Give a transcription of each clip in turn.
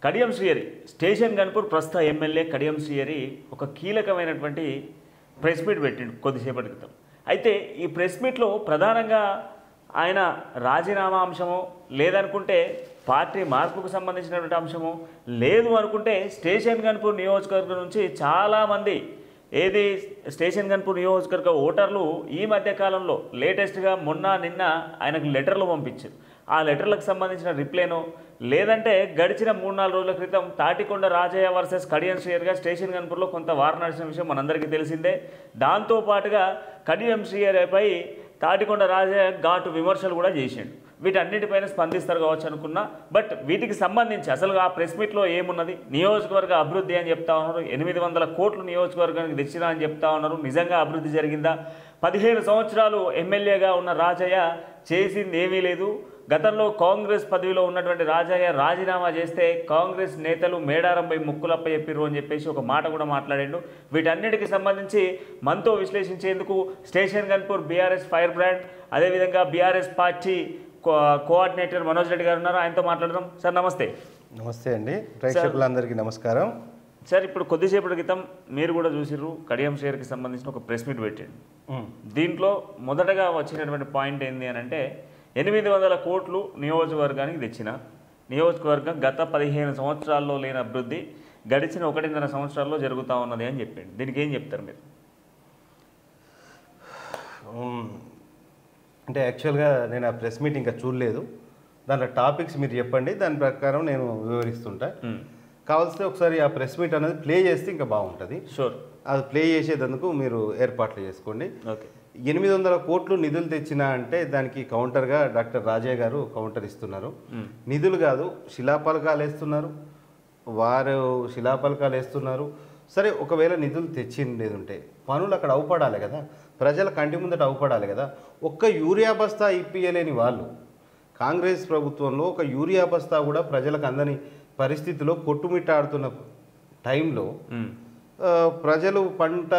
Kadiyam Srihari station Ghanpur ప్రస్తుత MLA Kadiyam Srihari ఒక కీలకమైనటువంటి ప్రెస్ మీట్ పెట్టిండు కొద్దిసేపటి క్రితం. అయితే ఈ ప్రెస్ మీట్లో ప్రధానంగా ఆయన రాజీనామా అంశమో లేదనుకుంటే పార్టీ మార్పుకు సంబంధించినటువంటి అంశమో లేదు అనుకుంటే స్టేషన్ గన్పూర్ నియోజకవర్గం నుంచి చాలామంది ఏది స్టేషన్ గన్పూర్ నియోజకవర్గ ఓటర్లు ఈ మధ్యకాలంలో లేటెస్ట్గా నిన్న ఆయనకు లెటర్లు పంపించారు. ఆ లెటర్లకు సంబంధించిన రిప్లైనో లేదంటే గడిచిన 3-4 రోజుల క్రితం తాటికొండ రాజయ్య వర్సెస్ కడియం శ్రీహరిగా స్టేషన్ గన్పూర్లో కొంత వార్ నడిచిన విషయం మనందరికీ తెలిసిందే. దాంతోపాటుగా కడియం శ్రీహరిపై తాటికొండ రాజయ్య ఘాటు విమర్శలు కూడా చేసిండు. వీటన్నిటిపైన స్పందిస్తారు కావచ్చు అనుకున్నా. బట్ వీటికి సంబంధించి అసలు ఆ ప్రెస్ మీట్లో ఏమున్నది, నియోజకవర్గ అభివృద్ధి అని చెప్తా ఉన్నారు, 800 కోట్లు నియోజకవర్గానికి తెచ్చినా అని చెప్తా ఉన్నారు. నిజంగా అభివృద్ధి జరిగిందా? 15 సంవత్సరాలు ఎమ్మెల్యేగా ఉన్న రాజయ్య చేసింది ఏమీ లేదు. గతంలో కాంగ్రెస్ పదవిలో ఉన్నటువంటి రాజయ్య రాజీనామా చేస్తే కాంగ్రెస్ నేతలు మేడారంపై ముక్కులప్ప చెప్పిర్రు అని చెప్పేసి ఒక మాట కూడా మాట్లాడిండు. వీటన్నిటికి సంబంధించి మనతో విశ్లేషించేందుకు station Ghanpur BRS firebrand, అదేవిధంగా BRS party coordinator Manoj Reddy గారు ఉన్నారు. ఆయనతో మాట్లాడదాం. సార్ నమస్తే. నమస్తే అండి, ప్రేక్షకులందరికీ నమస్కారం. సార్, ఇప్పుడు కొద్దిసేపటి క్రితం మీరు కూడా చూసిర్రు, కడియం శ్రీహరికి సంబంధించిన ఒక ప్రెస్ మీట్ పెట్టండి. దీంట్లో మొదటగా వచ్చినటువంటి పాయింట్ ఏంటి అని అంటే 800 కోట్లు నియోజకవర్గానికి తెచ్చిన నియోజకవర్గం గత 15 సంవత్సరాల్లో లేని అభివృద్ధి గడిచిన 1.5 సంవత్సరాల్లో జరుగుతూ ఉన్నది అని చెప్పండి. దీనికి ఏం చెప్తారు మీరు? అంటే యాక్చువల్గా నేను ఆ ప్రెస్ మీట్ ఇంకా చూడలేదు. దాంట్లో టాపిక్స్ మీరు చెప్పండి, దాని ప్రకారం నేను వివరిస్తుంటా. కావాల్సితే ఒకసారి ఆ ప్రెస్ మీట్ అనేది ప్లే చేస్తే ఇంకా బాగుంటుంది. షూర్. అది ప్లే చేసేందుకు మీరు ఏర్పాట్లు చేసుకోండి. ఓకే. 800 కోట్లు నిధులు తెచ్చినా అంటే దానికి కౌంటర్గా డాక్టర్ రాజయ్య గారు కౌంటర్ ఇస్తున్నారు. నిధులు కాదు, శిలాపలకాలు వేస్తున్నారు. వారు శిలాపలకాలు వేస్తున్నారు. సరే, ఒకవేళ నిధులు తెచ్చిండేది పనులు అక్కడ అవుపడాలి కదా, ప్రజల కంటి ముందట అవుపడాలి కదా. ఒక్క యూరియా బస్తా ఇప్పియలేని వాళ్ళు కాంగ్రెస్ ప్రభుత్వంలో ఒక యూరియా బస్తా కూడా ప్రజలకు అందని పరిస్థితిలో కొట్టుమిట్టాడుతున్న టైంలో ప్రజలు పంట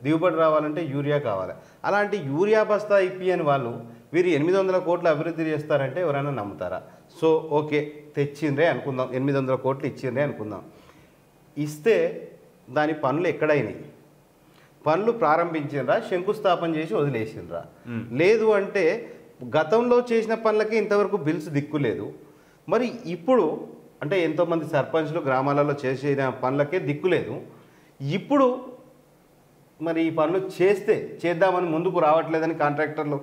దిగుబడి రావాలంటే యూరియా కావాలి. అలాంటి యూరియా బస్తా ఇప్పియని వాళ్ళు వీరు 800 కోట్లు అభివృద్ధి చేస్తారంటే ఎవరైనా నమ్ముతారా? సో ఓకే, తెచ్చిండ్రే అనుకుందాం, 800 కోట్లు ఇచ్చిండ్రే అనుకుందాం. ఇస్తే దాని పనులు ఎక్కడైనాయి? పనులు ప్రారంభించిండ్రా, శంకుస్థాపన చేసి వదిలేసిండ్రా? లేదు అంటే గతంలో చేసిన పనులకి ఇంతవరకు బిల్స్ దిక్కులేదు. మరి ఇప్పుడు అంటే ఎంతోమంది సర్పంచ్లు గ్రామాలలో చేసిన పనులకే దిక్కులేదు. ఇప్పుడు మరి ఈ పనులు చేద్దామని ముందుకు రావట్లేదని కాంట్రాక్టర్లు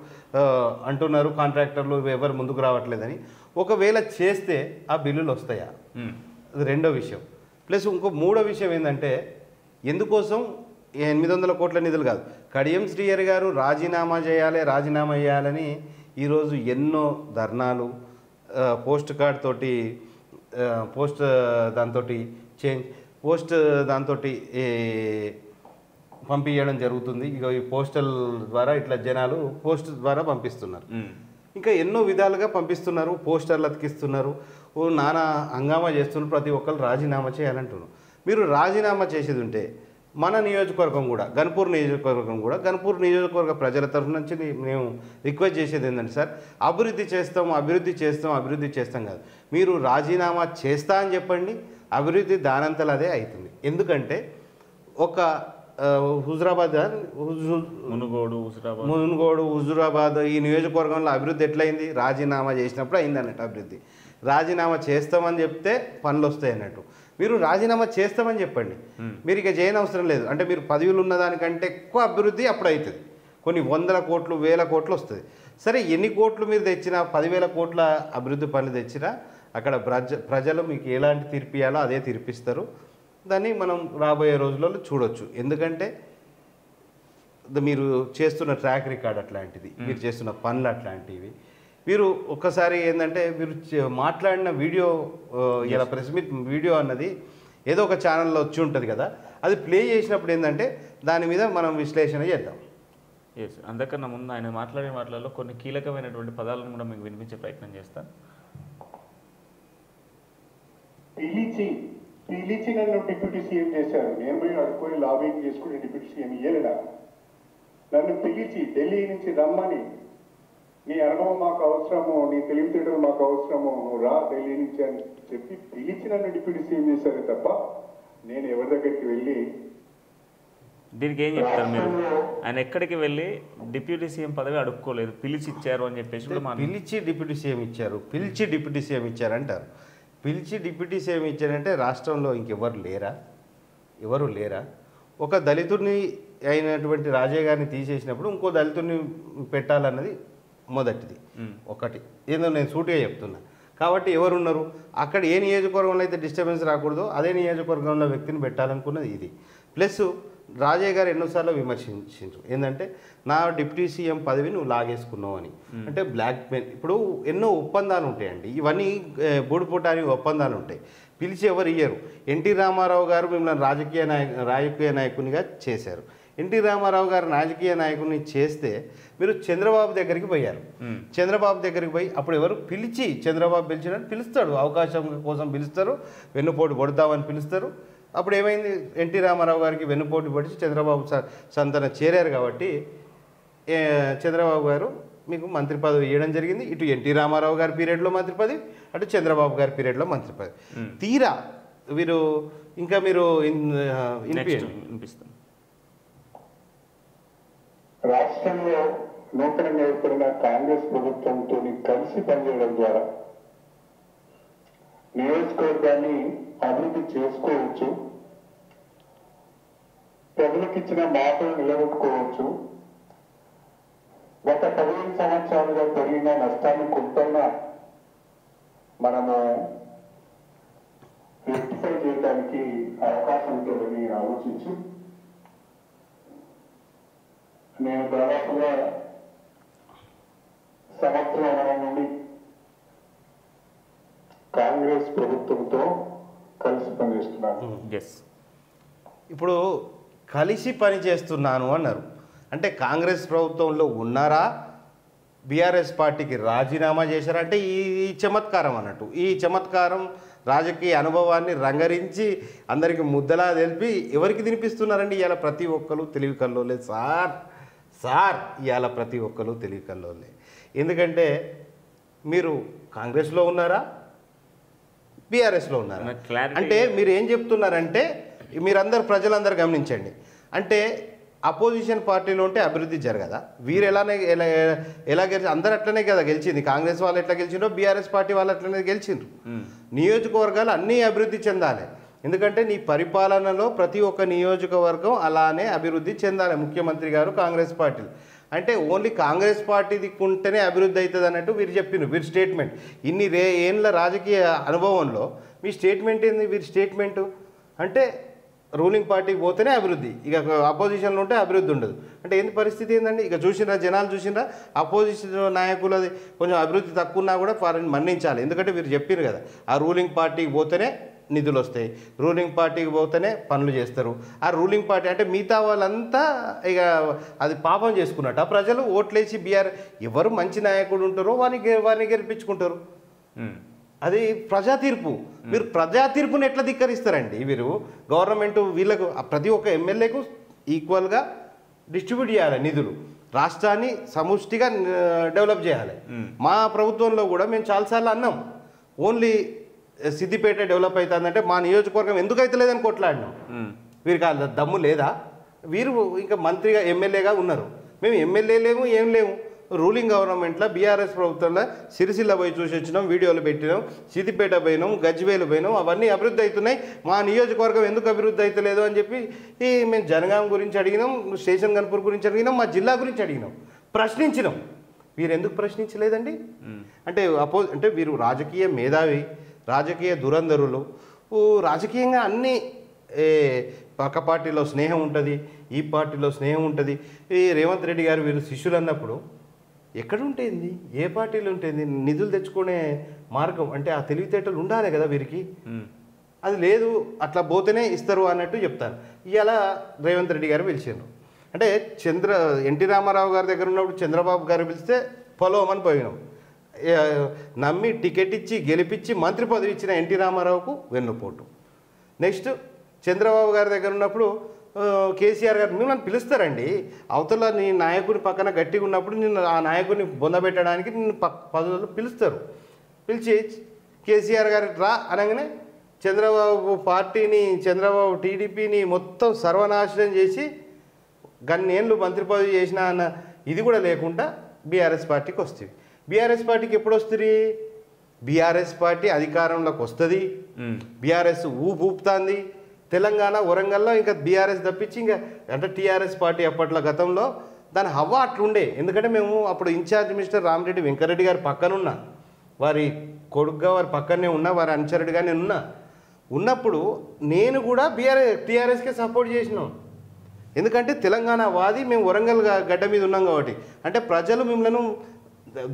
అంటున్నారు. కాంట్రాక్టర్లు ఎవరు ముందుకు రావట్లేదని. ఒకవేళ చేస్తే ఆ బిల్లులు వస్తాయా? అది రెండో విషయం. ప్లస్ ఇంకో మూడో విషయం ఏంటంటే, ఎందుకోసం 800 కోట్ల నిధులు కాదు, కడియం శ్రీహరి గారు రాజీనామా చేయాలని ఈరోజు ఎన్నో ధర్నాలు, పోస్ట్ కార్డ్ తోటి పోస్ట్ దాంతో పంపించడం జరుగుతుంది. ఇక ఈ పోస్టల్ ద్వారా ఇట్లా జనాలు పోస్ట్ ద్వారా పంపిస్తున్నారు. ఇంకా ఎన్నో విధాలుగా పంపిస్తున్నారు, పోస్టర్లు అతికిస్తున్నారు, నానా హంగామా చేస్తున్నారు. ప్రతి ఒక్కరు రాజీనామా చేయాలంటున్నారు. మీరు రాజీనామా చేసేది ఉంటే మన నియోజకవర్గం కూడా గన్పూర్ నియోజకవర్గ ప్రజల తరఫు నుంచి మేము రిక్వెస్ట్ చేసేది ఏంటంటే, సార్ అభివృద్ధి చేస్తాం కాదు, మీరు రాజీనామా చేస్తా అని చెప్పండి. అభివృద్ధి దానంతలు అదే అవుతుంది. ఎందుకంటే ఒక మునుగోడు హుజురాబాద్ ఈ నియోజకవర్గంలో అభివృద్ధి ఎట్లయింది? రాజీనామా చేసినప్పుడు అయింది అన్నట్టు అభివృద్ధి. రాజీనామా చేస్తామని చెప్తే పనులు వస్తాయి అన్నట్టు. మీరు రాజీనామా చేస్తామని చెప్పండి, మీరు ఇక చేయనవసరం లేదు. అంటే మీరు పదవులు ఉన్నదానికంటే ఎక్కువ అభివృద్ధి అప్పుడు అవుతుంది. కొన్ని 100 కోట్లు 1000 కోట్లు వస్తుంది. సరే, ఎన్ని కోట్లు మీరు తెచ్చినా, 10,000 కోట్ల అభివృద్ధి పనులు తెచ్చినా అక్కడ ప్రజలు మీకు ఎలాంటి తీర్పు ఇవ్వాలో అదే తీర్పిస్తారు. దాన్ని మనం రాబోయే రోజులలో చూడొచ్చు. ఎందుకంటే మీరు చేస్తున్న ట్రాక్ రికార్డ్ అట్లాంటిది, మీరు చేస్తున్న పనులు అట్లాంటివి. మీరు ఒక్కసారి ఏంటంటే, మీరు మాట్లాడిన వీడియో, ఇలా ప్రెస్ మీట్ వీడియో అన్నది ఏదో ఒక ఛానల్లో వచ్చి ఉంటుంది కదా, అది ప్లే చేసినప్పుడు ఏంటంటే దాని మీద మనం విశ్లేషణ చేద్దాం. అందుకన్నా ముందు ఆయన మాట్లాడిన మాటలలో కొన్ని కీలకమైనటువంటి పదాలను కూడా మీకు వినిపించే ప్రయత్నం చేస్తాను. పీలిచి నన్ను డిప్యూటీ సీఎం చేశారు. నేను పోయి అడుక్కొని లాబింగ్ చేసుకుని డిప్యూటీ సీఎం ఇయ్యలేడా? నన్ను పిలిచి ఢిల్లీ నుంచి రమ్మని నీ అనుభవం మాకు అవసరము, నీ తెలివితేటలు మాకు అవసరము, నువ్వు రా ఢిల్లీ నుంచి అని చెప్పి పిలిచి నన్ను డిప్యూటీ సీఎం చేశారే తప్ప నేను ఎవరి దగ్గరికి వెళ్ళి దీనికి ఏం చెప్తారు మీరు? ఆయన ఎక్కడికి వెళ్ళి డిప్యూటీ సీఎం పదవి అడుక్కోలేదు, పిలిచి ఇచ్చారు అని చెప్పేసి కూడా పిలిచి డిప్యూటీ సీఎం ఇచ్చారు, పిలిచి డిప్యూటీ సీఎం ఇచ్చారు అంటారు. పిలిచి డిప్యూటీ సీఎం ఇచ్చారంటే రాష్ట్రంలో ఇంకెవరు లేరా? ఎవరు లేరా? ఒక దళితుడిని అయినటువంటి రాజయ్య గారిని తీసేసినప్పుడు ఇంకో దళితుడిని పెట్టాలన్నది మొదటిది. ఒకటి ఏదో నేను సూటిగా చెప్తున్నా. కాబట్టి ఎవరున్నారు అక్కడ? ఏ నియోజకవర్గంలో అయితే డిస్టర్బెన్స్ రాకూడదో అదే నియోజకవర్గంలో వ్యక్తిని పెట్టాలనుకున్నది ఇది. ప్లస్ రాజయ్య గారు ఎన్నోసార్లు విమర్శించారు ఏంటంటే నా డిప్యూటీ సీఎం పదవి నువ్వు లాగేసుకున్నావు అని. అంటే బ్లాక్ మెయిల్. ఇప్పుడు ఎన్నో ఒప్పందాలు ఉంటాయండి, ఇవన్నీ బూడిపోటాని ఒప్పందాలు ఉంటాయి. పిలిచి ఎవరు ఇయ్యరు. ఎన్టీ రామారావు గారు మిమ్మల్ని రాజకీయ నాయకునిగా చేశారు. ఎన్టీ రామారావు గారు రాజకీయ నాయకుని చేస్తే మీరు చంద్రబాబు దగ్గరికి పోయారు. చంద్రబాబు దగ్గరికి పోయి అప్పుడు ఎవరు పిలిచి, చంద్రబాబు పిలిచినట్టు పిలుస్తాడు, అవకాశం కోసం పిలుస్తారు, వెన్నుపోటు కొడతామని పిలుస్తారు. అప్పుడు ఏమైంది? ఎన్టీ రామారావు గారికి వెన్నుపోటు పడిచి చంద్రబాబు సంతన చేరారు. కాబట్టి చంద్రబాబు గారు మీకు మంత్రి పదవి ఇవ్వడం జరిగింది. ఇటు ఎన్టీ రామారావు గారి పీరియడ్లో మంత్రి పదవి, అటు చంద్రబాబు గారి పీరియడ్లో మంత్రి పదవి. తీరా మీరు ఇంకా మీరు వినిపిస్తాం. రాష్ట్రంలో నూతనంగా ఏర్పడిన కాంగ్రెస్ ప్రభుత్వంతో కలిసి పనిచేయడం ద్వారా నియోజకవర్గాన్ని అభివృద్ధి చేసుకోవచ్చు, ప్రజలకిచ్చిన మాటలు నిలబెట్టుకోవచ్చు. గత 15 సంవత్సరాలుగా జరిగిన నష్టాన్ని కొంతైనా మనము రెక్టిఫై చేయడానికి అవకాశం ఉంటుందని ఆలోచించి నేను దాదాపుగా సంవత్సరం నుండి కాంగ్రెస్ ప్రభుత్వంతో కలిసి పనిచేస్తున్నాను. ఇప్పుడు కలిసి పని చేస్తున్నాను అన్నారు అంటే కాంగ్రెస్ ప్రభుత్వంలో ఉన్నారా, బీఆర్ఎస్ పార్టీకి రాజీనామా చేశారా అంటే ఈ చమత్కారం అన్నట్టు. ఈ చమత్కారం రాజకీయ అనుభవాన్ని రంగరించి అందరికీ ముద్దలా తెలిపి ఎవరికి తినిపిస్తున్నారండి? ఇవాళ ప్రతి ఒక్కరు తెలివి కల్లోలే సార్ ఇవాళ ప్రతి ఒక్కరు తెలివి కల్లోలే. ఎందుకంటే మీరు కాంగ్రెస్లో ఉన్నారా, బీఆర్ఎస్లో ఉన్నారా? అంటే మీరు ఏం చెప్తున్నారంటే మీరందరూ ప్రజలందరూ గమనించండి. అంటే అపోజిషన్ పార్టీలో ఉంటే అభివృద్ధి జరగదా? వీరు ఎలా గెలిచి అందరు అట్లనే కదా గెలిచింది. కాంగ్రెస్ వాళ్ళు ఎట్లా గెలిచిండ్రో బీఆర్ఎస్ పార్టీ వాళ్ళు అట్లనే గెలిచిండ్రు. నియోజకవర్గాలు అన్నీ అభివృద్ధి చెందాలి. ఎందుకంటే నీ పరిపాలనలో ప్రతి ఒక్క నియోజకవర్గం అలానే అభివృద్ధి చెందాలి. ముఖ్యమంత్రి గారు కాంగ్రెస్ పార్టీలు అంటే ఓన్లీ కాంగ్రెస్ పార్టీ దిక్కుంటేనే అభివృద్ధి అవుతుంది అన్నట్టు వీరు చెప్పిండ్రు. వీరి స్టేట్మెంట్ ఇన్ని ఏళ్ళ రాజకీయ అనుభవంలో మీ స్టేట్మెంట్ ఏంది? వీరి స్టేట్మెంటు అంటే రూలింగ్ పార్టీకి పోతేనే అభివృద్ధి, ఇక అపోజిషన్లో ఉంటే అభివృద్ధి ఉండదు అంటే ఏంది పరిస్థితి ఏందండి? ఇక చూసినరా జనాలు చూసినరా అపోజిషన్ నాయకులది కొంచెం అభివృద్ధి తక్కువ ఉన్నా కూడా వారిని మన్నించాలి. ఎందుకంటే వీరు చెప్పారు కదా ఆ రూలింగ్ పార్టీకి పోతేనే నిధులు వస్తాయి, రూలింగ్ పార్టీకి పోతేనే పనులు చేస్తారు. ఆ రూలింగ్ పార్టీ అంటే మిగతా వాళ్ళంతా ఇక అది పాపం చేసుకున్నట్టు. ఆ ప్రజలు ఓట్లేసి ఎవరు మంచి నాయకుడు ఉంటారో వారిని గెలిపించుకుంటారు. అది ప్రజా తీర్పు. మీరు ప్రజా తీర్పుని ఎట్లా ధిక్కరిస్తారండి? వీరు గవర్నమెంట్ వీళ్ళకు ప్రతి ఒక్క ఎమ్మెల్యేకు ఈక్వల్గా డిస్ట్రిబ్యూట్ చేయాలి నిధులు, రాష్ట్రాన్ని సముష్టిగా డెవలప్ చేయాలి. మా ప్రభుత్వంలో కూడా మేము చాలాసార్లు అన్నాం ఓన్లీ సిద్దిపేట డెవలప్ అవుతుందంటే మా నియోజకవర్గం ఎందుకు అవుతలేదని కొట్లాడినాం. వీరికి ఆ దమ్ము లేదా? వీరు ఇంకా మంత్రిగా ఎమ్మెల్యేగా ఉన్నారు, మేము ఎమ్మెల్యే లేము ఏం లేము. రూలింగ్ గవర్నమెంట్లో బీఆర్ఎస్ ప్రభుత్వంలో సిరిసిల్ల పోయి చూసి వచ్చినాం, వీడియోలు పెట్టినాం, సిద్దిపేట పోయినాం, గజ్వేలు పోయినాం, అవన్నీ అభివృద్ధి అవుతున్నాయి. మా నియోజకవర్గం ఎందుకు అభివృద్ధి అవుతలేదు అని చెప్పి మేము జనగాం గురించి అడిగినాం, స్టేషన్ గన్పూర్ గురించి అడిగినాం, మా జిల్లా గురించి అడిగినాం, ప్రశ్నించినాం. వీరు ఎందుకు ప్రశ్నించలేదండి? అంటే వీరు రాజకీయ మేధావి, రాజకీయ దురంధరులు. రాజకీయంగా అన్నీ పక్క పార్టీలో స్నేహం ఉంటుంది, ఈ పార్టీలో స్నేహం ఉంటుంది. ఈ రేవంత్ రెడ్డి గారు వీరు శిష్యులు అన్నప్పుడు ఎక్కడ ఉంటుంది, ఏ పార్టీలో ఉంటుంది? నిధులు తెచ్చుకునే మార్గం అంటే ఆ తెలివితేటలు ఉండాలి కదా వీరికి. అది లేదు, అట్లా పోతేనే ఇస్తారు అన్నట్టు చెప్తాను. ఇవాళ రేవంత్ రెడ్డి గారు పిలిచారు అంటే ఎన్టీ రామారావు గారి దగ్గర ఉన్నప్పుడు చంద్రబాబు గారు పిలిస్తే పొలవమని పోయినాం. నమ్మి టికెట్ ఇచ్చి గెలిపించి మంత్రి పదవి ఇచ్చిన ఎన్టీ రామారావుకు వెన్నుపోటు. నెక్స్ట్ చంద్రబాబు గారి దగ్గర ఉన్నప్పుడు కేసీఆర్ గారు మిమ్మల్ని పిలుస్తారండి. అవతల నీ నాయకుడి పక్కన గట్టిగా ఉన్నప్పుడు నిన్ను ఆ నాయకుడిని బొందబెట్టడానికి నిన్ను పదవుల్లో పిలుస్తారు. పిలిచి కేసీఆర్ గారు రా అనగానే చంద్రబాబు పార్టీని, చంద్రబాబు టీడీపీని మొత్తం సర్వనాశనం చేసి గన్నేళ్ళు మంత్రి పదవి చేసిన అన్న ఇది కూడా లేకుండా బీఆర్ఎస్ పార్టీకి వస్తుంది. బీఆర్ఎస్ పార్టీకి ఎప్పుడు వస్తుంది? బీఆర్ఎస్ పార్టీ అధికారంలోకి వస్తుంది, బీఆర్ఎస్ ఊపుతుంది. తెలంగాణ వరంగల్లో ఇంకా బీఆర్ఎస్ తప్పించి ఇంకా అంటే టీఆర్ఎస్ పార్టీ అప్పట్లో గతంలో దాని హవా అట్లుండే. ఎందుకంటే మేము అప్పుడు ఇన్ఛార్జ్ మినిస్టర్ రామిరెడ్డి వెంకరెడ్డి గారి పక్కనున్నా, వారి కొడుకుగా వారి పక్కనే ఉన్నా, వారి అనుచరుడిగా నేను ఉన్నప్పుడు నేను కూడా టీఆర్ఎస్కే సపోర్ట్ చేసినాం. ఎందుకంటే తెలంగాణ వాది, మేము వరంగల్ గడ్డ మీద ఉన్నాం కాబట్టి. అంటే ప్రజలు మిమ్మల్ని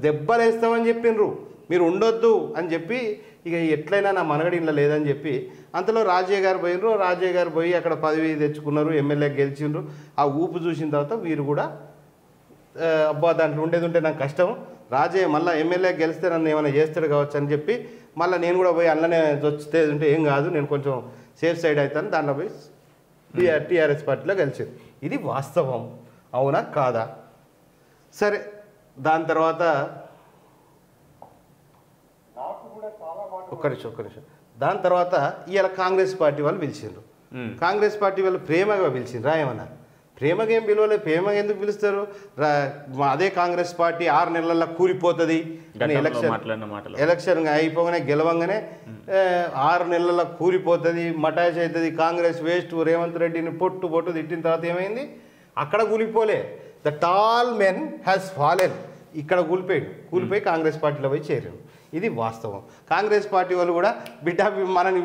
దెబ్బలేస్తామని చెప్పిండ్రు, మీరు ఉండొద్దు అని చెప్పి ఇక ఎట్లయినా నా మనగడి ఇంట్లో లేదని చెప్పి అంతలో రాజయ్య గారు పోయినరు. రాజయ్య గారు పోయి అక్కడ పదవి తెచ్చుకున్నారు, ఎమ్మెల్యే గెలిచిండ్రు. ఆ ఊపు చూసిన తర్వాత వీరు కూడా అబ్బా దాంట్లో ఉండేది ఉంటే నాకు కష్టం, రాజయ్య మళ్ళీ ఎమ్మెల్యే గెలిస్తే నన్ను ఏమైనా చేస్తాడు కావచ్చు అని చెప్పి మళ్ళీ నేను కూడా పోయి అందులోనే వచ్చే ఉంటే ఏం కాదు, నేను కొంచెం సేఫ్ సైడ్ అవుతాను, దాంట్లో పోయి టీఆర్ఎస్ పార్టీలో గెలిచింది. ఇది వాస్తవం, అవునా కాదా? సరే, దాని తర్వాత ఒక్క నిమిషం దాని తర్వాత ఇవాళ కాంగ్రెస్ పార్టీ వాళ్ళు పిలిచిండ్రు. కాంగ్రెస్ పార్టీ వాళ్ళు ప్రేమగా పిలిచిండ్రు. ఏమన్నా ప్రేమగా ఏం పిలవలేదు. ప్రేమగా ఎందుకు పిలుస్తారు? అదే కాంగ్రెస్ పార్టీ 6 నెలల్లో కూలిపోతుంది, ఎలక్షన్ అయిపోగానే గెలవంగానే 6 నెలల్లో కూలిపోతుంది, మటాష్ అవుతుంది, కాంగ్రెస్ వేస్ట్, రేవంత్ రెడ్డిని పొట్టు తిట్టిన తర్వాత ఏమైంది? అక్కడ కూలిపోలే. The tall men has fallen. ఇక్కడ కూలిపోయి కాంగ్రెస్ పార్టీలో పోయి చేరారు. ఇది వాస్తవం. కాంగ్రెస్ పార్టీ వాళ్ళు కూడా బిడ్డ మనని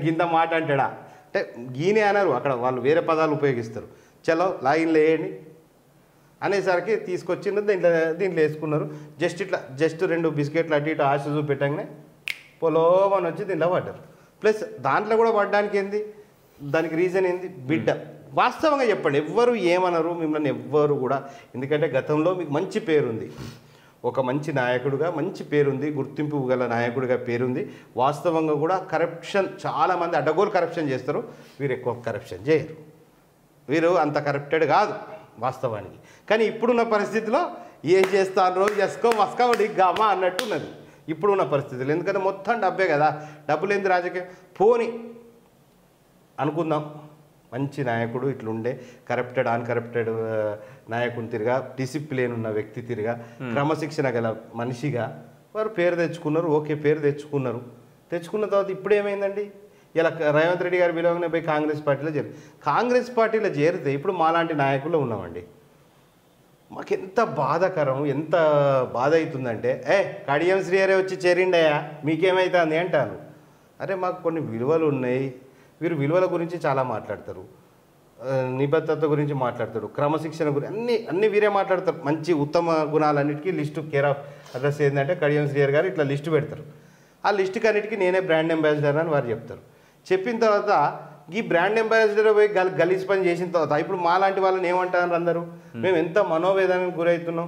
గింత మాట అంటాడా అంటే గీనే అన్నారు. అక్కడ వాళ్ళు వేరే పదాలు ఉపయోగిస్తారు. చలో లైన్లో వేయండి అనేసరికి తీసుకొచ్చింది, దీంట్లో వేసుకున్నారు. జస్ట్ 2 బిస్కెట్లు అటు ఇటు ఆశ చూపెట్టగానే పొలోమని వచ్చి దీంట్లో పడ్డారు. ప్లస్ దాంట్లో కూడా పడ్డానికి ఏంది, దానికి రీజన్ ఏంది? బిడ్డ. వాస్తవంగా చెప్పండి, ఎవ్వరు ఏమన్నారు మిమ్మల్ని, ఎవ్వరు కూడా. ఎందుకంటే గతంలో మీకు మంచి పేరుంది, ఒక మంచి నాయకుడిగా మంచి పేరుంది, గుర్తింపు గల నాయకుడిగా పేరుంది. వాస్తవంగా కూడా కరప్షన్ చాలామంది అడ్డగోలు కరప్షన్ చేస్తారు, వీరు ఎక్కువ కరప్షన్ చేయరు, వీరు అంత కరప్టెడ్ కాదు వాస్తవానికి. కానీ ఇప్పుడున్న పరిస్థితిలో ఏం చేస్తారో ఎస్కో మస్కో డిగ్గామా అన్నట్టున్నది ఇప్పుడున్న పరిస్థితులు. ఎందుకంటే మొత్తం డబ్బే కదా, డబ్బులు ఏంది రాజకీయం. పోని అనుకుందాం, మంచి నాయకుడు ఇట్లుండే కరప్టెడ్ అన్కరప్టెడ్ నాయకుని తిరిగా, డిసిప్లిన్ ఉన్న వ్యక్తి తిరిగా, క్రమశిక్షణ గల మనిషిగా వారు పేరు తెచ్చుకున్నారు. ఓకే, పేరు తెచ్చుకున్న తర్వాత ఇప్పుడు ఏమైందండి? ఇలా రేవంత్ రెడ్డి గారు పిలవగానే పోయి కాంగ్రెస్ పార్టీలో చేరితే ఇప్పుడు మాలాంటి నాయకులు ఉన్నామండి. మాకు ఎంత బాధాకరం, ఎంత బాధ అవుతుందంటే, కడియం శ్రీహరి వచ్చి చేరిండయా మీకేమవుతుంది అంటాను. అరే మాకు కొన్ని విలువలు ఉన్నాయి, వీరు విలువల గురించి చాలా మాట్లాడతారు, నిబద్ధత గురించి మాట్లాడతారు, క్రమశిక్షణ గురించి అన్నీ వీరే మాట్లాడతారు. మంచి ఉత్తమ గుణాలన్నిటికీ లిస్టు కేర్ ఆఫ్ అడ్రస్ ఏంటంటే కడియం శ్రీహరి గారు ఇట్లా లిస్టు పెడతారు. ఆ లిస్టుకి అన్నిటికీ నేనే బ్రాండ్ అంబాసిడర్ అని వారు చెప్తారు. చెప్పిన తర్వాత ఈ బ్రాండ్ అంబాసిడర్ పోయి గలీజ్ పని చేసిన తర్వాత ఇప్పుడు మాలాంటి వాళ్ళని ఏమంటారు అందరూ, మేము ఎంత మనోవేదనకు గురవుతున్నాం.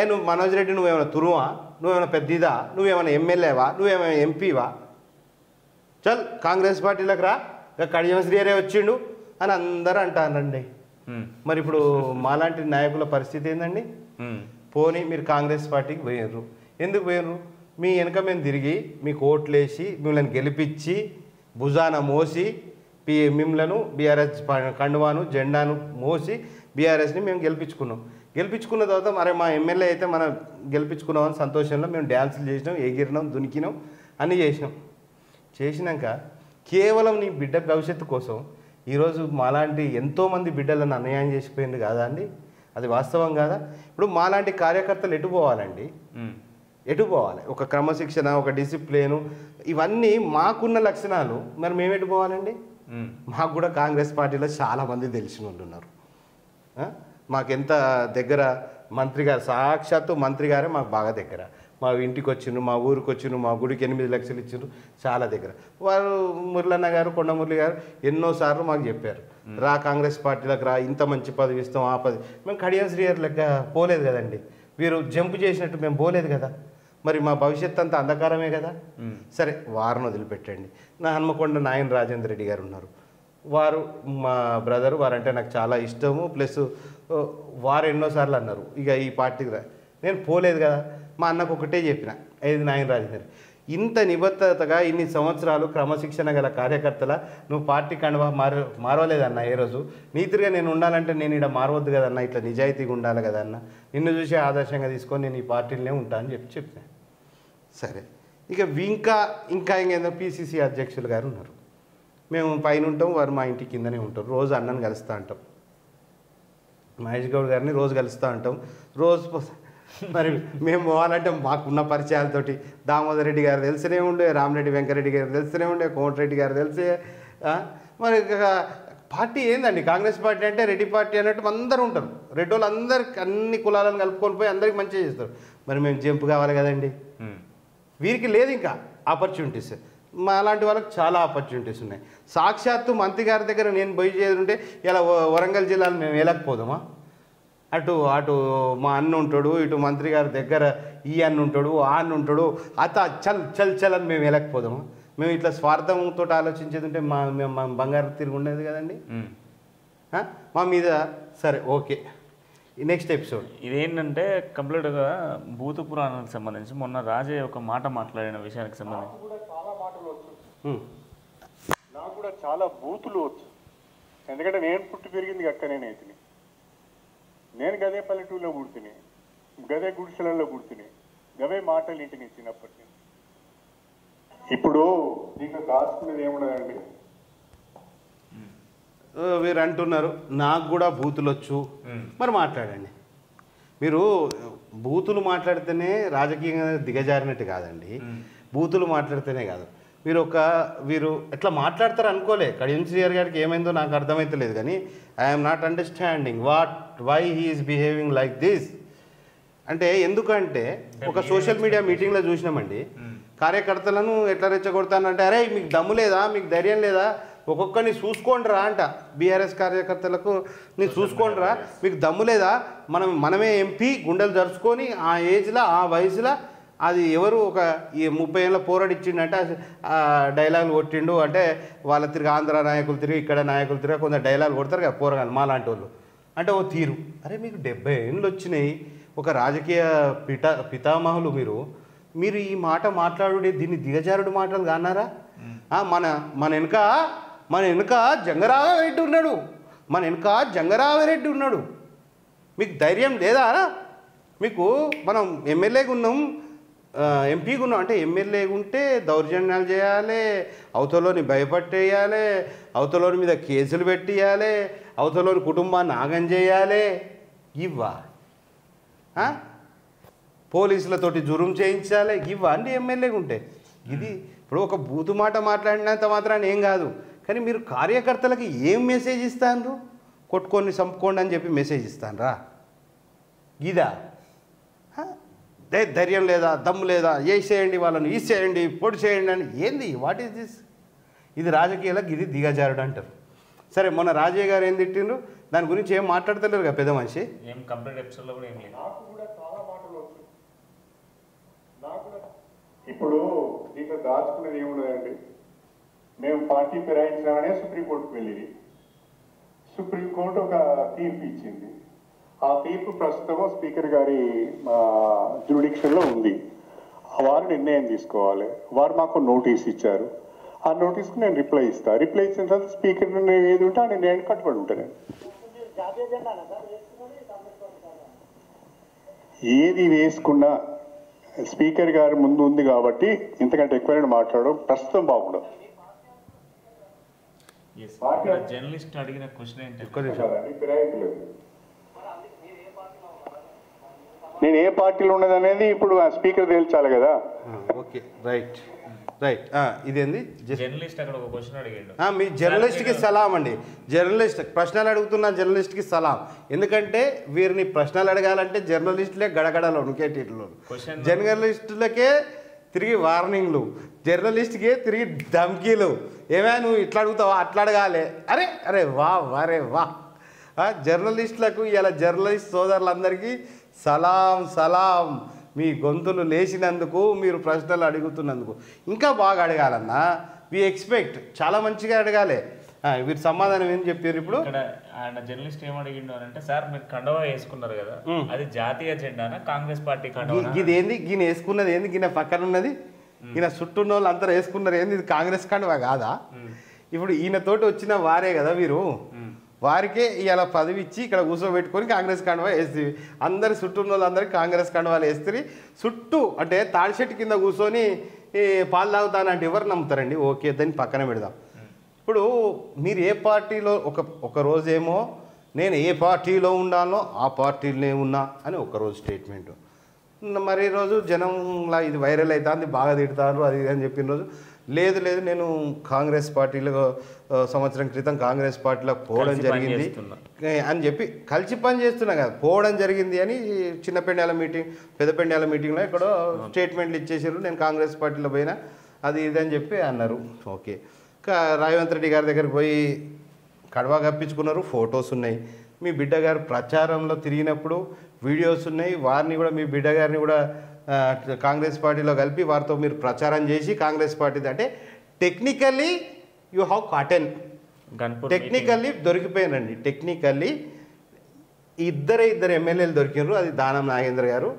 నువ్వు మనోజ్ రెడ్డి నువ్వేమైనా తురువా, నువ్వేమైనా పెద్దదా, నువ్వేమైనా ఎమ్మెల్యేవా, నువ్వేమైనా ఎంపీవా, చల్ కాంగ్రెస్ పార్టీలోకి రా, కడియం శ్రీహరి వచ్చిండు అని అందరూ అంటారండి. మరి ఇప్పుడు మాలాంటి నాయకుల పరిస్థితి ఏందండి? పోనీ మీరు కాంగ్రెస్ పార్టీకి పోయినరు, ఎందుకు పోయినరు? మీ వెనక మేము తిరిగి మీకు ఓట్లేసి మిమ్మల్ని గెలిపించి భుజాన మోసి మిమ్మలను బీఆర్ఎస్ కండువాను జెండాను మోసి బీఆర్ఎస్ని మేము గెలిపించుకున్న తర్వాత మరి మా ఎమ్మెల్యే అయితే మనం గెలిపించుకున్నామని సంతోషంలో మేము డ్యాన్సులు చేసినాం, ఎగిరినాం, దునికినాం, అన్నీ చేసినాక కేవలం నీ బిడ్డ భవిష్యత్తు కోసం ఈరోజు మాలాంటి ఎంతోమంది బిడ్డలను అన్యాయం చేసిపోయింది కాదా అండి? అది వాస్తవం కాదా? ఇప్పుడు మాలాంటి కార్యకర్తలు ఎటు పోవాలండి? ఎటు పోవాలి? ఒక క్రమశిక్షణ, ఒక డిసిప్లిను, ఇవన్నీ మాకున్న లక్షణాలు, మరి మేము ఎటు పోవాలండి? మాకు కూడా కాంగ్రెస్ పార్టీలో చాలామంది తెలిసిన వాళ్ళు ఉన్నారు. మాకెంత దగ్గర మంత్రి గారు, సాక్షాత్తు మంత్రి గారే మాకు బాగా దగ్గర. మా ఇంటికి వచ్చిండ్రు, మా ఊరికి వచ్చిండ్రు, మా గుడికి 8 లక్షలు ఇచ్చిండ్రు, చాలా దగ్గర. వారు మురళన్న గారు, కొండ మురళి గారు ఎన్నోసార్లు మాకు చెప్పారు, రా కాంగ్రెస్ పార్టీలకు రా, ఇంత మంచి పదవి ఇస్తాం, ఆ పదవి. మేము కడియం శ్రీహరి లెక్క పోలేదు కదండి, వీరు జంపు చేసినట్టు మేము పోలేదు కదా. మరి మా భవిష్యత్ అంతా అంధకారమే కదా. సరే వారిని వదిలిపెట్టండి. నా హన్మకొండ నాయన రాజేంద్ర రెడ్డి గారు ఉన్నారు, వారు మా బ్రదరు వారంటే నాకు చాలా ఇష్టము, ప్లస్ వారు ఎన్నోసార్లు అన్నారు ఇక ఈ పార్టీకి రా. నేను పోలేదు కదా, మా అన్నకు ఒకటే చెప్పిన, ఏది నాయన రాజేందర్, ఇంత నిబద్ధతగా ఇన్ని సంవత్సరాలు క్రమశిక్షణ గల కార్యకర్తల నువ్వు పార్టీ కండువా మారవలేదన్న ఏ రోజు. నీతిగా నేను ఉండాలంటే నేను ఇక్కడ మారవద్దు కదన్న, ఇట్లా నిజాయితీగా ఉండాలి కదన్న, నిన్ను చూసి ఆదర్శంగా తీసుకొని నేను ఈ పార్టీలోనే ఉంటా అని చెప్పిన. సరే, ఇక ఇంకా ఇంకేందో పిసిసి అధ్యక్షులు గారు ఉన్నారు. మేము పైన ఉంటాం, వారు మా ఇంటి కిందనే ఉంటారు. రోజు అన్నను కలుస్తూ ఉంటాం, మహేష్ గౌడ్ గారిని రోజు కలుస్తూ ఉంటాం. రోజు మరి మేము పోవాలంటే మాకున్న పరిచయాలతోటి దామోదర్ రెడ్డి గారు తెలిసినే ఉండే, రామరెడ్డి వెంకరెడ్డి గారు తెలిసినే ఉండే, కోమటిరెడ్డి గారు తెలిసే. మరి పార్టీ ఏందండి, కాంగ్రెస్ పార్టీ అంటే రెడ్డి పార్టీ అన్నట్టు అందరూ ఉంటారు. రెడ్డి వాళ్ళు అందరికి అన్ని కులాలను కలుపుకొని పోయి అందరికి మంచిగా చేస్తారు. మరి మేము జంపు కావాలి కదండి, వీరికి లేదు ఇంకా ఆపర్చునిటీస్. మా అలాంటి వాళ్ళకి చాలా ఆపర్చునిటీస్ ఉన్నాయి. సాక్షాత్తు మంత్రి గారి దగ్గర నేను పోయి చేస్తుంటే ఇలా వరంగల్ జిల్లాలో మేము వెళ్ళకపోదామా? అటు మా అన్న ఉంటాడు, ఇటు మంత్రి గారి దగ్గర ఈ అన్న ఉంటాడు, ఆ అన్న ఉంటాడు, చల్ అని మేము వెళ్ళకపోదామా? మేము ఇట్లా స్వార్థంతో ఆలోచించేది ఉంటే మా బంగారు తిరిగి ఉండేది కదండి మా మీద. సరే, ఓకే, నెక్స్ట్ ఎపిసోడ్ ఇదేంటంటే కంప్లీట్గా భూత పురాణానికి సంబంధించి మొన్న రాజయ్య ఒక మాట మాట్లాడిన విషయానికి సంబంధించి చాలా మాటలు వచ్చు, నాకు కూడా చాలా బూతులు వచ్చు. ఎందుకంటే నేను పుట్టి పెరిగింది అక్క, నేను గదే పల్లెటూరులో పుడుతుని, గదే గుడిసెలలో పుడుతుని, గవే మాటలు ఇంటిని చిన్నప్పటి నుంచి. ఇప్పుడు దీంట్లో దాచుకునేది ఏమున్నదండి? వీరు అంటున్నారు నాకు కూడా బూతులు వచ్చు, మరి మాట్లాడండి. మీరు బూతులు మాట్లాడితేనే రాజకీయంగా దిగజారినట్టు కాదండి, బూతులు మాట్లాడితేనే కాదు. వీరు ఎట్లా మాట్లాడతారు అనుకోలే. కడియం శ్రీహరి గారికి ఏమైందో నాకు అర్థమైతలేదు, కానీ I'm not understanding why he is behaving like this. అంటే ఎందుకంటే ఒక సోషల్ మీడియా మీటింగ్లో చూసినామండి, కార్యకర్తలను ఎట్లా రెచ్చగొడతానంటే, అరే మీకు దమ్ము లేదా, మీకు ధైర్యం లేదా, ఒక్కొక్కరిని చూసుకోండిరా అంట. బీఆర్ఎస్ కార్యకర్తలకు నేను చూసుకోండిరా, మీకు దమ్ము లేదా, మనమే ఎంపీ గుండెలు జరుచుకొని ఆ ఏజ్లో ఆ వయసులో అది ఎవరు ఒక 30 ఏళ్ళ పోరాడిచ్చిండంటే ఆ డైలాగులు కొట్టిండు అంటే వాళ్ళ తిరిగి ఆంధ్ర నాయకులు తిరిగి ఇక్కడ నాయకులు తిరిగి కొందరు డైలాగులు కొడతారు కదా పోరగాలు మా లాంటి వాళ్ళు. అంటే ఓ తీరు, అరే మీకు 70 ఏళ్ళు వచ్చినాయి, ఒక రాజకీయ పితామహులు మీరు ఈ మాట మాట్లాడు, దీన్ని దిగజారుడు మాటలు కాన్నారా? మన వెనుక జంగరావరెడ్డి ఉన్నాడు, మీకు ధైర్యం లేదా? మీకు మనం ఎమ్మెల్యేగా ఉన్నాం, ఎంపీగా ఉన్నాం అంటే ఎమ్మెల్యేగా ఉంటే దౌర్జన్యాలు చేయాలి, అవతలోని భయపట్టేయాలి, అవతలోని మీద కేసులు పెట్టేయాలి, అవతలోని కుటుంబాన్ని ఆగం చేయాలి, ఇవ్వా పోలీసులతోటి జురుం చేయించాలి, ఇవ్వా అండి ఎమ్మెల్యేగా ఉంటే. ఇది ఇప్పుడు ఒక బూతు మాట మాట్లాడినంత మాత్రాన్ని ఏం కాదు, కానీ మీరు కార్యకర్తలకి ఏం మెసేజ్ ఇస్తాను? కొట్టుకొని చంపుకోండి అని చెప్పి మెసేజ్ ఇస్తానరా? ఇదా ధైర్యం లేదా, దమ్ము లేదా, వేసేయండి వాళ్ళని, ఈసేయండి, పొడి చేయండి అని ఏంది? What is this? ఇది రాజకీయాలకు ఇది దిగజారుడు అంటారు. సరే, మొన్న రాజయ్య గారు ఏం తిట్టిండ్రు, దాని గురించి ఏం మాట్లాడతలేరు కదా పెద్ద మనిషి. ఏం కంప్లీట్ ఎపిసోడ్లో కూడా ఏం లేదు. నాకు కూడా చాలా మాటలు వచ్చు. ఇప్పుడు దీంట్లో దాచుకునేది ఏమున్నదండి? మేము పార్టీ ఫిరాయించినామనే సుప్రీంకోర్టుకు వెళ్ళింది. సుప్రీంకోర్టు ఒక తీర్పు ఇచ్చింది. ఆ తీర్పు ప్రస్తుతం స్పీకర్ గారి జ్యూరిడిక్షన్లో ఉంది. వారు నిర్ణయం తీసుకోవాలి. వారు మాకు నోటీస్ ఇచ్చారు. ఆ నోటీస్కి నేను రిప్లై ఇస్తాను. రిప్లై ఇచ్చిన తర్వాత స్పీకర్ నిర్ణయం ఏది ఉంటే ఆ నిర్ణయాన్ని కట్టుబడి ఉంటాను. ఏది వేసుకున్నా స్పీకర్ గారి ముందు ఉంది కాబట్టి ఇంతకంటే ఎక్కువైనా మాట్లాడడం ప్రస్తుతం బాగుండదు. జర్నలిస్ట్ అడిగిన క్వశ్చన్ ఏంటంటే, నేను ఏ పార్టీలో ఉన్నది అనేది ఇప్పుడు స్పీకర్ తేల్చాలి కదా. Okay, right. ఇదేంది జర్నలిస్ట్ అక్కడ ఒక క్వశ్చన్ అడిగాడు. మీ జర్నలిస్ట్కి సలాం అండి. జర్నలిస్ట్ ప్రశ్నలు అడుగుతున్న జర్నలిస్ట్కి సలాం. ఎందుకంటే వీరిని ప్రశ్నలు అడగాలంటే జర్నలిస్టులే గడగడలో ఉనికేటీలో, జర్నలిస్టులకే తిరిగి వార్నింగ్లు, జర్నలిస్ట్కే తిరిగి ధమ్కీలు. ఏమైనా నువ్వు ఇట్లా అడుగుతావా, అట్లా అడగాలి, అరే వా. జర్నలిస్టులకు ఇలా జర్నలిస్ట్ సోదరులందరికీ సలాం. మీ గొంతులు లేచినందుకు, మీరు ప్రశ్నలు అడుగుతున్నందుకు. ఇంకా బాగా అడగాలన్నా వి ఎక్స్పెక్ట్, చాలా మంచిగా అడగాలి. వీరి సమాధానం ఏం చెప్పారు ఇప్పుడు? ఇక్కడ ఆయన జర్నలిస్ట్ ఏం అడిగిండు అని అంటే, సార్ మీరు కండవా వేసుకున్నారు కదా, అది జాతీయ జెండానా కాంగ్రెస్ పార్టీ కండవా? ఇది ఏంది ఈయన వేసుకున్నది ఏంది, ఈయన పక్కన ఉన్నది ఈయన చుట్టూ ఉన్న వాళ్ళు అందరూ వేసుకున్నారు ఏంది, ఇది కాంగ్రెస్ కండవా కాదా? ఇప్పుడు ఈయనతోటి వచ్చిన వారే కదా వీరు, వారికే ఇలా పదవి ఇచ్చి ఇక్కడ కూర్చోబెట్టుకొని కాంగ్రెస్ కండవా వేస్తే అందరి చుట్టూ ఉన్న వాళ్ళందరికీ కాంగ్రెస్ కండవాలు వేస్తే చుట్టూ అంటే తాడి చెట్టు కింద కూర్చొని పాలు తాగుతానంటే ఎవరు నమ్ముతారండి? ఓకే, దాన్ని పక్కన పెడదాం. ఇప్పుడు మీరు ఏ పార్టీలో ఒక రోజేమో నేను ఏ పార్టీలో ఉండాలో ఆ పార్టీలోనే ఉన్నా అని ఒకరోజు స్టేట్మెంటు, మరి రోజు జనంలా ఇది వైరల్ అవుతుంది, బాగా తిడతారు అది అని చెప్పిన రోజు లేదు నేను కాంగ్రెస్ పార్టీలో సంవత్సరం క్రితం కాంగ్రెస్ పార్టీలో పోవడం జరిగింది అని చెప్పి కలిసి పని చేస్తున్నా కదా, పోవడం జరిగింది అని చిన్నపెండాల మీటింగ్ పెద్దపెండాల మీటింగ్లో ఇక్కడ స్టేట్మెంట్లు ఇచ్చేసారు, నేను కాంగ్రెస్ పార్టీలో పోయినా అది ఇది అని చెప్పి అన్నారు. ఓకే, రేవంత్ రెడ్డి గారి దగ్గరికి పోయి కడవా కప్పించుకున్నారు, ఫొటోస్ ఉన్నాయి. మీ బిడ్డ గారు ప్రచారంలో తిరిగినప్పుడు వీడియోస్ ఉన్నాయి, వారిని కూడా మీ బిడ్డ గారిని కూడా కాంగ్రెస్ పార్టీలో కలిపి వారితో మీరు ప్రచారం చేసి కాంగ్రెస్ పార్టీ అంటే technically you have caught on, technically దొరికిపోయినండి. టెక్నికల్లీ ఇద్దరు ఎమ్మెల్యేలు దొరికినారు, అది దానం నాగేంద్ర గారు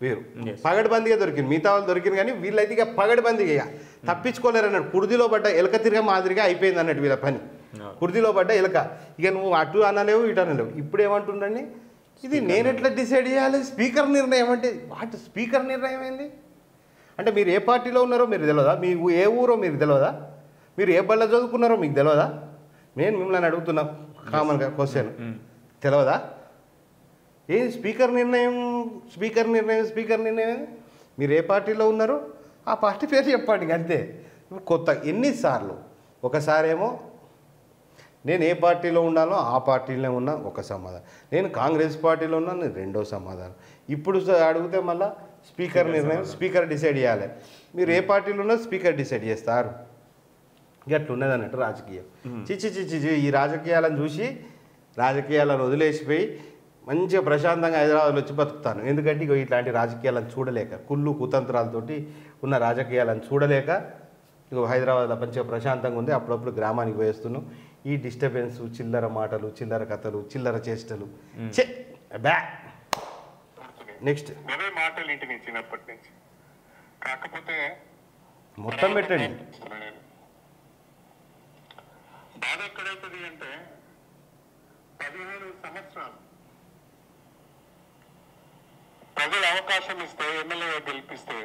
వీరు పగడ్బందీగా దొరికింది, మిగతా వాళ్ళు దొరికింది కానీ వీళ్ళైతే ఇక పగడ్బందీగా తప్పించుకోలేరు అన్నాడు. కుర్దిలో పడ్డ ఎలక తిరగ మాదిరిగా అయిపోయింది అన్నట్టు వీళ్ళ పని, కుర్దిలో పడ్డ ఎలక. ఇక నువ్వు అటు అనలేవు ఇటు అనలేవు. ఇప్పుడు ఏమంటుండండి, ఇది నేను ఎట్లా డిసైడ్ చేయాలి, స్పీకర్ నిర్ణయం అంటే వాటి స్పీకర్ నిర్ణయం ఏంది అంటే మీరు ఏ పార్టీలో ఉన్నారో మీరు తెలియదా, మీ ఏ ఊరో మీరు తెలియదా, మీరు ఏ బళ్ళ చదువుకున్నారో మీకు తెలియదా? నేను మిమ్మల్ని అడుగుతున్నా కామన్గా క్వశ్చన్, తెలియదా? ఏం స్పీకర్ నిర్ణయం మీరు ఏ పార్టీలో ఉన్నారో ఆ పార్టీ పేరు చెప్పండి అంతే. కొత్త ఎన్నిసార్లు, ఒకసారేమో నేను ఏ పార్టీలో ఉండాలో ఆ పార్టీలోనే ఉన్నా ఒక సమాధానం, నేను కాంగ్రెస్ పార్టీలో ఉన్నా నేను రెండో సమాధానం. ఇప్పుడు అడిగితే మళ్ళీ స్పీకర్ నిర్ణయం, స్పీకర్ డిసైడ్ చేయాలి. మీరు ఏ పార్టీలో ఉన్నా స్పీకర్ డిసైడ్ చేస్తారు. గట్లున్నది అన్నట్టు రాజకీయం. చిచి ఈ రాజకీయాలను చూసి రాజకీయాలను వదిలేసిపోయి మంచిగా ప్రశాంతంగా హైదరాబాద్లో వచ్చి బతుకుతాను. ఎందుకంటే ఇక ఇట్లాంటి రాజకీయాలను చూడలేక, కుళ్ళు కుతంత్రాలతోటి ఉన్న రాజకీయాలను చూడలేక ఇక హైదరాబాద్లో మంచిగా ప్రశాంతంగా ఉంది. అప్పుడప్పుడు గ్రామానికి పోయేస్తున్నాం. ఈ డిస్టర్బెన్స్, చిల్లర మాటలు, చిల్లర కథలు, చిల్లర చేష్టలు బ్యా. నెక్స్ట్ మాటలు ఇంటిని చిన్నప్పటి నుంచి కాకపోతే మొత్తం పెట్టండి. బాధ ఎక్కడైతుంది అంటే 15 సంవత్సరాలు ప్రజలు అవకాశం ఇస్తే, ఎమ్మెల్యేగా గెలిపిస్తే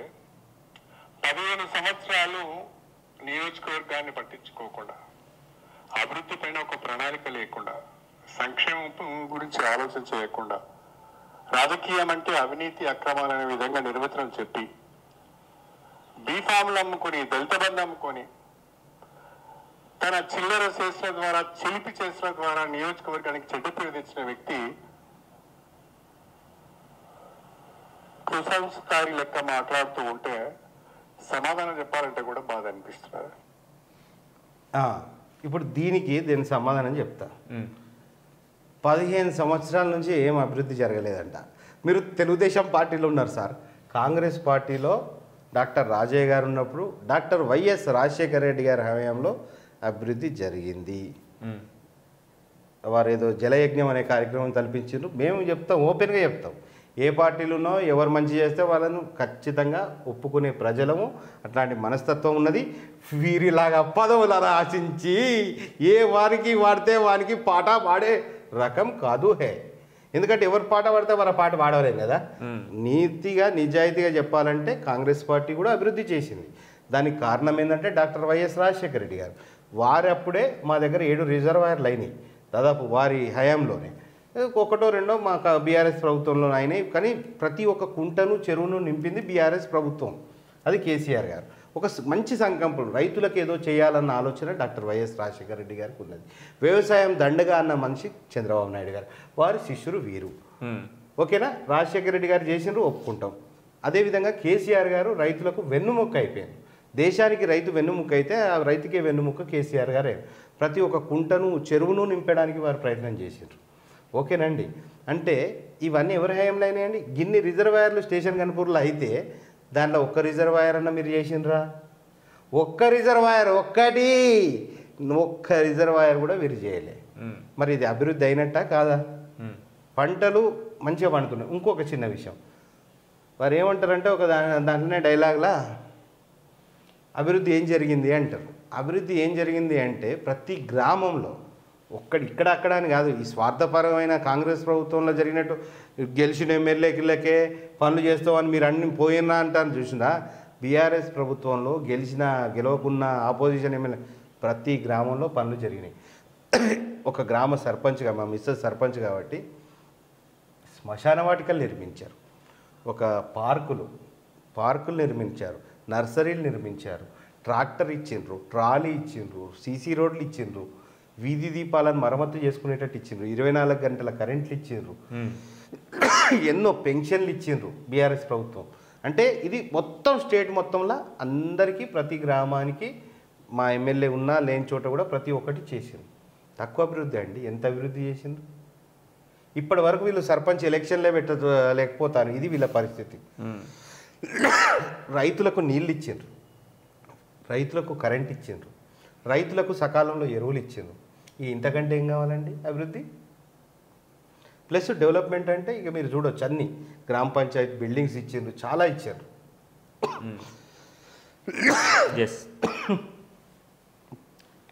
15 సంవత్సరాలు నియోజకవర్గాన్ని పట్టించుకోకుండా, అభివృద్ధి పైన ఒక ప్రణాళిక లేకుండా, సంక్షేమం గురించి ఆలోచన చేయకుండా, రాజకీయం అంటే అవినీతి అక్రమాలనే విధంగా నిర్వచనం చెప్పి, బీఫామ్లు అమ్ముకొని, దళిత బంధు అమ్ముకొని, తన చిల్లర చేసిన ద్వారా, చిలిపి చేసిన ద్వారా నియోజకవర్గానికి చెడ్డ పేరు తెచ్చిన వ్యక్తి కుసంస్కారి లెక్క మాట్లాడుతూ ఉంటే సమాధానం చెప్పాలంటే కూడా బాధ అనిపిస్తున్నారు. ఇప్పుడు దీని సమాధానం చెప్తా. 15 సంవత్సరాల నుంచి ఏం అభివృద్ధి జరగలేదంట. మీరు తెలుగుదేశం పార్టీలో ఉన్నారు సార్, కాంగ్రెస్ పార్టీలో డాక్టర్ రాజయ్య గారు ఉన్నప్పుడు డాక్టర్ వైఎస్ రాజశేఖర రెడ్డి గారి హయాంలో అభివృద్ధి జరిగింది. వారు ఏదో జలయజ్ఞం అనే కార్యక్రమం కల్పించారు. మేము చెప్తాం, ఓపెన్గా చెప్తాం, ఏ పార్టీలోనో ఎవరు మంచి చేస్తే వాళ్ళను ఖచ్చితంగా ఒప్పుకునే ప్రజలము. అట్లాంటి మనస్తత్వం ఉన్నది. వీరిలాగా పదవులను ఆశించి ఏ వారికి వాడితే వారికి పాట పాడే రకం కాదు హే. ఎందుకంటే ఎవరు పాట పాడితే వాళ్ళ పాట పాడవలేం కదా. నీతిగా నిజాయితీగా చెప్పాలంటే కాంగ్రెస్ పార్టీ కూడా అభివృద్ధి చేసింది. దానికి కారణం ఏంటంటే డాక్టర్ వైఎస్ రాజశేఖర రెడ్డి గారు. వారి అప్పుడే మా దగ్గర 7 రిజర్వాయర్లు అయినాయి దాదాపు వారి హయాంలోనే. ఒకటో రెండో మా బీఆర్ఎస్ ప్రభుత్వంలో అయినాయి. కానీ ప్రతి ఒక్క కుంటను చెరువును నింపింది బీఆర్ఎస్ ప్రభుత్వం, అది కేసీఆర్ గారు. ఒక మంచి సంకల్పం, రైతులకు ఏదో చేయాలన్న ఆలోచన డాక్టర్ వైఎస్ రాజశేఖర రెడ్డి గారికి ఉన్నది. వ్యవసాయం దండగా అన్న మనిషి చంద్రబాబు నాయుడు గారు, వారి శిష్యుడు వీరు. ఓకేనా, రాజశేఖర రెడ్డి గారు చేసినారు, ఒప్పుకుంటాం. అదేవిధంగా కేసీఆర్ గారు రైతులకు వెన్నుముక్క అయిపోయారు. దేశానికి రైతు వెన్నుముక్క అయితే ఆ రైతుకే వెన్నుముక్క కేసీఆర్ గారే. ప్రతి ఒక్క కుంటను చెరువును నింపడానికి వారు ప్రయత్నం చేశారు. ఓకేనండి, అంటే ఇవన్నీ ఎవరి హయాంలో అయినాయండి? గిన్ని రిజర్వాయర్లు స్టేషన్ కనుపూర్లో అయితే దాంట్లో ఒక్క రిజర్వాయర్ అన్న మీరు చేసినరా? ఒక్క రిజర్వాయర్ ఒక్కటి ఒక్క రిజర్వాయర్ కూడా వీరు చేయలే. మరి ఇది అభివృద్ధి అయినట్టా కాదా? పంటలు మంచిగా పండుతున్నాయి. ఇంకొక చిన్న విషయం, వారు ఏమంటారంటే ఒక దాంట్లోనే డైలాగ్లా అభివృద్ధి ఏం జరిగింది అంటారు. అభివృద్ధి ఏం జరిగింది అంటే ప్రతి గ్రామంలో ఇక్కడ అక్కడ అని కాదు, ఈ స్వార్థపరమైన కాంగ్రెస్ ప్రభుత్వంలో జరిగినట్టు గెలిచిన ఎమ్మెల్యేలకే పనులు చేస్తామని మీరు అన్ని పోయినా అంటారు చూసినా, బీఆర్ఎస్ ప్రభుత్వంలో గెలవకున్న ఆపోజిషన్ ఎమ్మెల్యే ప్రతి గ్రామంలో పనులు జరిగినాయి. ఒక గ్రామ సర్పంచ్గా మా మిస్సెస్ సర్పంచ్ కాబట్టి శ్మశాన వాటికలు నిర్మించారు, ఒక పార్కులు నిర్మించారు, నర్సరీలు నిర్మించారు, ట్రాక్టర్ ఇచ్చిండ్రు, ట్రాలీ ఇచ్చిండ్రు, సీసీ రోడ్లు ఇచ్చిండ్రు, వీధి దీపాలను మరమ్మతు చేసుకునేటట్టు ఇచ్చిండ్రు, 24 గంటల కరెంట్లు ఇచ్చిండ్రు, ఎన్నో పెన్షన్లు ఇచ్చిండ్రు బీఆర్ఎస్ ప్రభుత్వం. అంటే ఇది మొత్తం స్టేట్ మొత్తంలో అందరికీ ప్రతి గ్రామానికి మా ఎమ్మెల్యే ఉన్నా లేని చోట కూడా ప్రతి ఒక్కటి చేసిండ్రు. తక్కువ అభివృద్ధి అండి, ఎంత అభివృద్ధి చేసిండ్రు? ఇప్పటి వరకు వీళ్ళు సర్పంచ్ ఎలక్షన్లే లేకపోతారు, ఇది వీళ్ళ పరిస్థితి. రైతులకు నీళ్ళు ఇచ్చిండ్రు, రైతులకు కరెంట్ ఇచ్చిండ్రు, రైతులకు సకాలంలో ఎరువులు ఇచ్చిండ్రు. ఇంతకంటే ఏం కావాలండి అభివృద్ధి? ప్లస్ డెవలప్మెంట్ అంటే ఇక మీరు చూడొచ్చు, అన్ని గ్రామ పంచాయతీ బిల్డింగ్స్ ఇచ్చిండ్రు, చాలా ఇచ్చారు.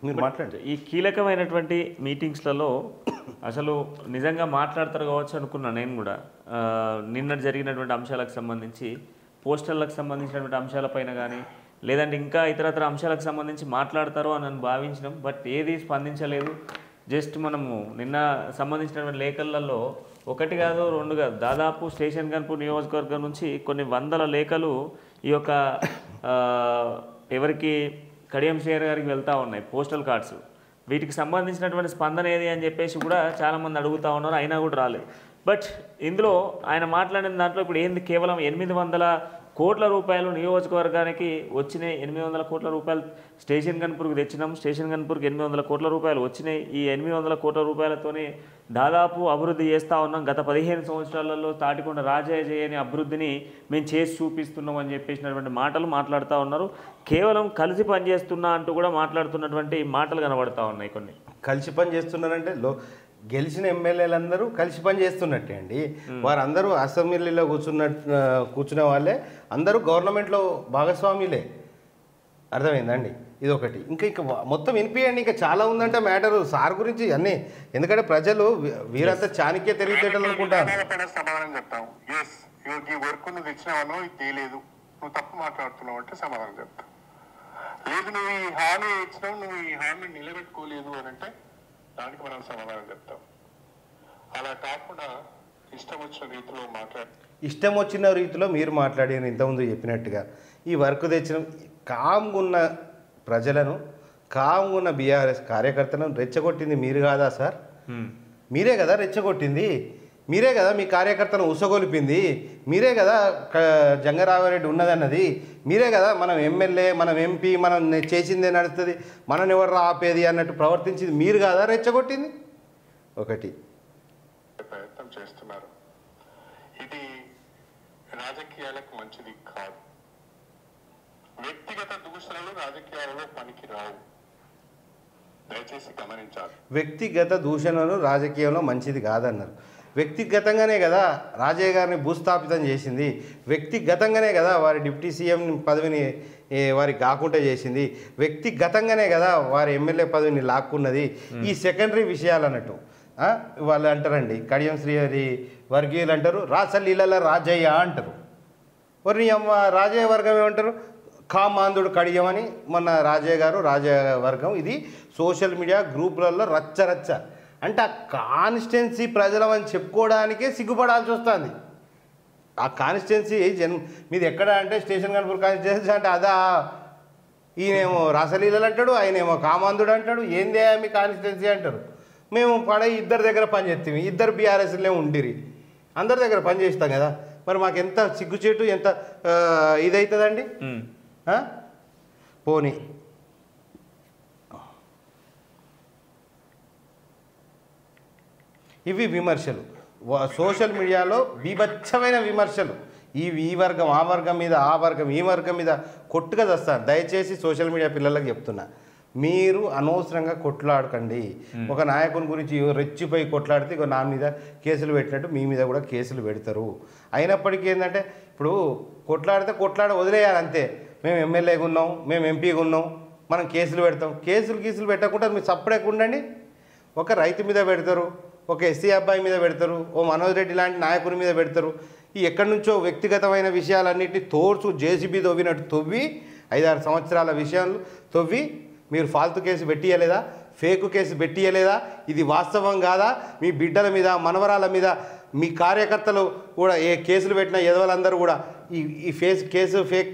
మీరు మాట్లాడండి. ఈ కీలకమైనటువంటి మీటింగ్స్లలో అసలు నిజంగా మాట్లాడతారు కావచ్చు అనుకున్నాను నేను కూడా. నిన్న జరిగినటువంటి అంశాలకు సంబంధించి, పోస్టర్లకు సంబంధించినటువంటి అంశాలపైన కానీ లేదంటే ఇంకా ఇతరత్ర అంశాలకు సంబంధించి మాట్లాడతారు అని నేను భావించినాం. బట్ ఏది స్పందించలేదు. జస్ట్ మనము నిన్న సంబంధించినటువంటి లేఖలలో 1 కాదు 2 కాదు, దాదాపు స్టేషన్ గన్పూర్ నియోజకవర్గం నుంచి కొన్ని వందల లేఖలు ఈ యొక్క ఎవరికి కడియం శ్రీహరి గారికి వెళ్తూ ఉన్నాయి, పోస్టల్ కార్డ్స్. వీటికి సంబంధించినటువంటి స్పందన ఏది అని చెప్పేసి కూడా చాలామంది అడుగుతూ ఉన్నారు, అయినా కూడా రాలేదు. బట్ ఇందులో ఆయన మాట్లాడిన దాంట్లో ఇప్పుడు ఏంది, కేవలం 800 కోట్ల రూపాయలు నియోజకవర్గానికి వచ్చినాయి. 800 కోట్ల రూపాయలు స్టేషన్ గన్పూర్కి తెచ్చినాం, స్టేషన్ గన్పూర్కి 800 కోట్ల రూపాయలు వచ్చినాయి. ఈ 800 కోట్ల రూపాయలతోనే దాదాపు అభివృద్ధి చేస్తూ ఉన్నాం. గత 15 సంవత్సరాలలో తాటికొండ రాజయ్య చేయని అభివృద్ధిని మేము చేసి చూపిస్తున్నాం అని చెప్పేసినటువంటి మాటలు మాట్లాడుతూ ఉన్నారు. కేవలం కలిసి పనిచేస్తున్నా అంటూ కూడా మాట్లాడుతున్నటువంటి మాటలు కనబడతా ఉన్నాయి. కొన్ని కలిసి పని చేస్తున్నారంటే గెలిచిన ఎమ్మెల్యేలందరూ కలిసి పని చేస్తున్నట్టే అండి. వారందరూ అసెంబ్లీలో కూర్చునే వాళ్ళే, అందరూ గవర్నమెంట్లో భాగస్వాములే. అర్థమైందండి? ఇది ఒకటి. ఇంకా మొత్తం వినిపియండి, ఇంకా చాలా ఉందంటే మ్యాటరు సార్ గురించి అన్నీ. ఎందుకంటే ప్రజలు వీరంతా చాణక్య తెలివితేటలు అనుకుంటారు. సమాధానం చెప్తాం. ఎస్ ఈ వర్క్ నువ్వు తెచ్చినావనో ఇది తెలియదు, నువ్వు తప్పు మాట్లాడుతున్నావు అంటే సమాధానం చెప్తావు. లేదు నువ్వు ఈ హామీ ఇచ్చినావు, నువ్వు ఈ హామీ నిలబెట్టుకోలేదు అని అంటే దానికి మనం సమాధానం చెప్తాం. అలా కాకుండా ఇష్టం వచ్చిన రీతిలో మీరు మాట్లాడారు ఇంతకుముందు చెప్పినట్టుగా. ఈ వర్క్ తెచ్చిన కామ్గున్న ప్రజలను, కామ్గున్న బీఆర్ఎస్ కార్యకర్తలను రెచ్చగొట్టింది మీరు కాదా సార్? మీరే కదా రెచ్చగొట్టింది, మీరే కదా మీ కార్యకర్తను ఉసగొలిపింది, మీరే కదా జంగారామరెడ్డి ఉన్నదన్నది, మీరే కదా మనం ఎమ్మెల్యే, మనం ఎంపీ, మనం చేసిందే నడుస్తుంది, మనం ఎవరు ఆపేది అన్నట్టు ప్రవర్తించింది మీరు కదా రెచ్చగొట్టింది. ఒకటి ప్రయత్నం చేస్తున్నారు. ఇది రాజకీయాలకు మంచిది కాదు. వ్యక్తిగత దూషణలు రాజకీయాలలో పనికి రావు, దయచేసి గమనించాలి. వ్యక్తిగత దూషణలు రాజకీయంలో మంచిది కాదన్నారు. వ్యక్తిగతంగానే కదా రాజయ్య గారిని భూస్థాపితం చేసింది, వ్యక్తిగతంగానే కదా వారి డిప్యూటీ సీఎం పదవిని వారికి కాకుండా చేసింది, వ్యక్తిగతంగానే కదా వారి ఎమ్మెల్యే పదవిని లాక్కున్నది. ఈ సెకండరీ విషయాలు అన్నట్టు వాళ్ళు అంటారండి. కడియం శ్రీహరి వర్గీయులు అంటారు, రాసలీల రాజయ్య అంటారు. మరి రాజయ్య వర్గం ఏమంటారు, కామాంధుడు కడియం అని. మొన్న రాజయ్య వర్గం ఇది సోషల్ మీడియా గ్రూపులలో రచ్చ. అంటే ఆ కాన్స్టిట్యున్సీ ప్రజలమని చెప్పుకోవడానికే సిగ్గుపడాల్సి వస్తుంది. ఆ కాన్స్టిట్యున్సీ మీది ఎక్కడ అంటే స్టేషన్ గన్పూర్ కాన్స్టిట్యున్సీ అంటే అదా, ఈయనేమో రాసలీలలు అంటాడు, ఆయనేమో కామాంధుడు అంటాడు. ఏందే మీ కాన్స్టిట్యున్సీ అంటారు. మేము ఇద్దరి దగ్గర పని చేస్తాము, ఇద్దరు బీఆర్ఎస్లే ఉండిరి, అందరి దగ్గర పని చేస్తాం కదా. మరి మాకు ఎంత సిగ్గుచేటు, ఎంత ఇదవుతుందండి. పోనీ ఇవి విమర్శలు సోషల్ మీడియాలో, బీభత్సమైన విమర్శలు. ఈ వర్గం ఆ వర్గం మీద, ఆ వర్గం ఈ వర్గం మీద కొట్టుగా వస్తారు. దయచేసి సోషల్ మీడియా పిల్లలకు చెప్తున్నా, మీరు అనవసరంగా కొట్లాడకండి. ఒక నాయకుని గురించి రెచ్చిపోయి కొట్లాడితే ఇక నా మీద కేసులు పెట్టినట్టు మీ మీద కూడా కేసులు పెడతారు. అయినప్పటికీ ఏంటంటే ఇప్పుడు కొట్లాడితే వదిలేయాలి అంతే. మేము ఎమ్మెల్యేగా ఉన్నాం, మేము ఎంపీగా ఉన్నాం, మనం కేసులు పెడతాం. కేసులు పెట్టకుండా మీరు సపరేట్గా ఉండండి. ఒక రైతు మీద పెడతారు, ఒక ఎస్సీ అబ్బాయి మీద పెడతారు, ఓ మనోజ్ రెడ్డి లాంటి నాయకుని మీద పెడతారు. ఈ ఎక్కడి నుంచో వ్యక్తిగతమైన విషయాలన్నింటినీ తోర్చు జేసీబీ తవ్వినట్టు తవ్వి 5-6 సంవత్సరాల విషయాలు తవ్వి మీరు ఫాల్తు కేసు పెట్టియలేదా, ఫేక్ కేసు పెట్టియలేదా? ఇది వాస్తవం కాదా? మీ బిడ్డల మీద, మనవరాల మీద, మీ కార్యకర్తలు కూడా ఏ కేసులు పెట్టినా ఎదవలందరూ కూడా ఈ ఫేక్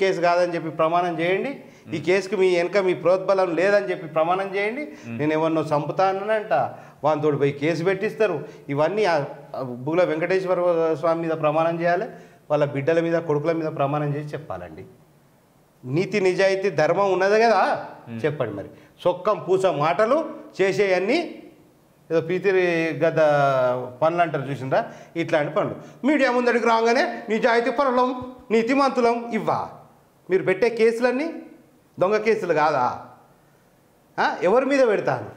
కేసు కాదని చెప్పి ప్రమాణం చేయండి. ఈ కేసుకు మీ వెనక మీ ప్రోద్బలం లేదని చెప్పి ప్రమాణం చేయండి. నేను ఎవరినో చంపుతానంట, వాళ్ళతో పోయి కేసు పెట్టిస్తారు. ఇవన్నీ బుగుల వెంకటేశ్వర స్వామి మీద ప్రమాణం చేయాలి, వాళ్ళ బిడ్డల మీద, కొడుకుల మీద ప్రమాణం చేసి చెప్పాలండి. నీతి నిజాయితీ ధర్మం ఉన్నది కదా, చెప్పండి. మరి సొక్కం పూస మాటలు చేసేయన్నీ ఏదో ప్రీతి గత పనులు అంటారు చూసిందా, ఇట్లాంటి పనులు. మీడియా ముందడికి రాగానే నిజాయితీ పరులం, నీతిమంతులం ఇవ్వా. మీరు పెట్టే కేసులన్నీ దొంగ కేసులు కాదా? ఎవరి మీద పెడతాను?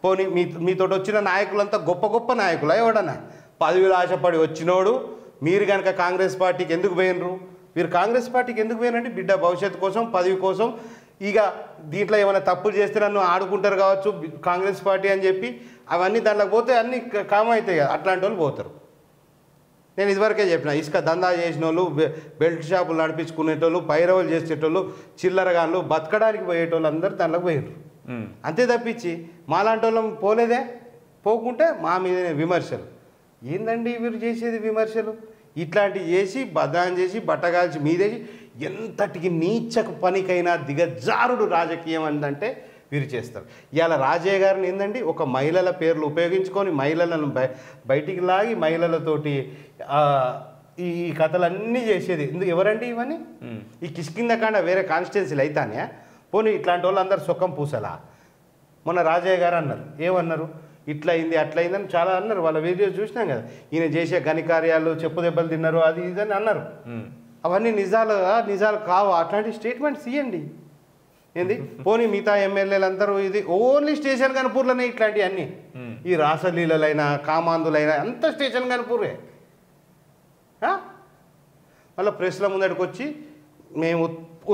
పోనీ మీతో వచ్చిన నాయకులంతా గొప్ప నాయకులా? ఎవడన్నా పదవిలో ఆశపడి వచ్చినోడు. మీరు కనుక కాంగ్రెస్ పార్టీకి ఎందుకు పోయినరు? మీరు కాంగ్రెస్ పార్టీకి ఎందుకు పోయినండి? బిడ్డ భవిష్యత్తు కోసం, పదవి కోసం. ఇక దీంట్లో ఏమైనా తప్పులు చేస్తే నన్ను ఆడుకుంటారు కావచ్చు కాంగ్రెస్ పార్టీ అని చెప్పి అవన్నీ దాంట్లోకి పోతే అన్నీ కామన్ అవుతాయి కదా, అట్లాంటి వాళ్ళు పోతారు. నేను ఇదివరకే చెప్పిన, ఇసుక దందా చేసిన వాళ్ళు, బెల్ట్ షాపులు నడిపించుకునేటోళ్ళు, పైరవులు చేసేటోళ్ళు, చిల్లరగాళ్ళు, బతకడానికి పోయేటోళ్ళు అందరూ దాంట్లోకి పోయినారు. అంతే తప్పించి మాలాంటి వాళ్ళం పోలేదే. పోకుంటే మా మీదనే విమర్శలు. ఏందండి వీరు చేసేది విమర్శలు? ఇట్లాంటివి చేసి బదాన్ చేసి బట్టగాల్చి మీదేసి ఎంతటికి నీచకు పనికైనా దిగజారుడు రాజకీయం అందంటే వీరు చేస్తారు. ఇవాళ రాజయ్య గారిని ఏందండి ఒక మహిళల పేర్లు ఉపయోగించుకొని మహిళలను బయటికి లాగి మహిళలతోటి ఈ కథలన్నీ చేసేది ఎవరండి ఇవన్నీ? ఈ కిష్కిందకాండ వేరే కాన్స్టిట్యున్సీలు అయితానే. పోనీ ఇట్లాంటి వాళ్ళు అందరు సుఖం పూసలా. మొన్న రాజయ్య గారు అన్నారు, ఏమన్నారు? ఇట్లయింది అట్లయిందని చాలా అన్నారు. వాళ్ళ వీడియోస్ చూసినాం కదా, ఈయన చేసే ఘనికార్యాలు, చెప్పు దెబ్బలు తిన్నారు, అది ఇదని అన్నారు. అవన్నీ నిజాలు కావు. అట్లాంటి స్టేట్మెంట్స్ ఇవ్వండి. ఏంది? పోనీ మిగతా ఎమ్మెల్యేలందరూ ఇది ఓన్లీ స్టేషన్ కనుపూర్లోనే ఇట్లాంటివి అన్నీ. ఈ రాసలీలైనా కామాందులైనా అంత స్టేషన్ కనుపూరే. మళ్ళీ ప్రెస్ల ముందడికి వచ్చి మేము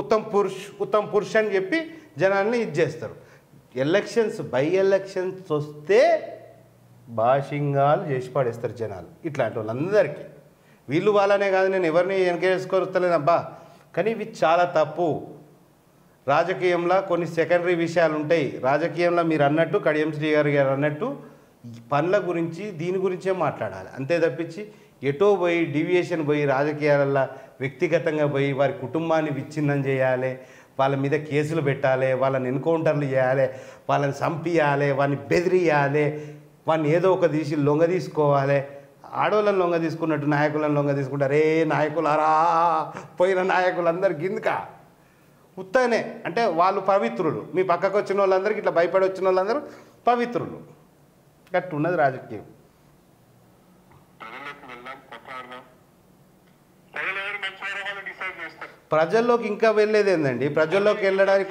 ఉత్తమ్ పురుష్ అని చెప్పి జనాల్ని ఇది చేస్తారు. ఎలక్షన్స్, బై ఎలక్షన్స్ వస్తే బాషింగాలు చేసి పడేస్తారు జనాలు. ఇట్లాంటి వాళ్ళందరికీ వీళ్ళు వాళ్ళనే కాదు, నేను ఎవరిని వెనకేసుకొస్తలేనబ్బా, కానీ ఇవి చాలా తప్పు. రాజకీయంలో కొన్ని సెకండరీ విషయాలు ఉంటాయి. రాజకీయంలో మీరు అన్నట్టు కడియం శ్రీ గారు అన్నట్టు పనుల గురించి దీని గురించే మాట్లాడాలి. అంతే తప్పించి ఎటో పోయి డీవియేషన్ పోయి రాజకీయాలలో వ్యక్తిగతంగా పోయి వారి కుటుంబాన్ని విచ్ఛిన్నం చేయాలి, వాళ్ళ మీద కేసులు పెట్టాలి, వాళ్ళని ఎన్కౌంటర్లు చేయాలి, వాళ్ళని చంపియాలి, వాళ్ళని బెదిరియాలి, వాళ్ళని ఏదో ఒక లొంగ తీసుకోవాలి. ఆడవాళ్ళని లొంగ తీసుకున్నట్టు నాయకులను లొంగ తీసుకుంటారు. నాయకులారా, పోయిన నాయకులందరూ గిందుక ఉత్తనే అంటే వాళ్ళు పవిత్రులు. మీ పక్కకు వచ్చిన వాళ్ళందరికీ ఇట్లా భయపడి వచ్చిన వాళ్ళందరూ పవిత్రులు. గట్టు ఉన్నది రాజకీయం. ప్రజల్లోకి ఇంకా వెళ్ళేది ఏందండి? ప్రజల్లోకి వెళ్ళడానికి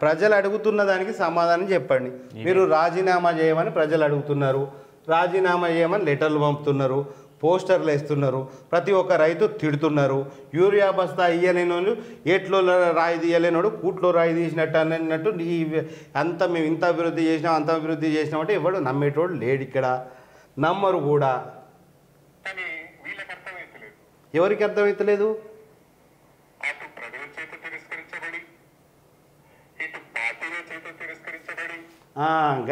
ప్రజలు అడుగుతున్న దానికి సమాధానం చెప్పండి. మీరు రాజీనామా చేయమని ప్రజలు అడుగుతున్నారు, రాజీనామా చేయమని లెటర్లు పంపుతున్నారు, పోస్టర్లు వేస్తున్నారు, ప్రతి ఒక్క రైతు తిడుతున్నారు. యూరియా బస్తా ఇయ్యలేని వాళ్ళు ఏట్లో రాయి తీయలేనోడు కూట్లో రాయి తీసినట్టు అన్నట్టు అంత మేము ఇంత అభివృద్ధి చేసినాం, అంత అభివృద్ధి చేసినామంటే ఎవడు నమ్మేటోడు లేడు. ఇక్కడ నమ్మరు కూడా. ఎవరికి అర్థమవుతలేదు?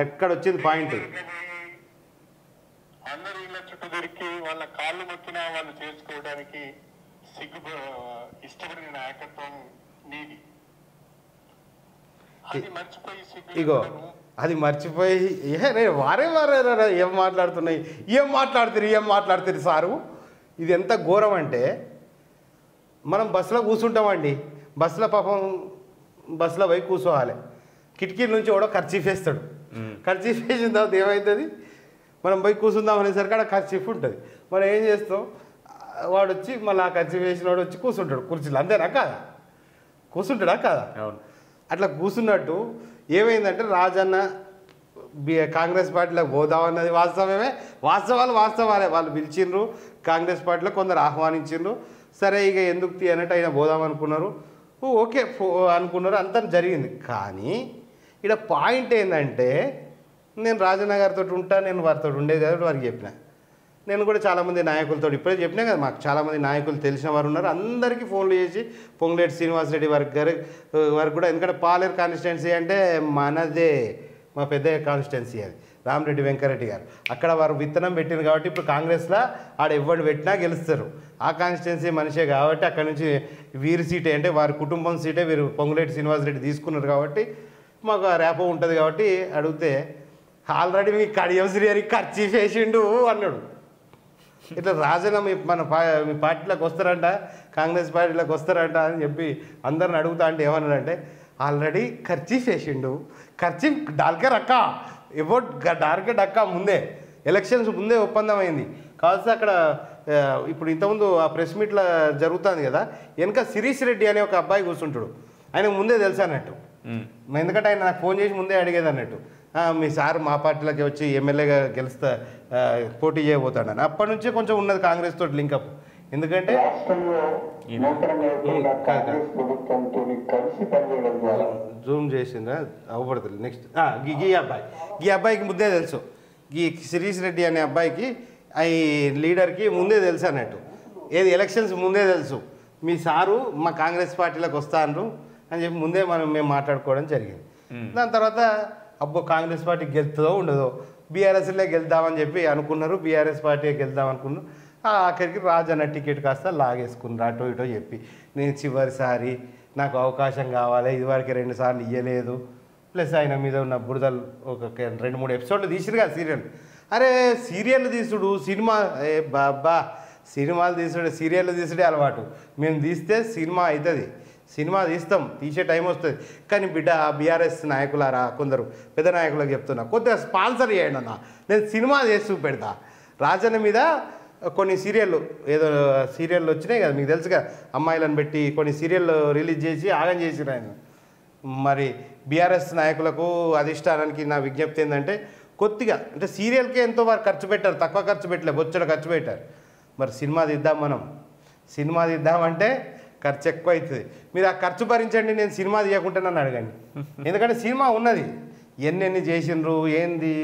ఎక్కడ వచ్చింది పాయింట్? అందరూ ఇళ్ళ చుట్టూ దొరికి వాళ్ళ కాళ్ళు మొక్కినా వాళ్ళు చేసుకోవడానికి ఇష్టపడిన నాయకత్వం నీది. అది మర్చిపోయి ఇగో అది మర్చిపోయి వారే ఏం మాట్లాడుతున్నారు సారు. ఇది ఎంత ఘోరం అంటే, మనం బస్సులో కూర్చుంటామండి, బస్సులో పాపం బస్సులో పోయి కూర్చోవాలి. కిటికీల నుంచి కూడా ఖర్చీఫ్ వేస్తాడు. ఖర్చీఫ్ వేసిన తర్వాత ఏమవుతుంది? మనం పోయి కూర్చుందాం అనేసరికి అక్కడ ఖర్చీఫ్ ఉంటుంది. మనం ఏం చేస్తాం? వాడు వచ్చి మళ్ళీ ఆ ఖర్చీఫ్ వేసిన వాడు వచ్చి కూర్చుంటాడు కుర్చీలో. అంతేనా కాదా? కూర్చుంటాడా కాదా? అట్లా కూర్చున్నట్టు ఏమైందంటే రాజన్న కాంగ్రెస్ పార్టీలోకి పోదామన్నది వాస్తవమే, వాస్తవాలే. వాళ్ళు పిలిచిండ్రు, కాంగ్రెస్ పార్టీలో కొందరు ఆహ్వానించిండ్రు. సరే ఇక ఎందుకు అన్నట్టు ఆయన పోదామనుకున్నారు, ఓకే అనుకున్నారు, అంతా జరిగింది. కానీ ఇక్కడ పాయింట్ ఏంటంటే నేను రాజన్న గారితో ఉంటా, నేను వారితో ఉండేది కాబట్టి వారికి చెప్పిన. నేను కూడా చాలామంది నాయకులతో ఇప్పుడే చెప్పినా కదా, మాకు చాలామంది నాయకులు తెలిసిన వారు ఉన్నారు. అందరికీ ఫోన్లు చేసి పొంగులేటి శ్రీనివాసరెడ్డి వారికి కూడా, ఎందుకంటే పాలేరు కాన్స్టిట్యున్సీ అంటే మనదే, మా పెద్ద కాన్స్టిట్యున్సీ అది, రామరెడ్డి వెంకరెడ్డి గారు. అక్కడ వారు విత్తనం పెట్టింది కాబట్టి ఇప్పుడు కాంగ్రెస్లో ఆడ ఎవరు పెట్టినా గెలుస్తారు. ఆ కాన్స్టిట్యున్సీ మనిషే కాబట్టి అక్కడ నుంచి వీరి సీటే, అంటే వారి కుటుంబం సీటే వీరు పొంగులేటి శ్రీనివాసరెడ్డి తీసుకున్నారు కాబట్టి మాకు ర్యాపో ఉంటుంది. కాబట్టి అడిగితే ఆల్రెడీ మీ కడియం శ్రీహరికి ఖర్చు చేసిండు అన్నాడు. ఇట్లా రాజన్న మీ పార్టీలోకి వస్తారంట, కాంగ్రెస్ పార్టీలోకి వస్తారంట అని చెప్పి అందరిని అడుగుతా అంటే ఏమన్నాడంటే ఆల్రెడీ ఖర్చు చేసిండు, ఖర్చు డాల్కే రక్కా ఎవో డార్కే డక్కా ముందే ఎలక్షన్స్ ముందే ఒప్పందం అయింది. కావాల్సి అక్కడ ఇప్పుడు ఇంతకుముందు ఆ ప్రెస్ మీట్లో జరుగుతుంది కదా, వెనక శిరీష్ రెడ్డి అనే ఒక అబ్బాయి కూర్చుంటాడు, ఆయనకు ముందే తెలుసు అన్నట్టు. ఎందుకంటే ఆయన నాకు ఫోన్ చేసి ముందే అడిగేది అన్నట్టు, మీ సార్ మా పార్టీలోకి వచ్చి ఎమ్మెల్యేగా పోటీ చేయబోతాడు అని. అప్పటి నుంచే కొంచెం ఉన్నది కాంగ్రెస్ తోటి లింకప్. ఎందుకంటే జూమ్ చేసిందా అవ్వబడుతుంది. నెక్స్ట్ ఈ అబ్బాయికి ముందే తెలుసు, ఈ శిరీష్ రెడ్డి అనే అబ్బాయికి ఈ లీడర్కి ముందే తెలుసు అన్నట్టు. ఏది ఎలక్షన్స్ ముందే తెలుసు, మీ సారు మా కాంగ్రెస్ పార్టీలోకి వస్తాను అని చెప్పి ముందే మేము మాట్లాడుకోవడం జరిగింది. దాని తర్వాత అబ్బో కాంగ్రెస్ పార్టీ గెలుతుందో ఉండదో, బీఆర్ఎస్లో గెలుద్దామని చెప్పి అనుకున్నారు, బీఆర్ఎస్ పార్టీకి గెలుద్దాం అనుకున్నారు. ఆఖరికి రాజన్న టికెట్ కాస్త లాగేసుకున్నారు అటో ఇటో చెప్పి. నేను చివరిసారి నాకు అవకాశం కావాలి, ఇదివరకు 2 సార్లు ఇవ్వలేదు, ప్లస్ ఆయన మీద ఉన్న బురదలు ఒక 2-3 ఎపిసోడ్లు తీసిరు కదా సీరియల్. అరే సీరియల్ తీసుడు సినిమా బాబా, సినిమాలు తీసుడు సీరియల్ తీసుడే అలవాటు. మేము తీస్తే సినిమా అవుతుంది, సినిమా తీస్తాం, తీసే టైం వస్తుంది. కానీ బిడ్డ బీఆర్ఎస్ నాయకులారా, కొందరు పెద్ద నాయకులకు చెప్తున్నా, కొద్దిగా స్పాన్సర్ చేయండి అన్న, నేను సినిమా చేసి చూపెడతా. రాజన్న మీద కొన్ని సీరియళ్ళు ఏదో సీరియళ్ళు వచ్చినాయి కదా మీకు తెలుసుగా, అమ్మాయిలను పెట్టి కొన్ని సీరియల్ రిలీజ్ చేసి ఆగం చేసిరు ఆయన. మరి బీఆర్ఎస్ నాయకులకు అధిష్టానానికి నా విజ్ఞప్తి ఏంటంటే కొద్దిగా, అంటే సీరియల్కే ఎంతో వారు ఖర్చు పెట్టారు, తక్కువ ఖర్చు పెట్టలేదు, బొచ్చడు ఖర్చు పెట్టారు. మరి సినిమా తీద్దాం, మనం సినిమా తీద్దామంటే ఖర్చు ఎక్కువ అవుతుంది. మీరు ఆ ఖర్చు భరించండి, నేను సినిమా తీయకుంటే నన్ను అడగండి. ఎందుకంటే సినిమా ఉన్నది, ఎన్నెన్ని చేసిండ్రు, ఏంది,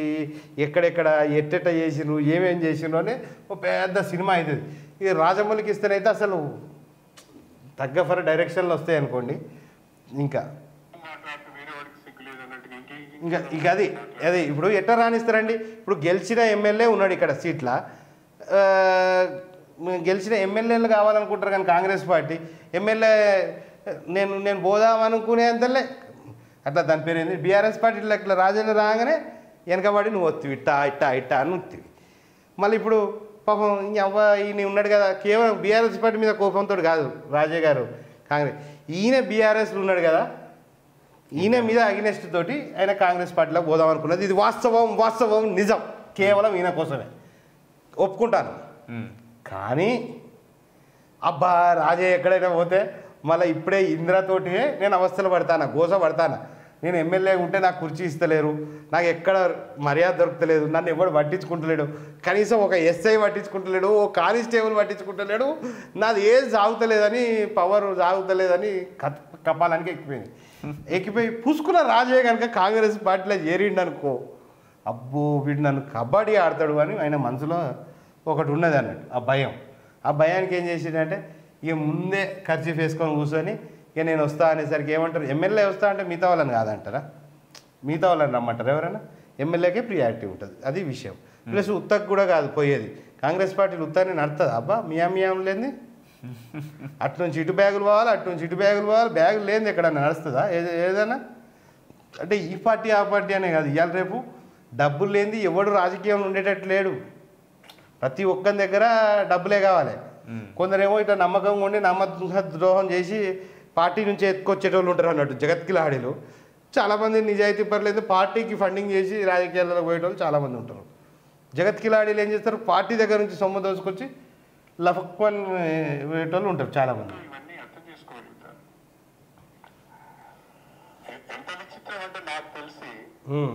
ఎక్కడెక్కడ ఎట్టెట్ట చేసిండ్రు, ఏమేం చేసిండ్రు అని ఒక పెద్ద సినిమా అవుతుంది. ఇది రాజమౌళికి ఇస్తేనైతే అసలు తగ్గఫర్ డైరెక్షన్లు వస్తాయి అనుకోండి. ఇంకా అది ఇప్పుడు ఎట్లా రాణిస్తారండి. ఇప్పుడు గెలిచిన ఎమ్మెల్యే ఉన్నాడు ఇక్కడ సీట్ల, గెలిచిన ఎమ్మెల్యేలు కావాలనుకుంటారు. కానీ కాంగ్రెస్ పార్టీ ఎమ్మెల్యే నేను పోదామనుకునే అంతలే అట్లా దాని పేరు ఏంది, బీఆర్ఎస్ పార్టీలో ఇట్లా రాజన్న రాగానే వెనకబడి నువ్వు వత్తివి ఇట్టా అని వత్తివి. మళ్ళీ ఇప్పుడు పాపం ఈయన ఉన్నాడు కదా, కేవలం బీఆర్ఎస్ పార్టీ మీద కోపంతో కాదు రాజే గారు కాంగ్రెస్, ఈయన బీఆర్ఎస్లో ఉన్నాడు కదా, ఈయన మీద అగెనెస్ట్ తోటి ఆయన కాంగ్రెస్ పార్టీలో పోదాం అనుకున్నది. ఇది వాస్తవం నిజం, కేవలం ఈయన కోసమే ఒప్పుకుంటాను. కానీ అబ్బా రాజే ఎక్కడైనా పోతే మళ్ళీ ఇప్పుడే ఇందిరాతోటి నేను అవస్థలు పడతాను, గోస పడతాను. నేను ఎమ్మెల్యే ఉంటే నాకు కుర్చీ ఇస్తలేరు, నాకు ఎక్కడ మర్యాద దొరుకుతలేదు, నన్ను ఎవడు పట్టించుకుంటలేడు, కనీసం ఒక ఎస్ఐ పట్టించుకుంటలేడు, ఓ కానిస్టేబుల్ పట్టించుకుంటలేడు, నాది ఏది సాగుతలేదని, పవర్ సాగుతలేదని కపాలానికి ఎక్కిపోయి పూసుకున్న రాజే కనుక కాంగ్రెస్ పార్టీలో చేరిండు అనుకో, అబ్బో వీడు నన్ను కబడ్డీ ఆడతాడు అని ఆయన మనసులో ఒకటి ఉన్నది అన్నట్టు. ఆ భయానికి ఏం చేసిందంటే ఇక ముందే ఖర్చు వేసుకొని కూర్చొని ఇక నేను వస్తా అనేసరికి ఏమంటారు, ఎమ్మెల్యే వస్తా అంటే మిగతా వాళ్ళని కాదంటారా, మిగతా వాళ్ళని రమ్మంటారు ఎవరైనా, ఎమ్మెల్యేకే ప్రియారిటీ ఉంటుంది, అది విషయం. ప్లస్ ఉత్తకు కూడా కాదు పోయేది, కాంగ్రెస్ పార్టీలు ఉత్తని నడుతుంది. అబ్బా మియాం లేని అటు నుంచి ఇటు బ్యాగులు పోవాలి, అటు నుంచి ఇటు బ్యాగులు పోవాలి, బ్యాగులు లేనిది ఎక్కడన్నా నడుస్తుందా ఏదైనా? అంటే ఈ పార్టీ ఆ పార్టీ అనే కాదు, ఇవాళ రేపు డబ్బులు లేనిది ఎవడు రాజకీయంలో ఉండేటట్టు లేడు. ప్రతి ఒక్కరి దగ్గర డబ్బులే కావాలి. కొందరేమో ఇట్లా నమ్మకంగా ఉండి నమ్మక ద్రోహం చేసి పార్టీ నుంచి ఎత్తుకొచ్చేటోళ్ళు ఉంటారు అన్నట్టు జగత్కిలాడిలు. చాలామంది నిజాయితీ పర్లేదు పార్టీకి ఫండింగ్ చేసి రాజకీయాల్లో పోయేటోళ్ళు చాలామంది ఉంటారు. జగత్కిలాడీలు ఏం చేస్తారు, పార్టీ దగ్గర నుంచి సొమ్ము దోసుకొచ్చి లఫక్వన్ పోయేటోళ్ళు ఉంటారు చాలామంది.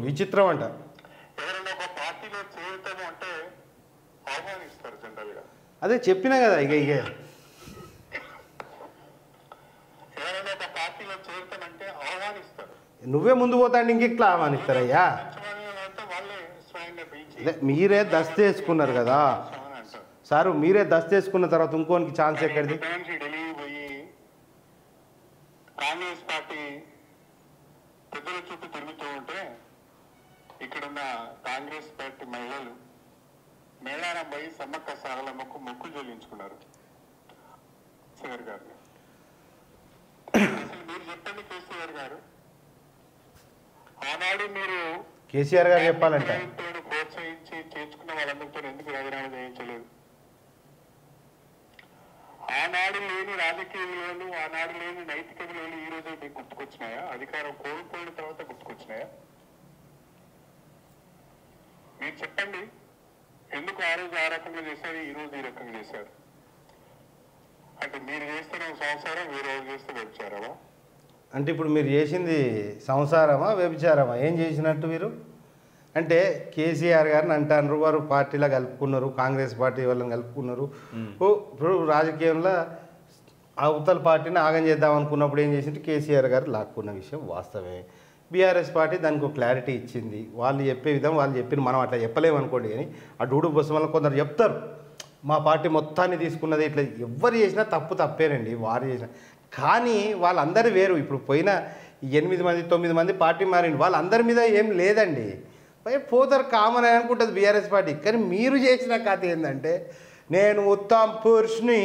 విచిత్రం అంట. ఎవరైనా ఒక పార్టీలో చేరుతాము అంటే ఆహ్వానిస్తారు జనరల్గా. అదే చెప్పినా కదా. ఇక ఎవరైనా ఒక పార్టీలో చేరుతామంటే ఆహ్వానిస్తారు. నువ్వే ముందు పోతాండి ఇంకెట్లా ఆహ్వానిస్తారయ్యా? వాళ్ళే స్వయంగా పిలిచి మీరే దస్తేసుకున్నారు కదా సారు, మీరే దస్తేసుకున్న తర్వాత ఇంకోనికి ఛాన్స్ ఎక్కడిది? ఢిల్లీ పోయి కాంగ్రెస్ పార్టీ పెద్దల చుట్టూ తిరుగుతూ ఉంటే ఇక్కడున్న కాంగ్రెస్ పార్టీ మహిళలు మేళారం పోయి సమ్మక్క సారలమ్మకు మొక్కులు చెల్లించుకున్నారు. కేసీఆర్ గారిని అసలు మీరు చెప్పండి, కేసీఆర్ గారు ఆనాడు మీరు కేసీఆర్ గారు చెప్పాలంట ప్రోత్సహించి చేర్చుకున్న వాళ్ళందరితో ఎందుకు రాజీనామా చేయించలేదు? ఆనాడు లేని రాజకీయ విలువలు, ఆనాడు లేని నైతిక విలువలు ఈ రోజు మీకు గుర్తుకొచ్చినాయా? అధికారం కోల్పోయిన తర్వాత గుర్తుకొచ్చినాయా? మీరు చెప్పండి, ఎందుకు ఆ రోజు ఆ రకంగా చేశారు, ఈ రోజు ఈ రకంగా చేశారు? అంటే మీరు చేస్తున్న సంసారం వేరే రోజు చేస్తే వ్యభిచారమా? అంటే ఇప్పుడు మీరు చేసింది సంసారమా వ్యభిచారమా? ఏం చేసినట్టు మీరు? అంటే కేసీఆర్ గారిని అంటారు, వారు పార్టీలో కలుపుకున్నారు, కాంగ్రెస్ పార్టీ వాళ్ళని కలుపుకున్నారు. ఇప్పుడు రాజకీయంలో అవతల పార్టీని ఆగం చేద్దాం అనుకున్నప్పుడు ఏం చేసింది? కేసీఆర్ గారు లాక్కున్న విషయం వాస్తవమే. బీఆర్ఎస్ పార్టీ దానికి ఒక క్లారిటీ ఇచ్చింది. వాళ్ళు చెప్పే విధం వాళ్ళు చెప్పిన మనం అట్లా చెప్పలేము అనుకోండి. కానీ ఆ డూడు బస్సు వల్ల కొందరు చెప్తారు మా పార్టీ మొత్తాన్ని తీసుకున్నది ఇట్లా. ఎవరు చేసినా తప్పేనండి, వారు చేసినా. కానీ వాళ్ళందరూ వేరు. ఇప్పుడు పోయిన 8 మంది 9 మంది పార్టీ మారింది, వాళ్ళందరి మీద ఏం లేదండి. పోతారు కామన్ అని అనుకుంటుంది బీఆర్ఎస్ పార్టీ. కానీ మీరు చేసిన కథ ఏంటంటే, నేను ఉత్తమ్ పురుష్ని,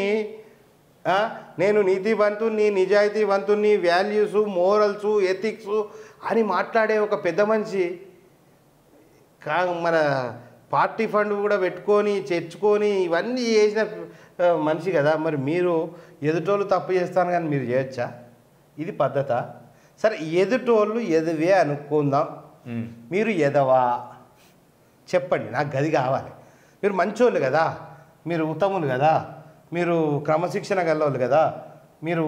నేను నీతివంతుని, నిజాయితీవంతుని, వాల్యూసు, మోరల్స్, ఎథిక్స్ అని మాట్లాడే ఒక పెద్ద మనిషి మన పార్టీ ఫండ్ కూడా పెట్టుకొని చేర్చుకొని ఇవన్నీ చేసిన మనిషి కదా. మరి మీరు ఎదుటోళ్ళు తప్పు చేస్తాను కానీ మీరు చేయొచ్చా? ఇది పద్ధత? సరే, ఎదుటోళ్ళు ఎదవే అనుకుందాం, మీరు ఎదవా చెప్పండి, నాకు గది కావాలి. మీరు మంచోళ్ళు కదా, మీరు ఉత్తములు కదా, మీరు క్రమశిక్షణ గలవాళ్ళు కదా, మీరు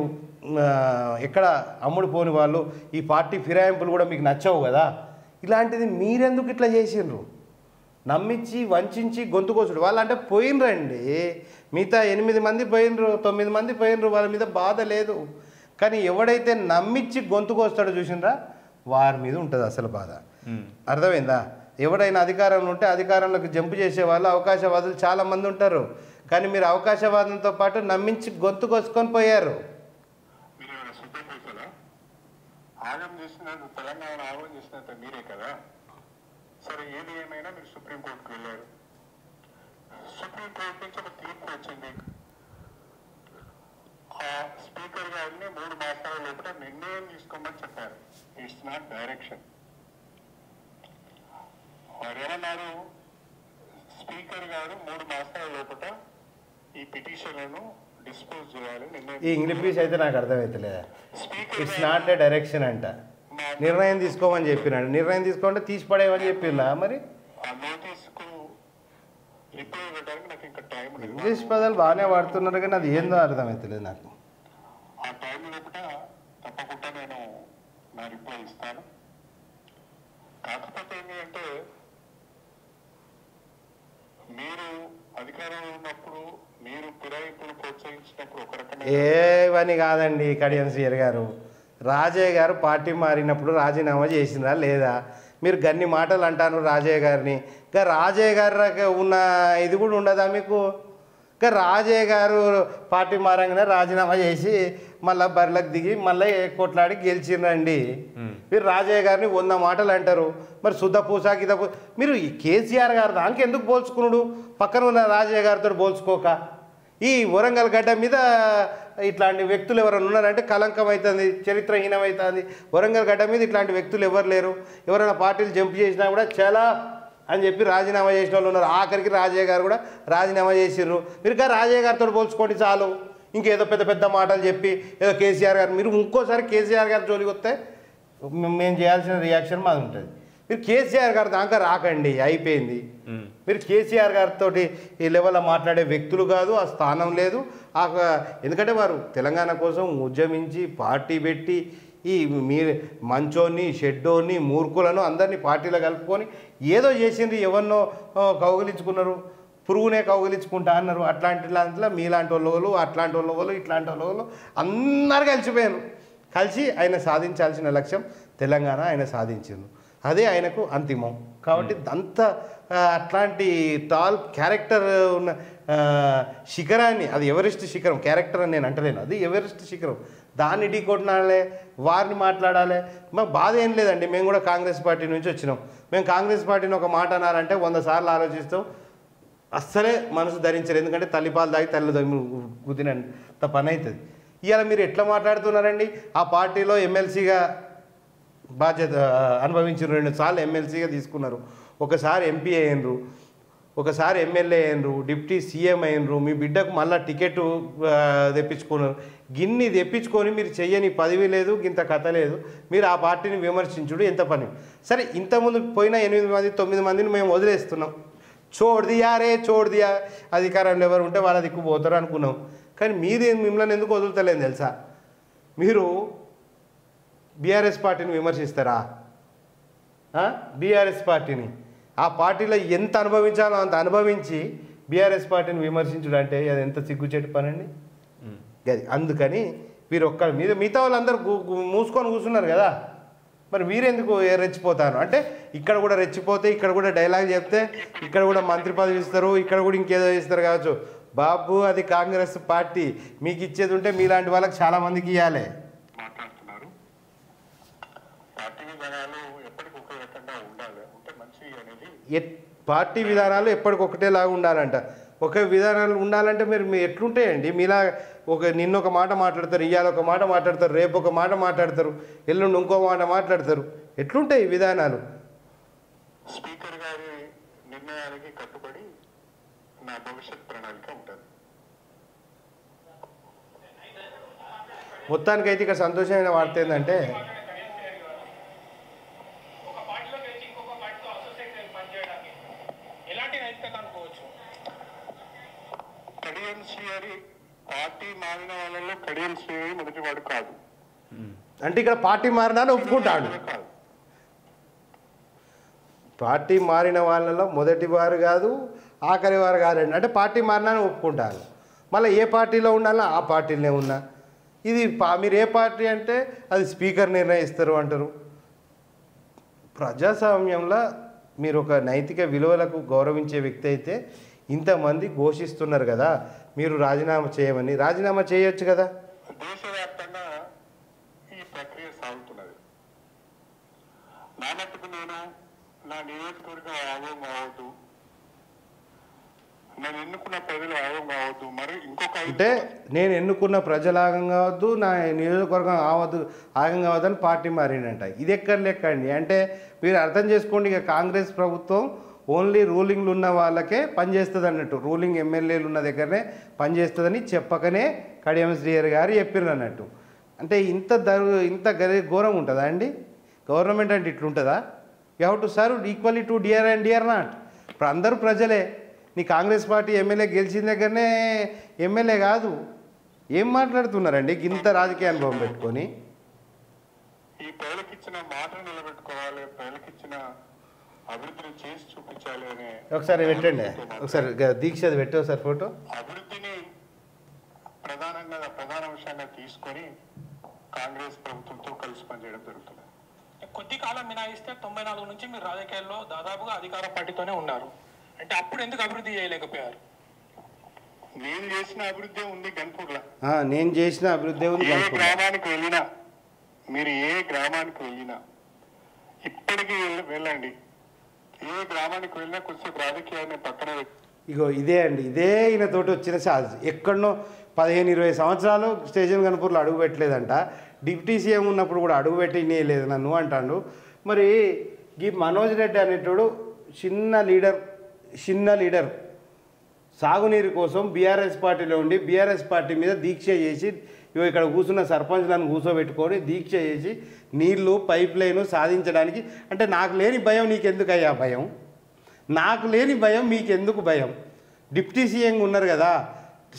ఎక్కడ అమ్ముడు పోని వాళ్ళు, ఈ పార్టీ ఫిరాయింపులు కూడా మీకు నచ్చవు కదా. ఇలాంటిది మీరెందుకు ఇట్లా చేసిండ్రు? నమ్మించి వంచి గొంతు కోసుడు. వాళ్ళంటే పోయినరండి, మిగతా 8 మంది పోయినరు, 9 మంది పోయినరు, వాళ్ళ మీద బాధ లేదు. కానీ ఎవడైతే నమ్మించి గొంతు కోస్తాడో చూసినరా, వారి మీద ఉంటుంది అసలు బాధ. అర్థమైందా? ఎవడైనా అధికారంలో ఉంటే అధికారంలోకి జంపు చేసే వాళ్ళు అవకాశవాదులు చాలామంది ఉంటారు. కానీ మీరు అవకాశవాదంతో పాటు నమ్మించి గొంతు కోసుకొని పోయారు. తెలంగాణ ఆగం చేసినంత మీరే కదా. సరే, ఏది ఏమైనా మీరు సుప్రీంకోర్టుకు వెళ్ళారు. సుప్రీంకోర్టు నుంచి ఒక తీర్పు వచ్చింది. ఆ స్పీకర్ గారిని 3 మాసాల లోపల నిర్ణయం తీసుకోమని చెప్పారు. It's not direction. వారేమన్నారు? స్పీకర్ గారు 3 మాసాల లోపల ఈ పిటిషన్లను డిస్పోజ్ చేయాలి. ఈ ఇంగ్లీష్ అయితే నాకు అర్థమవుతలే. ఇట్స్ నాట్ ఏ డైరెక్షన్ అంట. నిర్ణయం తీసుకోమని చెప్పినాడు. నిర్ణయం తీసుకోమంటే తీసి పడేయమని చెప్పినా. మరి ఇంగ్లీష్ పదాలు బాగానే వాడుతున్నారు కానీ అది ఏందో అర్థమవుతలేదు నాకు. ఆ టైం లోపల తప్పకుండా నేను నా రిప్లై ఇస్తాను. కాకపోతే ఏంటంటే, మీరు అధికారంలో ఉన్నప్పుడు మీరు ఫిరాయింపులు ప్రోత్సహించినప్పుడు ఒక రకమైన ఏవని కాదండి. కడియం శ్రీహరి గారు, రాజయ్య గారు పార్టీ మారినప్పుడు రాజీనామా చేసినా లేదా? మీరు గన్ని మాటలు అంటాను రాజయ్య గారిని. ఇంకా రాజయ్య గారు ఉన్న ఇది కూడా ఉండదా మీకు? ఇంకా రాజయ్య గారు పార్టీ మారంగానే రాజీనామా చేసి మళ్ళీ బరిలోకి దిగి మళ్ళీ కొట్లాడి గెలిచిందండి. మీరు రాజయ్య గారిని 100 మాటలు అంటారు. మరి శుద్ధ పూసా గిద మీరు కేసీఆర్ గారు దానికి ఎందుకు పోల్చుకున్నాడు? పక్కన ఉన్న రాజయ్య గారితో పోల్చుకోక. ఈ వరంగల్ గడ్డ మీద ఇట్లాంటి వ్యక్తులు ఎవరైనా ఉన్నారంటే కలంకం అవుతుంది, చరిత్రహీనమవుతుంది. వరంగల్ గడ్డ మీద ఇట్లాంటి వ్యక్తులు ఎవరు లేరు. ఎవరైనా పార్టీలు జంప్ చేసినా కూడా చాలా అని చెప్పి రాజీనామా చేసిన వాళ్ళు ఉన్నారు. ఆఖరికి రాజయ్య గారు కూడా రాజీనామా చేసిర్రు. మీరు రాజయ్య గారితో పోల్చుకోండి చాలు. ఇంకేదో పెద్ద పెద్ద మాటలు చెప్పి ఏదో కేసీఆర్ గారు, మీరు ఇంకోసారి కేసీఆర్ గారు జోలికి వస్తే మేము చేయాల్సిన రియాక్షన్ మాది ఉంటుంది. మీరు కేసీఆర్ గారి దాకా రాకండి, అయిపోయింది. మీరు కేసీఆర్ గారితో ఈ లెవెల్లో మాట్లాడే వ్యక్తులు కాదు, ఆ స్థానం లేదు. ఎందుకంటే వారు తెలంగాణ కోసం ఉద్యమించి పార్టీ పెట్టి ఈ మీరు మంచోని షెడ్డోని మూర్ఖులను అందరినీ పార్టీలో కలుపుకొని ఏదో చేసిండ్రు, ఎవరినో కౌగిలించుకున్నారు, పురుగునే కౌగిలించుకుంటా అన్నారు. అట్లాంటి దాంట్లో మీలాంటి వాళ్ళు అట్లాంటి వాళ్ళు ఇట్లాంటి వాళ్ళు అందరు కలిసిపోయారు. కలిసి ఆయన సాధించాల్సిన లక్ష్యం తెలంగాణ ఆయన సాధించారు. అదే ఆయనకు అంతిమం. కాబట్టి అంత అట్లాంటి టాల్ క్యారెక్టర్ ఉన్న శిఖరాన్ని, అది ఎవరెస్ట్ శిఖరం, క్యారెక్టర్ అని నేను అంటలేను, అది ఎవరెస్ట్ శిఖరం. దాన్ని ఢీ కొట్టాలి, వారిని మాట్లాడాలి. మాకు బాధ ఏం లేదండి, మేము కూడా కాంగ్రెస్ పార్టీ నుంచి వచ్చినాం. మేము కాంగ్రెస్ పార్టీని ఒక మాట అనాలంటే 100 సార్లు ఆలోచిస్తాం. అస్సలే మనసు ధరించరు, ఎందుకంటే తల్లిపాలు తాగి తల్లి గుద్దినంత పని అవుతుంది. ఇవాళ మీరు ఎట్లా మాట్లాడుతున్నారండి? ఆ పార్టీలో ఎమ్మెల్సీగా బాధ్యత అనుభవించారు, 2 సార్లు ఎమ్మెల్సీగా తీసుకున్నారు, ఒకసారి ఎంపీ అయినరు, ఒకసారి ఎమ్మెల్యే అయినరు, డిప్యూటీ సీఎం అయినరు, మీ బిడ్డకు మళ్ళీ టికెట్ తెప్పించుకున్నారు. గిన్ని తెప్పించుకొని మీరు చెయ్యని పదవి లేదు, ఇంత కథ లేదు, మీరు ఆ పార్టీని విమర్శించుడు ఎంత పని? సరే, ఇంతకుముందు పోయిన 8 మంది 9 మందిని మేము వదిలేస్తున్నాం, చోడ్దియా అధికారంలో ఎవరు ఉంటే వాళ్ళ దిక్కు పోతారు అనుకున్నాం. కానీ మిమ్మల్ని ఎందుకు వదులుతలేదు తెలుసా? మీరు బీఆర్ఎస్ పార్టీని విమర్శిస్తారా? బీఆర్ఎస్ పార్టీని, ఆ పార్టీలో ఎంత అనుభవించాలో అంత అనుభవించి బీఆర్ఎస్ పార్టీని విమర్శించడం అంటే అది ఎంత సిగ్గుచేటు పనండి. అది అందుకని మీరు మీద మిగతా వాళ్ళందరూ మూసుకొని కూర్చున్నారు కదా, మరి మీరెందుకు రెచ్చిపోతారు? అంటే ఇక్కడ కూడా రెచ్చిపోతే, ఇక్కడ కూడా డైలాగ్ చెప్తే, ఇక్కడ కూడా మంత్రి పదవి ఇస్తారు, ఇక్కడ కూడా ఇంకేదో ఇస్తారు కావచ్చు. బాబు, అది కాంగ్రెస్ పార్టీ, మీకు ఇచ్చేది ఉంటే మీలాంటి వాళ్ళకి చాలా మందికి ఇవ్వాలి. మాట్లాడుతున్నారు. పార్టీ విధానాలు ఎప్పటికొక రకంగా ఉండాలి, ఉంటే మంచి అనేది. పార్టీ విధానాలు ఎప్పటికొకటేలాగా ఉండాలంట. ఒక విధానాలు ఉండాలంటే మీరు ఎట్లుంటాయండి? మీలా నిన్న ఒక మాట మాట్లాడతారు, ఇవాళ ఒక మాట మాట్లాడతారు, రేపు ఒక మాట మాట్లాడతారు, ఎల్లుండి ఇంకో మాట మాట్లాడతారు. ఎట్లుంటాయి విధానాలు? స్పీకర్ గారి నిర్ణయానికి కట్టుబడి నా భవిష్యత్ ప్రణాళిక ఉంటుంది. మొత్తానికైతే ఇక్కడ సంతోషమైన వార్త ఏంటంటే, కడియం శ్రీహరి పార్టీ మారిన వాళ్ళలో కడియం శ్రీహరి మొదటివాడు కాదు. అంటే ఇక్కడ పార్టీ మారినా ఒప్పుకుంటాడు. పార్టీ మారిన వాళ్ళలో మొదటి వారు కాదు, ఆఖరి వారు కాదండి. అంటే పార్టీ మారినా ఒప్పుకుంటారు. మళ్ళీ ఏ పార్టీలో ఉండాలో ఆ పార్టీలోనే ఉన్నా. ఇది మీరు ఏ పార్టీ అంటే అది స్పీకర్ నిర్ణయిస్తారు అంటారు. ప్రజాస్వామ్యంలో మీరు ఒక నైతిక విలువలకు గౌరవించే వ్యక్తి అయితే ఇంతమంది ఘోషిస్తున్నారు కదా, మీరు రాజీనామా చేయమని. రాజీనామా చేయొచ్చు కదా. దేశవ్యాప్తంగా ఈ ప్రక్రియ సాగుతున్నది. నా మట్టుకు నేను నా నియోజకవర్గం ఆగం కావద్దు, నేను ఎన్నుకున్న ప్రజలు ఆగం కావద్దు, మరి ఇంకొక అంటే నేను ఎన్నుకున్న ప్రజల ఆగం కావద్దు, నా నియోజకవర్గం ఆగం కావద్దని పార్టీ మారిందంట. ఇది ఎక్కడ లెక్క అండి? అంటే మీరు అర్థం చేసుకోండి, ఇక కాంగ్రెస్ ప్రభుత్వం ఓన్లీ రూలింగ్లు ఉన్న వాళ్ళకే పనిచేస్తుంది అన్నట్టు, రూలింగ్ ఎమ్మెల్యేలు ఉన్న దగ్గరనే పనిచేస్తుందని చెప్పకనే కడియం శ్రీహరి గారు చెప్పారు అన్నట్టు. అంటే ఇంత ఘోరం ఉంటుందా అండి? గవర్నమెంట్ అంటే ఇట్లుంటుందా? You have to serve equally to dear and dear not. ఇప్పుడు అందరూ ప్రజలే. నీ కాంగ్రెస్ పార్టీ ఎమ్మెల్యే గెలిచిన దగ్గరనే ఎమ్మెల్యే కాదు. ఏం మాట్లాడుతున్నారండి ఇంత రాజకీయ అనుభవం పెట్టుకొని? ఈ ప్రజలకిచ్చిన మాటను నిలబెట్టుకోవాలి, ప్రజలకిచ్చిన అభివృద్ధిని చేసి చూపించాలి అనే. ఒకసారి పెట్టండి, ఒకసారి దీక్షది పెట్టే ఒకసారి ఫోటో. అభివృద్ధిని ప్రధాన అంశంగా తీసుకొని కాంగ్రెస్ ప్రభుత్వంతో కలిసి పనిచేయడం జరుగుతుంది. కొద్ది కాలం మినాయిస్తే 94 నుంచి మీరు రాజకీయాల్లో దాదాపుగా అధికార పార్టీతోనే ఉన్నారు. అంటే అప్పుడు ఎందుకు అభివృద్ధి చేయలేకపోయారు? నేను చేసిన అభివృద్ధి ఉంది గన్పూర్లో. నేను చేసిన అభివృద్ధి ఉంది. ఏ గ్రామానికి వెళ్ళినా, మీరు ఏ గ్రామానికి వెళ్ళినా ఇప్పటికీ వెళ్ళండి, ఏ గ్రామానికి వెళ్ళినా కొంచెం రాజకీయాన్ని పక్కన ఇగో ఇదే అండి, ఇదే ఈయనతోటి వచ్చిన ఛార్జ్. ఎక్కడనో 15-20 సంవత్సరాలు స్టేషన్ గన్పూర్లో అడుగు పెట్టలేదంట. డిప్యూటీ సీఎం ఉన్నప్పుడు కూడా అడుగు పెట్టినేయలేదు నన్ను అంటాడు. మరి ఈ మనోజ్ రెడ్డి అనేటోడు చిన్న లీడర్ సాగునీరు కోసం బీఆర్ఎస్ పార్టీలో ఉండి బీఆర్ఎస్ పార్టీ మీద దీక్ష చేసి, ఇక్కడ కూర్చున్న సర్పంచ్లను కూర్చోబెట్టుకొని దీక్ష చేసి నీళ్లు పైప్ లైన్ సాధించడానికి. అంటే నాకు లేని భయం నీకెందుకయ్యా భయం? నాకు లేని భయం మీకెందుకు భయం? డిప్యూటీ సీఎం ఉన్నారు కదా,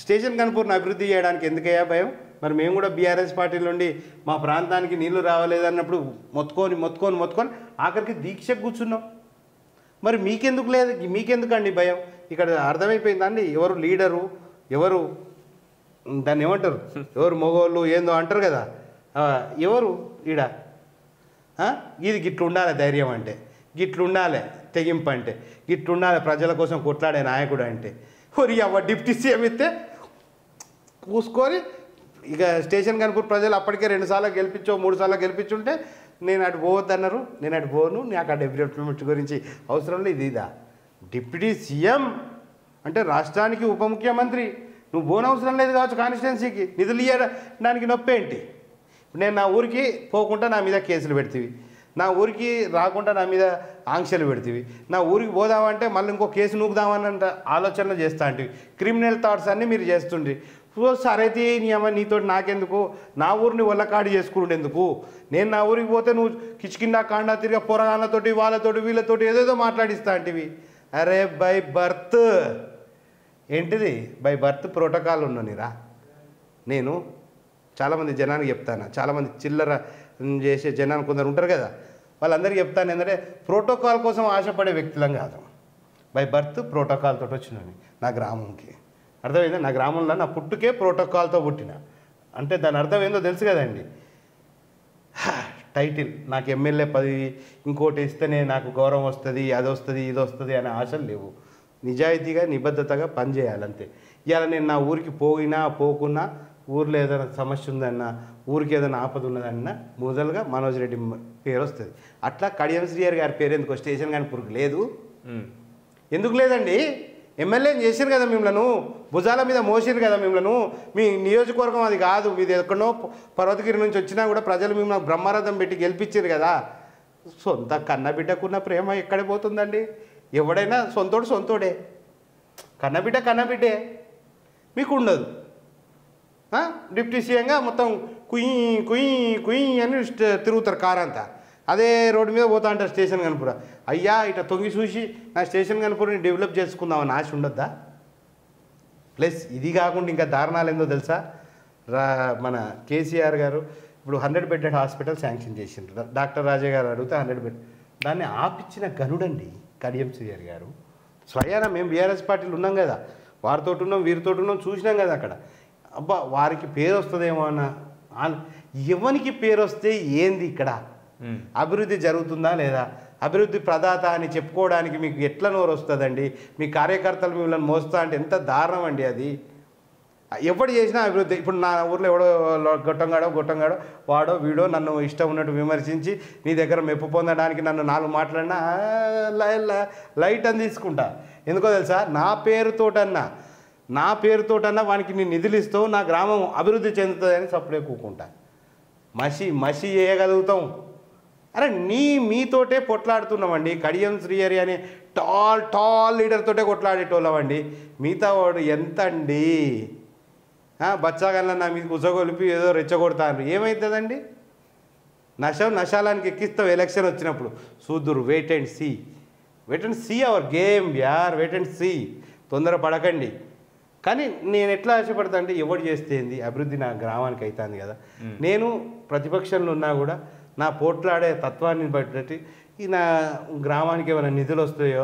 స్టేషన్ గన్పూర్ని అభివృద్ధి చేయడానికి ఎందుకయ్యా భయం? మరి మేము కూడా బీఆర్ఎస్ పార్టీ నుండి మా ప్రాంతానికి నీళ్లు రావలేదన్నప్పుడు మొత్తుకొని ఆఖరికి దీక్షకు కూర్చున్నాం. మరి మీకెందుకు లేదు, మీకెందుకండి భయం? ఇక్కడ అర్థమైపోయిందండి ఎవరు లీడరు, ఎవరు దాన్ని ఏమంటారు, ఎవరు మగవాళ్ళు ఏందో అంటారు కదా, ఎవరు ఈడ ఇది గిట్లుండాలి ధైర్యం అంటే, గిట్లుండాలి తెగింపు అంటే, గిట్లుండాలి ప్రజల కోసం కొట్లాడే నాయకుడు అంటే. ఒరి అవ్వ డిప్యూటీ సీఎం ఇస్తే కూసుకొని ఇక స్టేషన్ కనుపూర్ ప్రజలు అప్పటికే 2 సార్లు గెలిపించో 3 సార్లు గెలిపించుంటే నేను అటు పోవద్దన్నారు, నేను అటు పోను, నాకు ఆ డెవలప్మెంట్ గురించి అవసరం లేదు. ఇదా డిప్యూటీ సీఎం అంటే రాష్ట్రానికి ఉప ముఖ్యమంత్రి, నువ్వు పోనవసరం లేదు కావచ్చు కాన్స్టిట్యున్సీకి, నిధులు ఇవ్వడానికి నొప్పేంటి? నేను నా ఊరికి పోకుండా నా మీద కేసులు పెడతీవి, నా ఊరికి రాకుండా నా మీద ఆంక్షలు పెడతీవి, నా ఊరికి పోదామంటే మళ్ళీ ఇంకో కేసు నూకుదామన్నంత ఆలోచనలు చేస్తా అంటివి. క్రిమినల్ థాట్స్ అన్నీ మీరు చేస్తుండ్రి. సరైతే నీ అమ్మ నీతో నాకెందుకు, నా ఊరిని ఒళ్ళకాడి చేసుకునేందుకు? నేను నా ఊరికి పోతే నువ్వు కిచ్కిండా కాండా తిరిగి పొరగాళ్ళతోటి వాళ్ళతోటి వీళ్ళతోటి ఏదేదో మాట్లాడిస్తా అంటివి. అరే బై బర్త్ ఏంటిది, బై బర్త్ ప్రోటోకాల్ ఉన్ననిరా. నేను చాలామంది జనానికి చెప్తాను, చాలామంది చిల్లర చేసే జనానికి కొందరు ఉంటారు కదా, వాళ్ళందరికీ చెప్తాను ఏంటంటే ప్రోటోకాల్ కోసం ఆశపడే వ్యక్తులం కాదు, బై బర్త్ ప్రోటోకాల్ తోటి వచ్చినాను నా గ్రామంకి. అర్థమైందా? నా గ్రామంలో నా పుట్టుకే ప్రోటోకాల్తో పుట్టిన అంటే దాని అర్థం ఏందో తెలుసు కదండి. టైటిల్ నాకు ఎమ్మెల్యే పదవి ఇంకోటి ఇస్తేనే నాకు గౌరవం వస్తుంది, అది వస్తుంది, ఇది వస్తుంది అనే ఆశలు లేవు. నిజాయితీగా నిబద్ధతగా పనిచేయాలంతే. ఇవాళ నేను నా ఊరికి పోకున్నా ఊర్లో ఏదైనా సమస్య ఉందన్నా, ఊరికి ఏదైనా ఆపద ఉన్నదన్నా మొదలుగా మనోజ్ రెడ్డి పేరు వస్తుంది. అట్లా కడియం శ్రీహరి గారి పేరు ఎందుకు స్టేషన్ కానీ పురుగు లేదు? ఎందుకు లేదండి? ఎమ్మెల్యేని చేసారు కదా మిమ్మల్ని, భుజాల మీద మోసారు కదా మిమ్మల్ని. మీ నియోజకవర్గం అది కాదు, మీది ఎక్కడో పర్వతగిరి నుంచి వచ్చినా కూడా ప్రజలు మిమ్మల్ని బ్రహ్మరథం పెట్టి గెలిపించారు కదా. సొంత కన్నబిడ్డకున్న ప్రేమ ఎక్కడ పోతుందండి? ఎవడైనా సొంతోడే, కన్నబిడ్డే మీకు ఉండదు. డిప్యూటీ సీఎంగా మొత్తం కుయ్యి అని తిరుగుతారు కార్ అంతా. అదే రోడ్డు మీద పోతా అంటారు స్టేషన్ కనుపుర. అయ్యా ఇట్లా తొంగి చూసి నా స్టేషన్ కనుపురని డెవలప్ చేసుకుందామని ఆశ ఉండొద్దా? ప్లస్ ఇది కాకుండా ఇంకా దారుణాలు ఏందో తెలుసా? మన కేసీఆర్ గారు ఇప్పుడు 100 బెడ్డెడ్ హాస్పిటల్ శాంక్షన్ చేసిండ్రు. డాక్టర్ రాజే గారు అడిగితే 100 బెడ్, దాన్ని ఆపిచ్చిన గనుడండి కడియం శ్రీహరి గారు. స్వయాన మేము బీఆర్ఎస్ పార్టీలు ఉన్నాం కదా, వారితోటి ఉన్నాం వీరితోటి ఉన్నాం, చూసినాం కదా అక్కడ. అబ్బా వారికి పేరు వస్తుందేమో అన్న, ఎవరికి పేరు వస్తే ఏంది ఇక్కడ? అభివృద్ధి జరుగుతుందా లేదా? అభివృద్ధి ప్రదాత అని చెప్పుకోవడానికి మీకు ఎట్లా నోరు వస్తుందండి? మీ కార్యకర్తలు మిమ్మల్ని మోస్తా అంటే ఎంత దారుణం అండి అది. ఎప్పుడు చేసినా అభివృద్ధి. ఇప్పుడు నా ఊర్లో ఎవడో గొట్టంగాడో వాడో వీడో నన్ను ఇష్టం ఉన్నట్టు విమర్శించి నీ దగ్గర మెప్పు పొందడానికి నన్ను 4 మాట్లాడినా లైట్ అని తీసుకుంటా. ఎందుకో తెలుసా? నా పేరుతోటన్నా వానికి నేను నిధులు ఇస్తావు, నా గ్రామం అభివృద్ధి చెందుతుందని సప్పుడే కూకుంటా. మసి చేయగలుగుతాం. అరే మీతోటే కొట్లాడుతున్నామండి. కడియం శ్రీహరి అనే టాల్ లీడర్ తోటే కొట్లాడేటోళ్ళమండి. మిగతా వాడు ఎంత అండి? బచ్చాగల్ల నా మీద కుసగొలిపి ఏదో రెచ్చగొడతాను. ఏమవుతుందండి? నశాలానికి ఎక్కిస్తాం ఎలక్షన్ వచ్చినప్పుడు. చూద్దురు, wait and see our game యార్, వెయిట్ అండ్ సీ. తొందర పడకండి. కానీ నేను ఎట్లా ఆశపడతా అంటే ఎవడు చేస్తే ఏంది, అభివృద్ధి నా గ్రామానికి అవుతుంది కదా. నేను ప్రతిపక్షంలో ఉన్నా కూడా నా పోట్లాడే తత్వాన్ని బట్టి ఈ నా గ్రామానికి ఏమైనా నిధులు వస్తాయో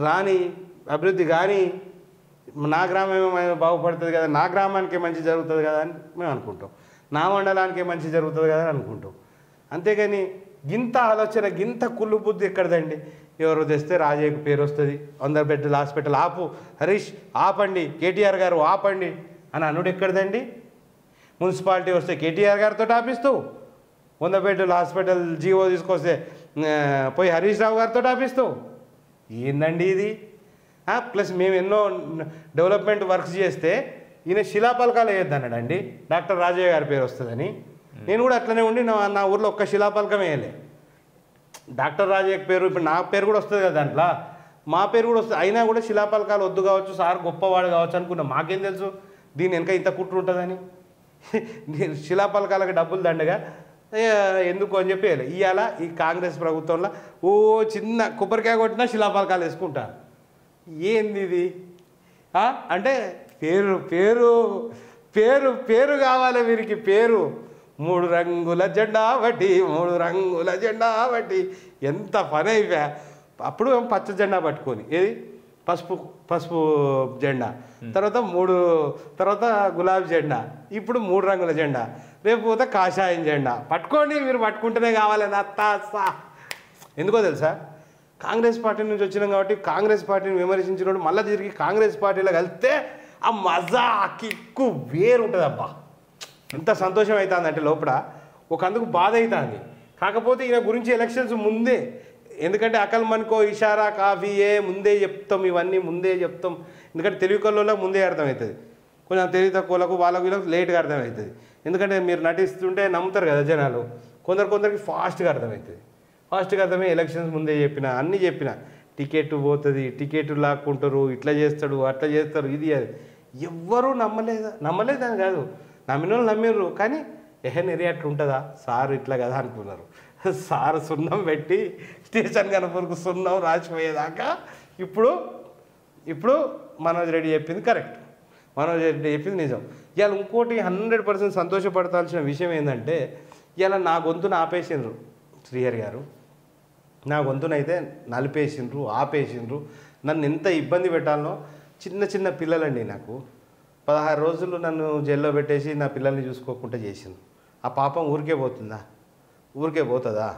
రాని, అభివృద్ధి కానీ నా గ్రామం ఏమైనా బాగుపడుతుంది కదా, నా గ్రామానికి మంచి జరుగుతుంది కదా అని మేము అనుకుంటాం, నా మండలానికి మంచి జరుగుతుంది కదా అని అనుకుంటాం. అంతేగాని గింత ఆలోచన, గింత కుళ్ళు బుద్ధి ఎక్కడదండి? ఎవరు తెస్తే రాజయ్యకు పేరు వస్తుంది, 100 బెడ్డెడ్ హాస్పిటల్ ఆపు, హరీష్ ఆపండి, కేటీఆర్ గారు ఆపండి అని అనుడు ఎక్కడదండి? మున్సిపాలిటీ వస్తే కేటీఆర్ గారితో ఆపిస్తూ, 100 బెడ్డెడ్ హాస్పిటల్ జీవో తీసుకొస్తే పోయి హరీష్ రావు గారితో ఆపిస్తూ, ఏందండి ఇది? ప్లస్ మేము ఎన్నో డెవలప్మెంట్ వర్క్స్ చేస్తే ఈయన శిలాపలకాలు వేయొద్దన్నాడండి, డాక్టర్ రాజయ్య గారి పేరు వస్తుందని. నేను కూడా అట్లనే ఉండి నా ఊర్లో ఒక్క శిలాపలకం వేయలే. డాక్టర్ రాజయ్య పేరు, ఇప్పుడు నా పేరు కూడా వస్తుంది కదా దాంట్లో, మా పేరు కూడా వస్తుంది. అయినా కూడా శిలాపలకాలు వద్దు కావచ్చు, సార్ గొప్పవాడు కావచ్చు అనుకున్నా. మాకేం తెలుసు దీని వెనక ఇంత కుట్ర ఉంటుందని. నేను శిలాపలకాలకు డబ్బులు దండగా ఎందుకు అని చెప్పి ఇవాళ ఈ కాంగ్రెస్ ప్రభుత్వంలో చిన్న కొబ్బరికాయ కొట్టినా శిలాపలకాలు వేసుకుంటారు. ఏంది ఇది? అంటే పేరు కావాలి వీరికి, పేరు. 3 రంగుల జెండా బట్టి 3 రంగుల జెండా బట్టి ఎంత పని అయిపోయా. అప్పుడు పచ్చ జెండా పట్టుకొని, ఏది పసుపు జెండా, తర్వాత గులాబీ జెండా, ఇప్పుడు 3 రంగుల జెండా, రేపు పోతే కాషాయం జెండా పట్టుకోండి. మీరు పట్టుకుంటేనే కావాలని అత్తాసా. ఎందుకో తెలుసా, కాంగ్రెస్ పార్టీ నుంచి వచ్చినాం కాబట్టి కాంగ్రెస్ పార్టీని విమర్శించినప్పుడు మళ్ళీ తిరిగి కాంగ్రెస్ పార్టీలో కలిస్తే ఆ మజా కిక్కు వేరుంటుంది. అబ్బా ఎంత సంతోషం అవుతుంది అంటే లోపల అందుకు బాధ అవుతుంది. కాకపోతే ఈయన గురించి ఎలక్షన్స్ ముందే, ఎందుకంటే అకల్ మన్కో ఇషారా కాఫీయే ముందే చెప్తాం, ఇవన్నీ ముందే చెప్తాం. ఎందుకంటే తెలివి కళ్ళలో ముందే అర్థమవుతుంది, కొంచెం తెలివి తక్కువలకు వీళ్ళకు లేట్గా అర్థమవుతుంది. ఎందుకంటే మీరు నటిస్తుంటే నమ్ముతారు కదా జనాలు, కొందరికి ఫాస్ట్గా అర్థమవుతుంది. ఫాస్ట్గా అర్థమే ఎలక్షన్స్ ముందే అన్నీ చెప్పిన టికెట్ పోతుంది, టికెట్ లాక్కుంటారు, ఇట్లా చేస్తాడు అట్లా చేస్తారు, ఇది అది ఎవ్వరూ నమ్మలేదని కాదు, నమ్మిన వాళ్ళు నమ్మిర్రు. కానీ నెరి అట్లా ఉంటుందా సార్ ఇట్లా కదా అనుకున్నారు. సార్ సున్నం పెట్టి స్టేషన్ కనుపూరుకు సున్నం రాసిపోయేదాకా ఇప్పుడు మనోజ్ రెడ్డి చెప్పింది కరెక్ట్, మనోజ్ రెడ్డి చెప్పింది నిజం. ఇవాళ ఇంకోటి 100% సంతోషపడాల్సిన విషయం ఏంటంటే, ఇవాళ నా గొంతును ఆపేసిండ్రు శ్రీహరి గారు. నా గొంతునైతే నలిపేసిండ్రు, ఆపేసిండ్రు. నన్ను ఎంత ఇబ్బంది పెట్టాలనో. చిన్న పిల్లలండి, నాకు 16 రోజులు నన్ను జైల్లో పెట్టేసి నా పిల్లల్ని చూసుకోకుండా చేసిండ్రు. ఆ పాపం ఊరికే పోతుందా?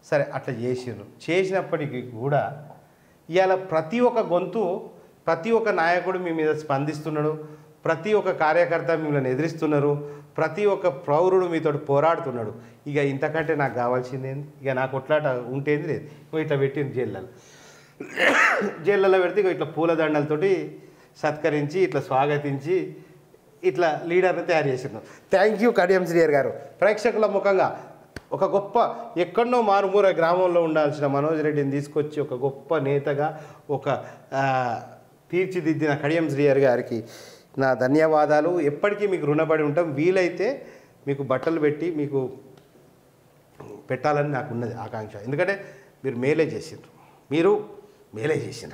సరే అట్లా చేసినప్పటికీ కూడా ఇవాళ ప్రతి ఒక్క గొంతు, ప్రతి ఒక్క నాయకుడు మీ మీద స్పందిస్తున్నాడు, ప్రతి ఒక్క కార్యకర్త మిమ్మల్ని ఎదిరిస్తున్నారు, ప్రతి ఒక్క పౌరుడు మీతో పోరాడుతున్నాడు. ఇక ఇంతకంటే నాకు కావాల్సిందేంది? ఇక నాకు కొట్లాట ఉంటేంది లేదు. ఇట్లా పెట్టింది జైళ్ళలో పెడితే ఇట్లా పూలదండలతోటి సత్కరించి, ఇట్లా స్వాగతించి, ఇట్లా లీడర్ని తయారు చేసినాం. థ్యాంక్ యూ కడియం శ్రీహరి గారు. ప్రేక్షకుల ముఖంగా ఒక గొప్ప, ఎక్కడో మారుమూర గ్రామంలో ఉండాల్సిన మనోజ్ రెడ్డిని తీసుకొచ్చి ఒక గొప్ప నేతగా తీర్చిదిద్దిన కడియం శ్రీహరి గారికి నా ధన్యవాదాలు. ఎప్పటికీ మీకు రుణపడి ఉంటాం. వీలైతే మీకు బట్టలు పెట్టి మీకు పెట్టాలని నాకు ఉన్నది ఆకాంక్ష. ఎందుకంటే మీరు మేలే చేసిండ్రు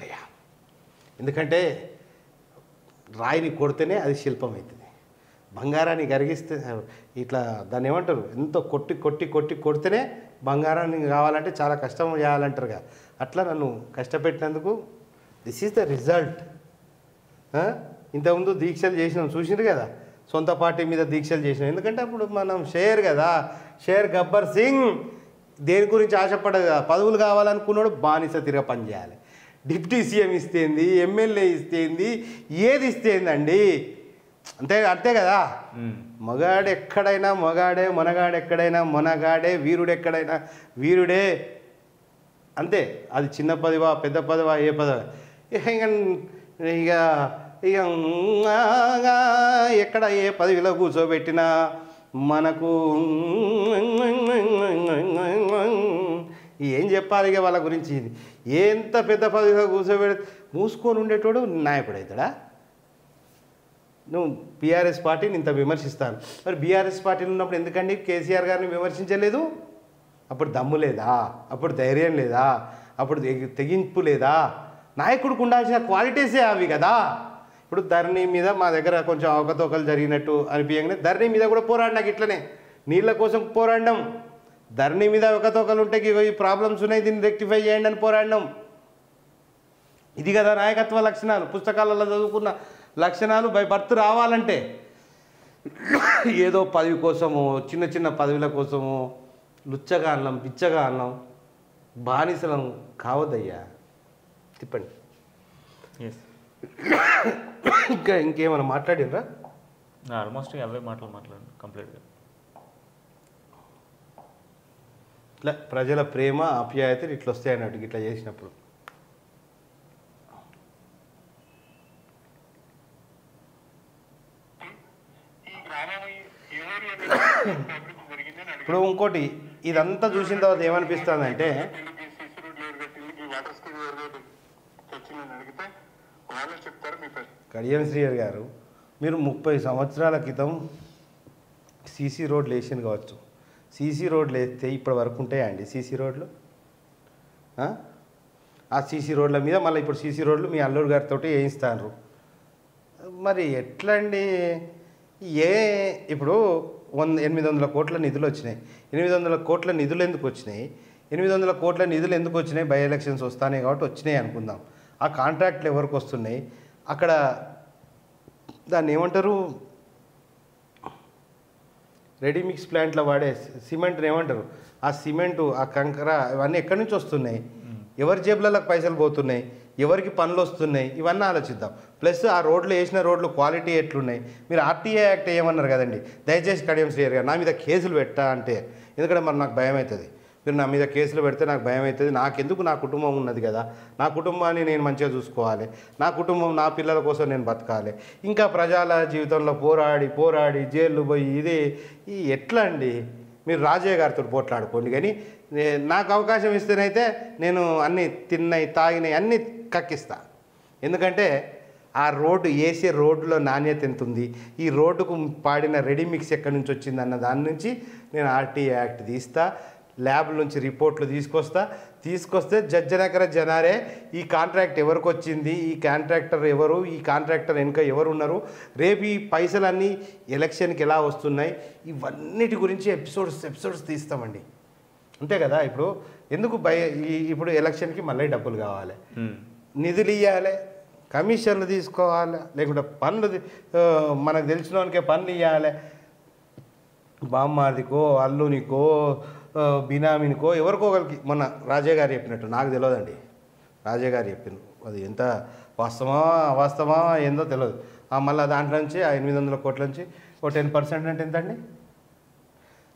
అయ్యా. ఎందుకంటే రాయిని కొడితేనే అది శిల్పం అవుతుంది, బంగారాన్ని కరిగిస్తే ఇట్లా దాన్ని ఏమంటారు, ఎంతో కొడితేనే బంగారాన్ని కావాలంటే చాలా కష్టం చేయాలంటారుగా. అట్లా నన్ను కష్టపెట్టినందుకు దిస్ ఈజ్ ద రిజల్ట్. ఇంతకుముందు దీక్షలు చేసినాం, చూసినారు కదా, సొంత పార్టీ మీద దీక్షలు చేసినాం. ఎందుకంటే అప్పుడు మనం షేర్ గబ్బర్ సింగ్ దేని గురించి ఆశపడదు కదా, పదవులు కావాలనుకున్నాడు బానిస తిరగ పనిచేయాలి. డిప్యూటీ సీఎం ఇస్తేంది, ఎమ్మెల్యే ఇస్తేంది, ఏది ఇస్తేందండి, అంతే కదా. మగాడు ఎక్కడైనా మగాడే, మొనగాడు ఎక్కడైనా మొనగాడే, వీరుడు ఎక్కడైనా వీరుడే, అంతే. అది చిన్న పదవా పెద్ద పదవా ఏ పదవా, ఇక ఎక్కడ ఏ పదవిలో కూర్చోబెట్టినా మనకు ఏం చెప్పాలి ఇక వాళ్ళ గురించి. ఎంత పెద్ద పదవిలో కూర్చోబెడితే మూసుకొని ఉండేటోడు నాయకుడు అవుతాడా? నువ్వు బీఆర్ఎస్ పార్టీని ఇంత విమర్శిస్తాను, మరి బీఆర్ఎస్ పార్టీలో ఉన్నప్పుడు ఎందుకండి కేసీఆర్ గారిని విమర్శించలేదు? అప్పుడు దమ్ము లేదా? అప్పుడు ధైర్యం లేదా? అప్పుడు తెగింపు లేదా? నాయకుడికి ఉండాల్సిన క్వాలిటీసే అవి కదా. ఇప్పుడు ధరణి మీద మా దగ్గర కొంచెం అవకతవకలు జరిగినట్టు అనిపించగానే ధరణి మీద కూడా పోరాడినాక ఇట్లనే నీళ్ళ కోసం పోరాడినాం. ధరణి మీద అవకతవకలు ఉంటే ఈ ప్రాబ్లమ్స్ ఉన్నాయి, దీన్ని రెక్టిఫై చేయండి అని పోరాడినాం. ఇది కదా నాయకత్వ లక్షణాలు, పుస్తకాలలో చదువుకున్న లక్షణాలు. బై బర్త్ రావాలంటే ఏదో పదవి కోసము, చిన్న పదవుల కోసము లుచ్చగా అన్నాం, పిచ్చగా అన్నాం, బానిసలం కావద్దయ్యా. తిప్పండి. ఇంకేమైనా మాట్లాడినరా? ఆల్మోస్ట్ అవే మాట్లాడు కంప్లీట్గా. ఇట్లా ప్రజల ప్రేమ ఆప్యాయతలు ఇట్లా వస్తాయి అన్నట్టు ఇట్లా చేసినప్పుడు. ఇప్పుడు ఇంకోటి ఇదంతా చూసిన తర్వాత ఏమనిపిస్తుంది అంటే, కడియం శ్రీహరి గారు, మీరు 30 సంవత్సరాల క్రితం సీసీ రోడ్లు వేసింది కావచ్చు. సీసీ రోడ్లు వేస్తే ఇప్పటి వరకు ఉంటాయండి సీసీ రోడ్లు? ఆ సీసీ రోడ్ల మీద మళ్ళీ ఇప్పుడు సీసీ రోడ్లు మీ అల్లుడు గారితో వేయిస్తారు. మరి ఎట్లా అండి? ఇప్పుడు 800 కోట్ల నిధులు వచ్చినాయి. 800 కోట్ల నిధులు ఎందుకు వచ్చినాయి? 800 కోట్ల నిధులు ఎందుకు వచ్చినాయి? బై ఎలక్షన్స్ వస్తాయి కాబట్టి వచ్చినాయి అనుకుందాం. ఆ కాంట్రాక్ట్లు ఎవరికి వస్తున్నాయి? అక్కడ దాన్ని ఏమంటారు, రెడీమిక్స్ ప్లాంట్లో వాడే సిమెంట్ని ఏమంటారు, ఆ సిమెంటు, ఆ కంకర, ఇవన్నీ ఎక్కడి నుంచి వస్తున్నాయి? ఎవరి జేబులకు పైసలు పోతున్నాయి? ఎవరికి పనులు వస్తున్నాయి? ఇవన్నీ ఆలోచిద్దాం. ప్లస్ ఆ రోడ్లు వేసిన రోడ్లు క్వాలిటీ ఎట్లున్నాయి? మీరు ఆర్టీఏ యాక్ట్ ఏమన్నారు కదండి, దయచేసి కడియం శ్రీహరి గారు నా మీద కేసులు పెట్టా అంటే, ఎందుకంటే మరి నాకు భయం అవుతుంది. మీరు నా మీద కేసులు పెడితే నాకు భయం అవుతుంది. నాకెందుకు, నా కుటుంబం ఉన్నది కదా, నా కుటుంబాన్ని నేను మంచిగా చూసుకోవాలి, నా కుటుంబం, నా పిల్లల కోసం నేను బతకాలి. ఇంకా ప్రజల జీవితంలో పోరాడి జైళ్ళు పోయి ఈ ఎట్లా అండి? మీరు రాజయ్య గారితో పోట్లాడుకోండి, కానీ నాకు అవకాశం ఇస్తేనైతే నేను అన్నీ తిన్నాయి తాగినాయి అన్నీ కక్కిస్తా. ఎందుకంటే ఆ రోడ్డు వేసే రోడ్డులో నాణ్యత ఎంత ఉంది, ఈ రోడ్డుకు పాడిన రెడీమిక్స్ ఎక్కడి నుంచి వచ్చింది అన్న దాని నుంచి నేను ఆర్టీఏ యాక్ట్ తీస్తా, ల్యాబ్ నుంచి రిపోర్ట్లు తీసుకొస్తే జడ్జనకర జనారే ఈ కాంట్రాక్ట్ ఎవరికి వచ్చింది, ఈ కాంట్రాక్టర్ ఎవరు, ఈ కాంట్రాక్టర్ వెనుక ఎవరు ఉన్నారు, రేపు ఈ పైసలన్నీ ఎలక్షన్కి ఎలా వస్తున్నాయి, ఇవన్నిటి గురించి ఎపిసోడ్స్ తీస్తామండి. అంతే కదా. ఇప్పుడు ఎందుకు ఇప్పుడు ఎలక్షన్కి మళ్ళీ డబ్బులు కావాలి, నిధులు ఇవ్వాలి, కమిషన్లు తీసుకోవాలి, లేకుంటే పనులు మనకు తెలిసిన వానికే పనులు ఇవ్వాలి, బామ్మాదికో అల్లునికో బినామీనికో ఎవరికో ఒకరికి. మొన్న రాజయ్య గారు చెప్పినట్టు నాకు తెలియదండి, రాజయ్య గారు చెప్పింది, అది ఎంత వాస్తవమా ఏందో తెలియదు. మళ్ళీ దాంట్లో నుంచి ఆ 800 కోట్ల నుంచి 10% అంటే ఎంతండి?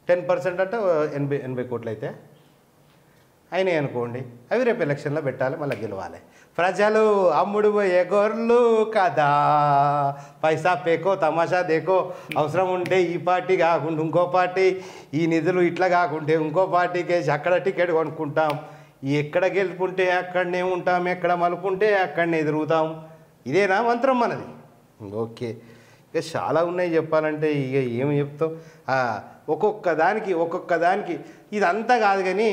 10% అంటే 80 కోట్లు అయితే అయినాయి అనుకోండి. అవి రేపు ఎలక్షన్లో పెట్టాలి, మళ్ళీ గెలవాలి. ప్రజలు అమ్ముడు పోయే గొర్రెలు కదా, పైసా పేకో తమాషా దేకో, అవసరం ఉంటే ఈ పార్టీ కాకుండా ఇంకో పార్టీ, ఈ నిధులు ఇట్లా కాకుంటే ఇంకో పార్టీకి అక్కడ టికెట్ కొనుక్కుంటాం, ఎక్కడ గెలుపుంటే అక్కడనే ఉంటాం, ఎక్కడ మలుపుంటే అక్కడనే ఎదురుగుతాం. ఇదేనా మంత్రం మనది? ఓకే, ఇక చాలా ఉన్నాయి చెప్పాలంటే, ఇక ఏమి చెప్తాం. ఒక్కొక్క దానికి ఇదంతా కాదు. కానీ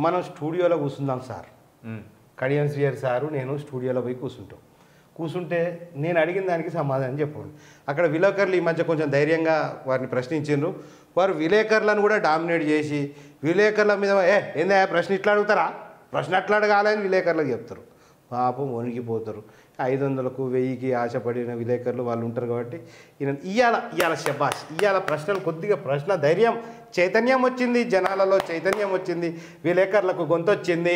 మనం స్టూడియోలో కూర్చుందాం సార్, కడియం శ్రీహరి సారు నేను స్టూడియోలో పోయి కూర్చుంటే నేను అడిగిన దానికి సమాధానం చెప్పండి. అక్కడ విలేకరులు ఈ మధ్య కొంచెం ధైర్యంగా వారిని ప్రశ్నించారు. వారు విలేకరులను కూడా డామినేట్ చేసి విలేకరుల మీద ఏందా ప్రశ్న ఇట్లా అడుగుతారా, ప్రశ్న అట్లా అడగాలని విలేకరులకు చెప్తారు. పాపం వణికిపోతారు. 500కు 1000కి ఆశపడిన విలేకరులు వాళ్ళు ఉంటారు. కాబట్టి ఇవాళ శబాష్, ఇవాళ ప్రశ్నలు కొద్దిగా ధైర్యం, చైతన్యం వచ్చింది, జనాలలో చైతన్యం వచ్చింది, విలేకరులకు గొంతొచ్చింది,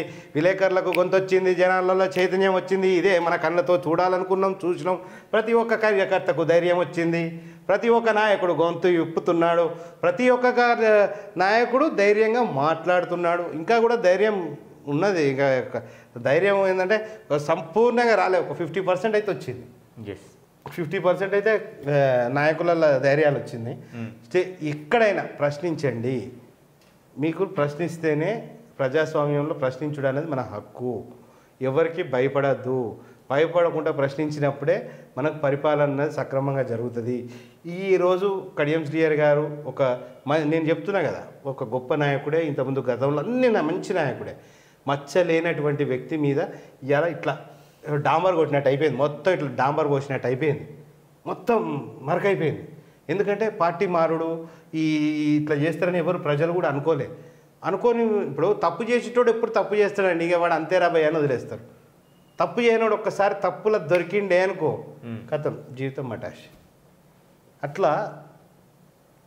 జనాలలో చైతన్యం వచ్చింది. ఇదే మన కళ్ళతో చూడాలనుకున్నాం, చూసినాం. ప్రతి ఒక్క కార్యకర్తకు ధైర్యం వచ్చింది, ప్రతి ఒక్క నాయకుడు గొంతు విప్పుతున్నాడు, ప్రతి ఒక్క నాయకుడు ధైర్యంగా మాట్లాడుతున్నాడు. ఇంకా కూడా ధైర్యం ఉన్నది. ఇంకా ధైర్యం ఏంటంటే సంపూర్ణంగా రాలే, ఒక 50% అయితే వచ్చింది. 50% అయితే నాయకుల ధైర్యాలు వచ్చింది. ఎక్కడైనా ప్రశ్నించండి. మీకు ప్రశ్నిస్తేనే ప్రజాస్వామ్యంలో ప్రశ్నించడం అనేది మన హక్కు. ఎవరికి భయపడకుండా ప్రశ్నించినప్పుడే మనకు పరిపాలన అనేది సక్రమంగా జరుగుతుంది. ఈరోజు కడియం శ్రీహరి గారు నేను చెప్తున్నా కదా, ఒక గొప్ప నాయకుడే, ఇంతకుముందు గతంలో అన్ని మంచి నాయకుడే, మచ్చలేనటువంటి వ్యక్తి మీద ఇలా ఇట్లా డాంబర్ కొట్టినట్టు అయిపోయింది. మొత్తం ఇట్లా డాంబర్ పోసినట్టు అయిపోయింది, మొత్తం మరకైపోయింది. ఎందుకంటే పార్టీ మారుడు ఇట్లా చేస్తారని ఎవరు ప్రజలు కూడా అనుకోని ఇప్పుడు తప్పు చేసేటోడు ఎప్పుడు తప్పు చేస్తాడండి, ఇక వాడు అంతేరా భయ అని వదిలేస్తారు. తప్పు చేయనోడు ఒక్కసారి తప్పులో దొరికిండే అనుకో, కథం జీవితం మటాష్. అట్లా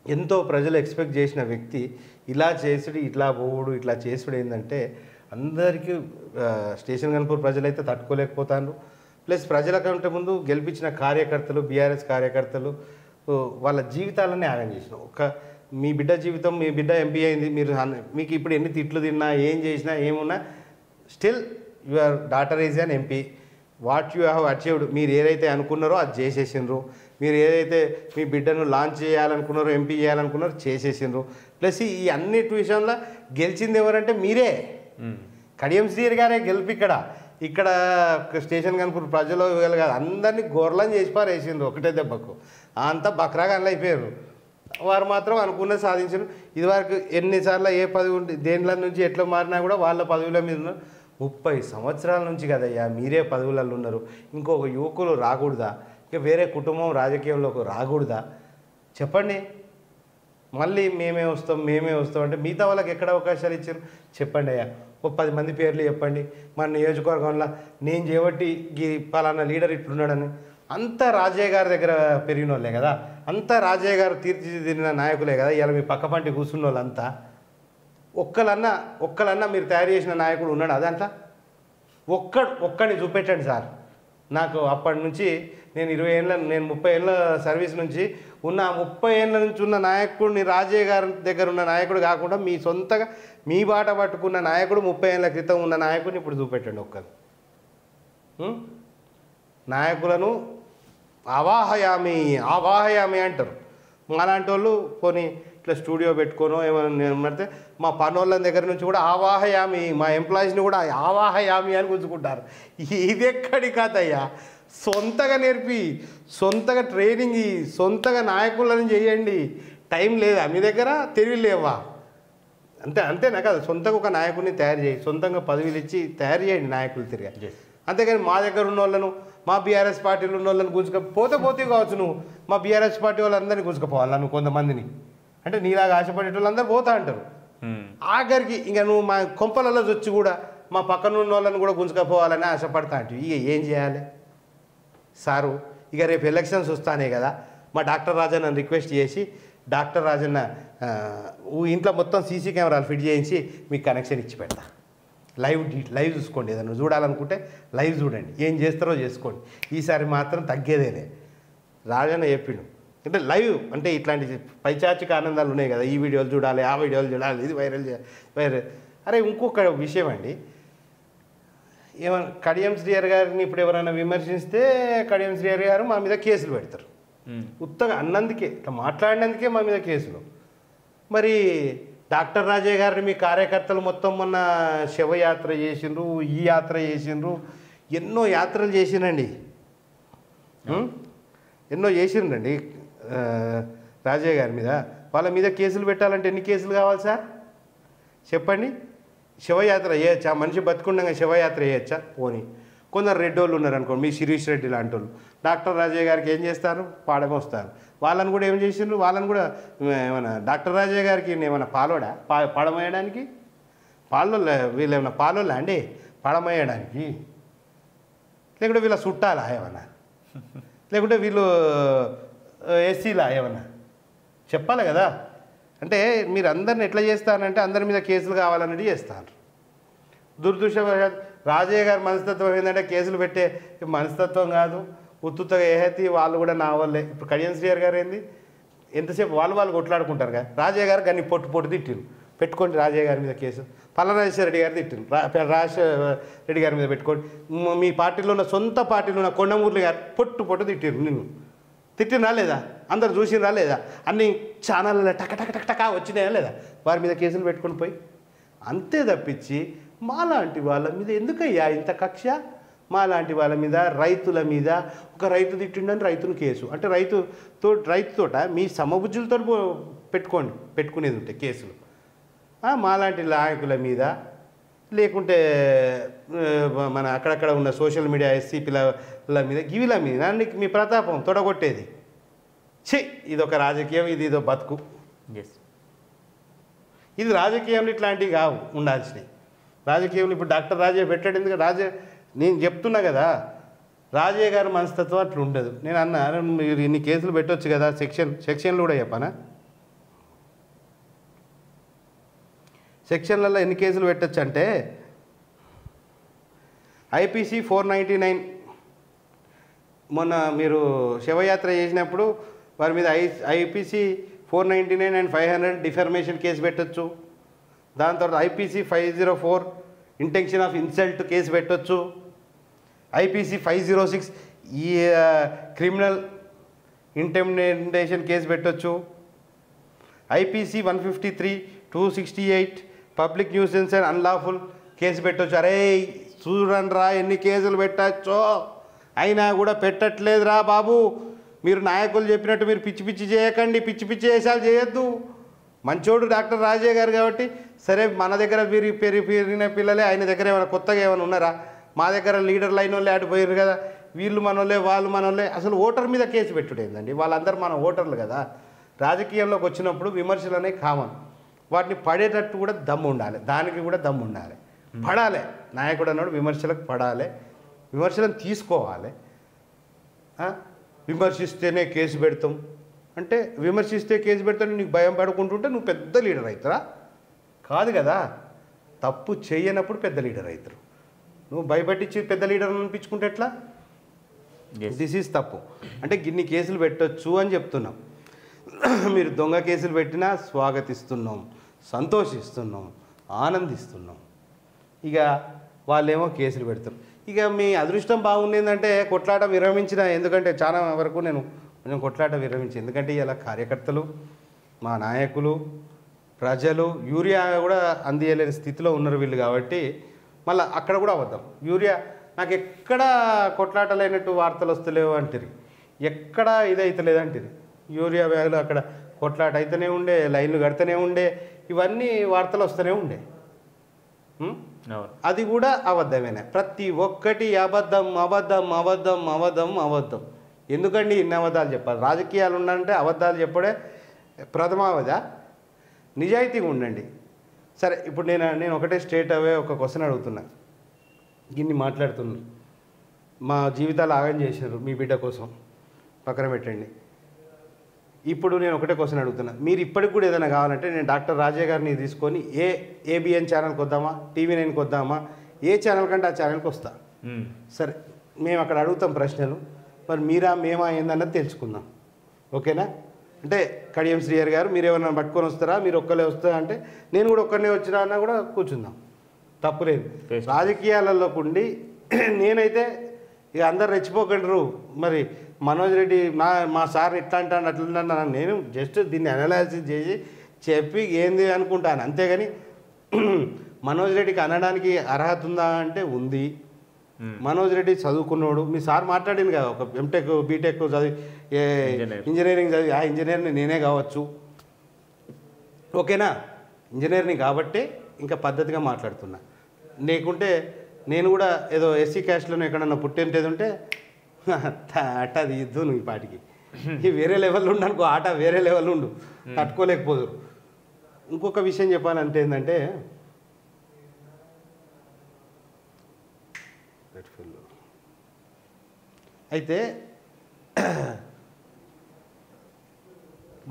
ఎంతో ప్రజలు ఎక్స్పెక్ట్ చేసిన వ్యక్తి ఇలా చేసుడు, ఇట్లా పోవుడు, ఇట్లా చేసుడు ఏంటంటే అందరికీ స్టేషన్ గన్పూర్ ప్రజలైతే తట్టుకోలేకపోతారు. ప్లస్ ప్రజల కంటే ముందు గెలిపించిన కార్యకర్తలు, బీఆర్ఎస్ కార్యకర్తలు వాళ్ళ జీవితాలన్నీ ఆగం చేసినాం. మీ బిడ్డ జీవితం, మీ బిడ్డ ఎంపీ అయింది, మీకు ఇప్పుడు ఎన్ని తిట్లు తిన్నా, ఏం చేసినా, ఏమున్నా, still your daughter is an MP. What you have achieved, మీరు ఏదైతే అనుకున్నారో అది చేసేసిండ్రు. మీరు ఏదైతే మీ బిడ్డను లాంచ్ చేయాలనుకున్నారో, ఎంపీ చేయాలనుకున్నారో చేసేసిండ్రు. ప్లస్ ఈ అన్నిటి విషయంలో గెలిచింది ఎవరంటే మీరే, కడియం శ్రీహరి గారే గెలిపి. ఇక్కడ స్టేషన్ గన్పూర్ ప్రజలు కాదు, అందరినీ గొర్రెలను చేసి పారేసిండ్రు ఒకటే దెబ్బకు. అంతా బక్రాగా అలా అయిపోయారు. వారు మాత్రం అనుకున్నది సాధించారు. ఇదివరకు ఎన్నిసార్లు ఏ పదవి దేనిల నుంచి ఎట్లా మారినా కూడా వాళ్ళ పదవుల మీద ఉన్నారు. 30 సంవత్సరాల నుంచి కదయ్యా మీరే పదవులలో ఉన్నారు. ఇంకొక యువకులు రాకూడదా? ఇక వేరే కుటుంబం రాజకీయంలోకి రాకూడదా? చెప్పండి. మళ్ళీ మేమే వస్తాం అంటే మిగతా వాళ్ళకి ఎక్కడ అవకాశాలు ఇచ్చారు చెప్పండి అయ్యా. ఓ 10 మంది పేర్లు చెప్పండి మన నియోజకవర్గంలో నేను చేయబట్టి ఈ పలానా లీడర్ ఇట్లున్నాడని. అంతా రాజయ్య గారి దగ్గర పెరిగిన వాళ్ళే కదా, అంతా రాజయ్య గారు తీర్చిదిద్దిన నాయకులే కదా. ఇలా మీ పక్క పంటి కూర్చున్న వాళ్ళంతా ఒక్కలన్నా మీరు తయారు చేసిన నాయకుడు ఉన్నాడు అదంతా. ఒక్కడిని చూపెట్టండి సార్. నాకు అప్పటి నుంచి నేను 30 ఏళ్ళ సర్వీస్ నుంచి ఉన్న 30 ఏళ్ళ నుంచి ఉన్న నాయకుడిని రాజయ్య గారి దగ్గర ఉన్న నాయకుడు కాకుండా మీ సొంతగా మీ బాట పట్టుకున్న నాయకుడు 30 ఏళ్ళ క్రితం ఉన్న నాయకుడిని ఇప్పుడు చూపెట్టండి ఒక్కరు. నాయకులను ఆవాహయామి అంటారు. మాలాంటి వాళ్ళు పోనీ ఇట్లా స్టూడియో పెట్టుకోనో ఏమన్నా మా పనోళ్ళ దగ్గర నుంచి కూడా ఆవాహయామి, మా ఎంప్లాయీస్ని కూడా ఆవాహయామి అని గుంజుకుంటారు. ఇది ఎక్కడి కథయ్యా? సొంతగా నేర్పి, సొంతగా ట్రైనింగ్, సొంతగా నాయకులను చేయండి. టైం లేదా మీ దగ్గర? తెలివి లేవా? అంతేనా కదా? సొంతంగా ఒక నాయకుడిని తయారు చేయి, సొంతంగా పదవులు ఇచ్చి తయారు చేయండి నాయకులు తిరిగి. అంతేగాని మా దగ్గర ఉన్న వాళ్ళను, మా బీఆర్ఎస్ పార్టీలో ఉన్న వాళ్ళని పోతే కావచ్చు. నువ్వు మా బీఆర్ఎస్ పార్టీ వాళ్ళందరినీ గుంజుకపోవాలి నువ్వు కొంతమందిని. అంటే నీలాగా ఆశపడే వాళ్ళందరూ పోతా అంటారు. ఆఖరికి ఇంకా నువ్వు మా కొంపలలో వచ్చి కూడా మా పక్కన ఉన్న వాళ్ళని కూడా గుంజుకపోవాలని ఆశపడతా అంటే ఇక ఏం చేయాలి సారు? ఇక రేపు ఎలక్షన్స్ వస్తానే కదా, మా డాక్టర్ రాజన్న రిక్వెస్ట్ చేసి డాక్టర్ రాజన్న ఇంట్లో మొత్తం సీసీ కెమెరాలు ఫిట్ చేయించి మీకు కనెక్షన్ ఇచ్చి పెడతా. లైవ్ చూసుకోండి. ఏదైనా చూడాలనుకుంటే లైవ్ చూడండి, ఏం చేస్తారో చేసుకోండి. ఈసారి మాత్రం తగ్గేదేలే. రాజన్న చెప్పిండు అంటే లైవ్ అంటే ఇట్లాంటి పైచాచిక ఆనందాలు ఉన్నాయి కదా, ఈ వీడియోలు చూడాలి, ఆ వీడియోలు చూడాలి, ఇది వైరల్. అరే ఇంకొక విషయం అండి, ఏమన్నా కడియం శ్రీహరి గారిని ఇప్పుడు ఎవరైనా విమర్శిస్తే కడియం శ్రీహరి గారు మా మీద కేసులు పెడతారు. ఉత్తగా అన్నందుకే, ఇట్లా మాట్లాడినందుకే మా మీద కేసులు. మరి డాక్టర్ రాజయ్య గారిని మీ కార్యకర్తలు మొత్తం మొన్న శవయాత్ర చేసిండ్రు, ఈ యాత్ర చేసిండ్రు, ఎన్నో యాత్రలు చేసినండి, ఎన్నో చేసిండ్రండి రాజయ్య గారి మీద. వాళ్ళ మీద కేసులు పెట్టాలంటే ఎన్ని కేసులు కావాలి సార్ చెప్పండి? శవయాత్ర చేయొచ్చా? మనిషి బతుకుండగా శవయాత్ర చేయొచ్చా? పోనీ కొందరు రెడ్డోళ్ళు ఉన్నారనుకోండి, మీ శిరీష్ రెడ్డి లాంటి వాళ్ళు డాక్టర్ రాజయ్య గారికి ఏం చేస్తారు? పాడమోస్తారు. వాళ్ళని కూడా ఏం చేసిండ్రు? వాళ్ళని కూడా ఏమైనా డాక్టర్ రాజయ్య గారికి ఏమైనా పాడమోయడానికి పాలోళ్ళ వీళ్ళు ఏమైనా పాలోళ్ళ అండి పాడమోయడానికి? లేకుంటే వీళ్ళ చుట్టాలా ఏమన్నా? లేకుంటే వీళ్ళు ఎస్సీలా ఏమన్నా? చెప్పాలి కదా. అంటే మీరు అందరిని ఎట్లా చేస్తారంటే అందరి మీద కేసులు కావాలన్నది చేస్తారు. దురదృష్టవశాత్తు రాజయ్య గారి మనస్తత్వం ఏంటంటే కేసులు పెట్టే మనస్తత్వం కాదు, ఉత్తుతగా ఏహతి వాళ్ళు కూడా నా వాళ్ళే. ఇప్పుడు కడియం శ్రీహరి గారు ఏంది, ఎంతసేపు వాళ్ళు కొట్లాడుకుంటారు కదా. రాజయ్య గారు కానీ పొట్టు తిట్టిరు, పెట్టుకోండి రాజయ్య గారి మీద కేసు. పల్లరాజేశ్వర రెడ్డి గారు తిట్టిరు, రాజశేఖర రెడ్డి గారి మీద పెట్టుకోండి. మీ పార్టీలో ఉన్న సొంత పార్టీలో ఉన్న కొండమూర్లి గారు పొట్టు తిట్టిరు. నిన్ను తిట్టినా లేదా? అందరు చూసినా లేదా? అన్ని ఛానళ్ళలో టక వచ్చినాయా లేదా? వారి మీద కేసులు పెట్టుకొని పోయి అంతే తప్పించి మాలాంటి వాళ్ళ మీద ఎందుకయ్యా ఇంత కక్ష? మాలాంటి వాళ్ళ మీద, రైతుల మీద, ఒక రైతు తిట్టిండని రైతును కేసు అంటే రైతుతోట మీ సమబుద్ధులతో పెట్టుకునేది ఉంటే కేసులు. మాలాంటి నాయకుల మీద, లేకుంటే మన అక్కడక్కడ ఉన్న సోషల్ మీడియా ఎస్సీ పిల్లల మీద, గివిల మీద మీ ప్రతాపం తొడగొట్టేది. ఇదొక రాజకీయం, ఇదో బతుకు. ఇది రాజకీయంలో ఇట్లాంటివి కావు ఉండాల్సినవి. రాజకీయంలో ఇప్పుడు డాక్టర్ రాజయ్య పెట్టాడు. ఎందుకంటే నేను చెప్తున్నా కదా, రాజయ్య గారి మనస్తత్వం అట్లా ఉండదు. నేను అన్నా మీరు ఇన్ని కేసులు పెట్టవచ్చు కదా, సెక్షన్లు కూడా చెప్పానా? సెక్షన్లలో ఎన్ని కేసులు పెట్టచ్చు అంటే ఐపీసీ 499 మొన్న మీరు శవయాత్ర చేసినప్పుడు వారి మీద ఐపీసీ 499 and 500 డిఫర్మేషన్ కేసు పెట్టచ్చు. దాని తర్వాత IPC 504 intention of insult case పెట్టచ్చు. ఐపీసీ 506 ఈ క్రిమినల్ ఇంటెమిడేషన్ కేసు పెట్టచ్చు. IPC 153, 268 public nuisance and unlawful case పెట్టవచ్చు. అరే చూడండిరా ఎన్ని కేసులు పెట్టచ్చో, అయినా కూడా పెట్టట్లేదురా బాబు. మీరు నాయకులు చెప్పినట్టు మీరు పిచ్చి చేయకండి, పిచ్చి వేషాలు చేయొద్దు. మంచోడు డాక్టర్ రాజయ్య గారు కాబట్టి సరే, మన దగ్గర పెరిగిన పిల్లలే, ఆయన దగ్గర ఏమైనా కొత్తగా ఏమైనా ఉన్నారా? మా దగ్గర లీడర్ లైన్ వాళ్ళే ఆడిపోయారు కదా, వీళ్ళు మనోళ్ళే వాళ్ళు మనోళ్ళే. అసలు ఓటర్ మీద కేసు పెట్టుడేందండి? వాళ్ళందరూ మన ఓటర్లు కదా. రాజకీయంలోకి వచ్చినప్పుడు విమర్శలు అనేవి కామన్. వాటిని పడేటట్టు కూడా దమ్ము ఉండాలి, దానికి కూడా దమ్ము ఉండాలి. పడాలి, నాయకుడు అన్నాడు విమర్శలకు పడాలి, విమర్శలను తీసుకోవాలి. విమర్శిస్తేనే కేసు పెడతాం అంటే విమర్శిస్తే కేసు పెడతాను నీకు భయం పడుకుంటుంటే నువ్వు పెద్ద లీడర్ అవుతారా? కాదు కదా. తప్పు చేయనప్పుడు పెద్ద లీడర్ అవుతారు. నువ్వు భయపట్టించి పెద్ద లీడర్ అనిపించుకుంటే ఎట్లా? దిస్ ఈజ్ తప్పు. అంటే గిన్ని కేసులు పెట్టొచ్చు అని చెప్తున్నాం. మీరు దొంగ కేసులు పెట్టినా స్వాగతిస్తున్నాం, సంతోషిస్తున్నాం, ఆనందిస్తున్నాం. ఇక వాళ్ళేమో కేసులు పెడతారు. ఇక మీ అదృష్టం బాగుండేందంటే కొట్లాట విరమించిన, ఎందుకంటే చాలా వరకు నేను కొట్లాట విరమించి, ఎందుకంటే ఇలా కార్యకర్తలు, మా నాయకులు, ప్రజలు యూరియా కూడా అందియలేని స్థితిలో ఉన్నారు వీళ్ళు. కాబట్టి మళ్ళీ అక్కడ కూడా అబద్ధం. యూరియా నాకు ఎక్కడ కొట్లాటలైనట్టు వార్తలు వస్తలేవు అంటారు, ఎక్కడ ఇదైతలేదంటారు. యూరియా బ్యాగులు అక్కడ కొట్లాట అయితేనే ఉండే, లైన్లు కడితేనే ఉండే, ఇవన్నీ వార్తలు వస్తూనే ఉండే. అది కూడా అబద్ధమేనా? ప్రతి ఒక్కటి అబద్ధం అబద్ధం అబద్ధం అబద్ధం అబద్ధం. ఎందుకండి ఇన్ని అబద్ధాలు చెప్పాలి? రాజకీయాలు ఉండాలంటే అబద్ధాలు చెప్పడే ప్రథమావధా? నిజాయితీగా ఉండండి. సరే, ఇప్పుడు నేను ఒకటే స్ట్రేట్ అవే ఒక క్వశ్చన్ అడుగుతున్నా. గిన్ని మాట్లాడుతున్నారు, మా జీవితాలు ఆగం చేశారు మీ బిడ్డ కోసం, పక్కన పెట్టండి. ఇప్పుడు నేను ఒకటే క్వశ్చన్ అడుగుతున్నా. మీరు ఇప్పటికి కూడా ఏదైనా కావాలంటే నేను డాక్టర్ రాజయ్య గారిని తీసుకొని ఏబిఎన్ ఛానల్కి వద్దామా, టీవీ9కి వద్దామా, ఏ ఛానల్ కంటే ఆ ఛానల్కి వస్తా. సరే, మేము అక్కడ అడుగుతాం ప్రశ్నలు, మరి మీరా మేమా ఏందన్నది తెలుసుకుందాం. ఓకేనా? అంటే కడియం శ్రీహరి గారు మీరు ఏమన్నా పట్టుకొని వస్తారా, మీరు ఒక్కరే వస్తారా అంటే నేను కూడా ఒక్కరినే వచ్చినా అన్నా కూడా కూర్చుందాం, తప్పులేదు. రాజకీయాలలోకి ఉండి నేనైతే ఇక అందరు రెచ్చిపోకండ్రు, మరి మనోజ్ రెడ్డి మా సార్ ఇట్లా అంటాను అట్లా అంటాను, నేను జస్ట్ దీన్ని అనలైసిస్ చేసి చెప్పి ఏంది అనుకుంటాను, అంతేగాని మనోజ్ రెడ్డికి అనడానికి అర్హత ఉందా అంటే ఉంది. మనోజ్ రెడ్డి చదువుకున్నాడు, మీ సార్ మాట్లాడింది కదా, ఒక ఎంటెక్ బీటెక్ చదివి ఇంజనీరింగ్ చదివి, ఆ ఇంజనీర్ని నేనే కావచ్చు. ఓకేనా? ఇంజనీర్ని కాబట్టి ఇంకా పద్ధతిగా మాట్లాడుతున్నా. లేకుంటే నేను కూడా ఏదో ఎస్సీ క్యాస్ట్లోనే ఎక్కడన్నా పుట్టేంటేది ఉంటే ఆట తీయద్దు నువ్వు ఈ పాటికి. ఈ వేరే లెవెల్లో ఉండు అనుకో, ఆట వేరే లెవెల్ ఉండు, తట్టుకోలేకపోదురు. ఇంకొక విషయం చెప్పాలంటే ఏంటంటే, అయితే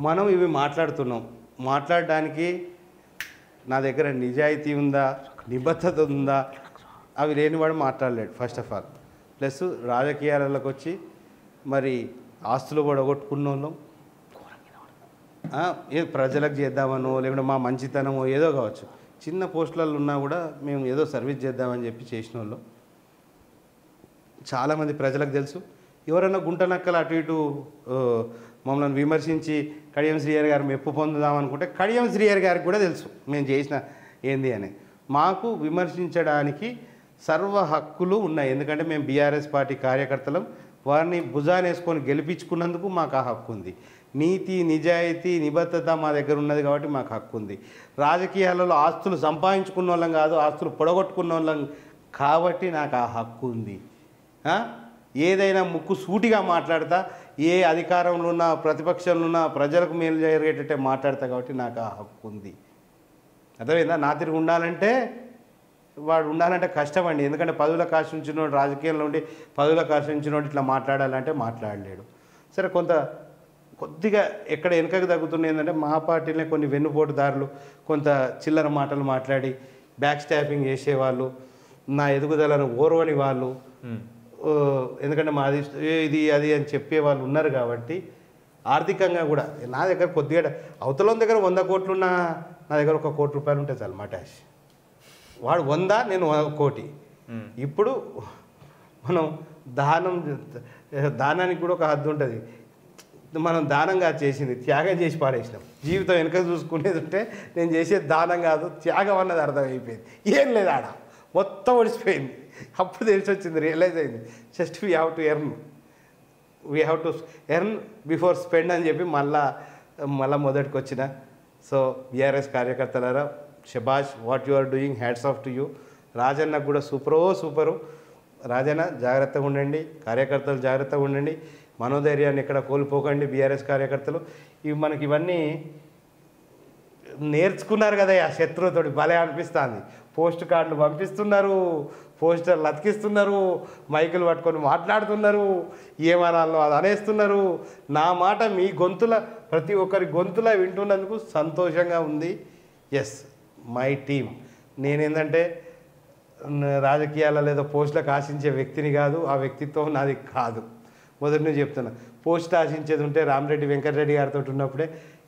మనం ఇవి మాట్లాడుతున్నాం, మాట్లాడడానికి నా దగ్గర నిజాయితీ ఉందా, నిబద్ధత ఉందా, అవి లేనివాడు మాట్లాడలేడు ఫస్ట్ ఆఫ్ ఆల్. ప్లస్ రాజకీయాలకు వచ్చి మరి ఆస్తులు పొడగొట్టుకున్న వాళ్ళం, ఏదో ప్రజలకు చేద్దామనో లేకుంటే మా మంచితనమో ఏదో కావచ్చు, చిన్న పోస్టులలో ఉన్నా కూడా మేము ఏదో సర్వీస్ చేద్దామని చెప్పి చేసిన వాళ్ళు చాలామంది ప్రజలకు తెలుసు. ఎవరైనా గుంటనక్కలు అటు ఇటు మమ్మల్ని విమర్శించి కడియం శ్రీహరి గారు మెప్పు పొందుదామనుకుంటే కడియం శ్రీహరి గారికి కూడా తెలుసు మేము చేసిన ఏంది అని. మాకు విమర్శించడానికి సర్వ హక్కులు ఉన్నాయి, ఎందుకంటే మేము బీఆర్ఎస్ పార్టీ కార్యకర్తలం. వారిని భుజానేసుకొని గెలిపించుకున్నందుకు మాకు ఆ హక్కు ఉంది. నీతి నిజాయితీ నిబద్ధత మా దగ్గర ఉన్నది కాబట్టి మాకు హక్కు ఉంది. రాజకీయాలలో ఆస్తులు సంపాదించుకున్న వాళ్ళం కాదు, ఆస్తులు పొడగొట్టుకున్న వాళ్ళం కాబట్టి నాకు ఆ హక్కు ఉంది. ఏదైనా ముక్కు సూటిగా మాట్లాడతా, ఏ అధికారంలో ఉన్నా ప్రతిపక్షంలో ఉన్నా ప్రజలకు మేలు జరిగేటట్టే మాట్లాడతా కాబట్టి నాకు ఆ హక్కు ఉంది. అర్థమైందా? నా తిరిగి ఉండాలంటే వాడు ఉండాలంటే కష్టం అండి, ఎందుకంటే పదవులకు ఆశించినోడు రాజకీయంలో ఉండి పదవులకు ఆశించినోడు ఇట్లా మాట్లాడాలంటే మాట్లాడలేడు. సరే, కొద్దిగా ఎక్కడ వెనుకకు తగ్గుతుంది ఏంటంటే మా పార్టీలోనే కొన్ని వెన్నుపోటుదారులు కొంత చిల్లర మాటలు మాట్లాడి బ్యాక్ స్టాపింగ్ చేసేవాళ్ళు, నా ఎదుగుదలను ఓర్వని వాళ్ళు, ఎందుకంటే మాది ఇది అది అని చెప్పేవాళ్ళు ఉన్నారు. కాబట్టి ఆర్థికంగా కూడా నా దగ్గర కొద్దిగా అవతల దగ్గర 100 కోట్లున్నా నా దగ్గర 1 కోటి రూపాయలు ఉంటాయి చాలు మటాష్. వాడు 100, నేను 1 కోటి. ఇప్పుడు మనం దానానికి కూడా ఒక హద్దు ఉంటుంది. మనం దానంగా చేసింది త్యాగం చేసి పాడేసినాం. జీవితం వెనక చూసుకునేది ఉంటే నేను చేసేది దానం కాదు, త్యాగం అన్నది అర్థమైపోయింది. ఏం లేదు, ఆడ మొత్తం ఒడిసిపోయింది. అప్పుడు తెలిసి వచ్చింది, రియలైజ్ అయింది, just we have to earn before spend అని చెప్పి మళ్ళా మొదటికి వచ్చిన. సో బీఆర్ఎస్ కార్యకర్తలారా, షబాష్, what you are doing, hats off to you. రాజన్నకు కూడా సూపరు. రాజన్న జాగ్రత్తగా ఉండండి, కార్యకర్తలు జాగ్రత్తగా ఉండండి. మనోధైర్యాన్ని ఎక్కడ కోల్పోకండి బీఆర్ఎస్ కార్యకర్తలు. ఇవన్నీ నేర్చుకున్నారు కదా ఆ శత్రువుతోటి భలే అనిపిస్తుంది. పోస్ట్ కార్డులు పంపిస్తున్నారు, పోస్టర్లు అతికిస్తున్నారు, మైకులు పట్టుకొని మాట్లాడుతున్నారు, ఏమనాలో అది అనేస్తున్నారు. నా మాట మీ గొంతుల ప్రతి ఒక్కరి గొంతులా వింటున్నందుకు సంతోషంగా ఉంది. Yes my team. నేనేంటంటే రాజకీయాల లేదా పోస్టులకు ఆశించే వ్యక్తిని కాదు, ఆ వ్యక్తిత్వం నాది కాదు. మొదటి నుంచి చెప్తున్నా, పోస్ట్ ఆశించేది ఉంటే రామరెడ్డి వెంకటరెడ్డి గారితో ఉన్నప్పుడే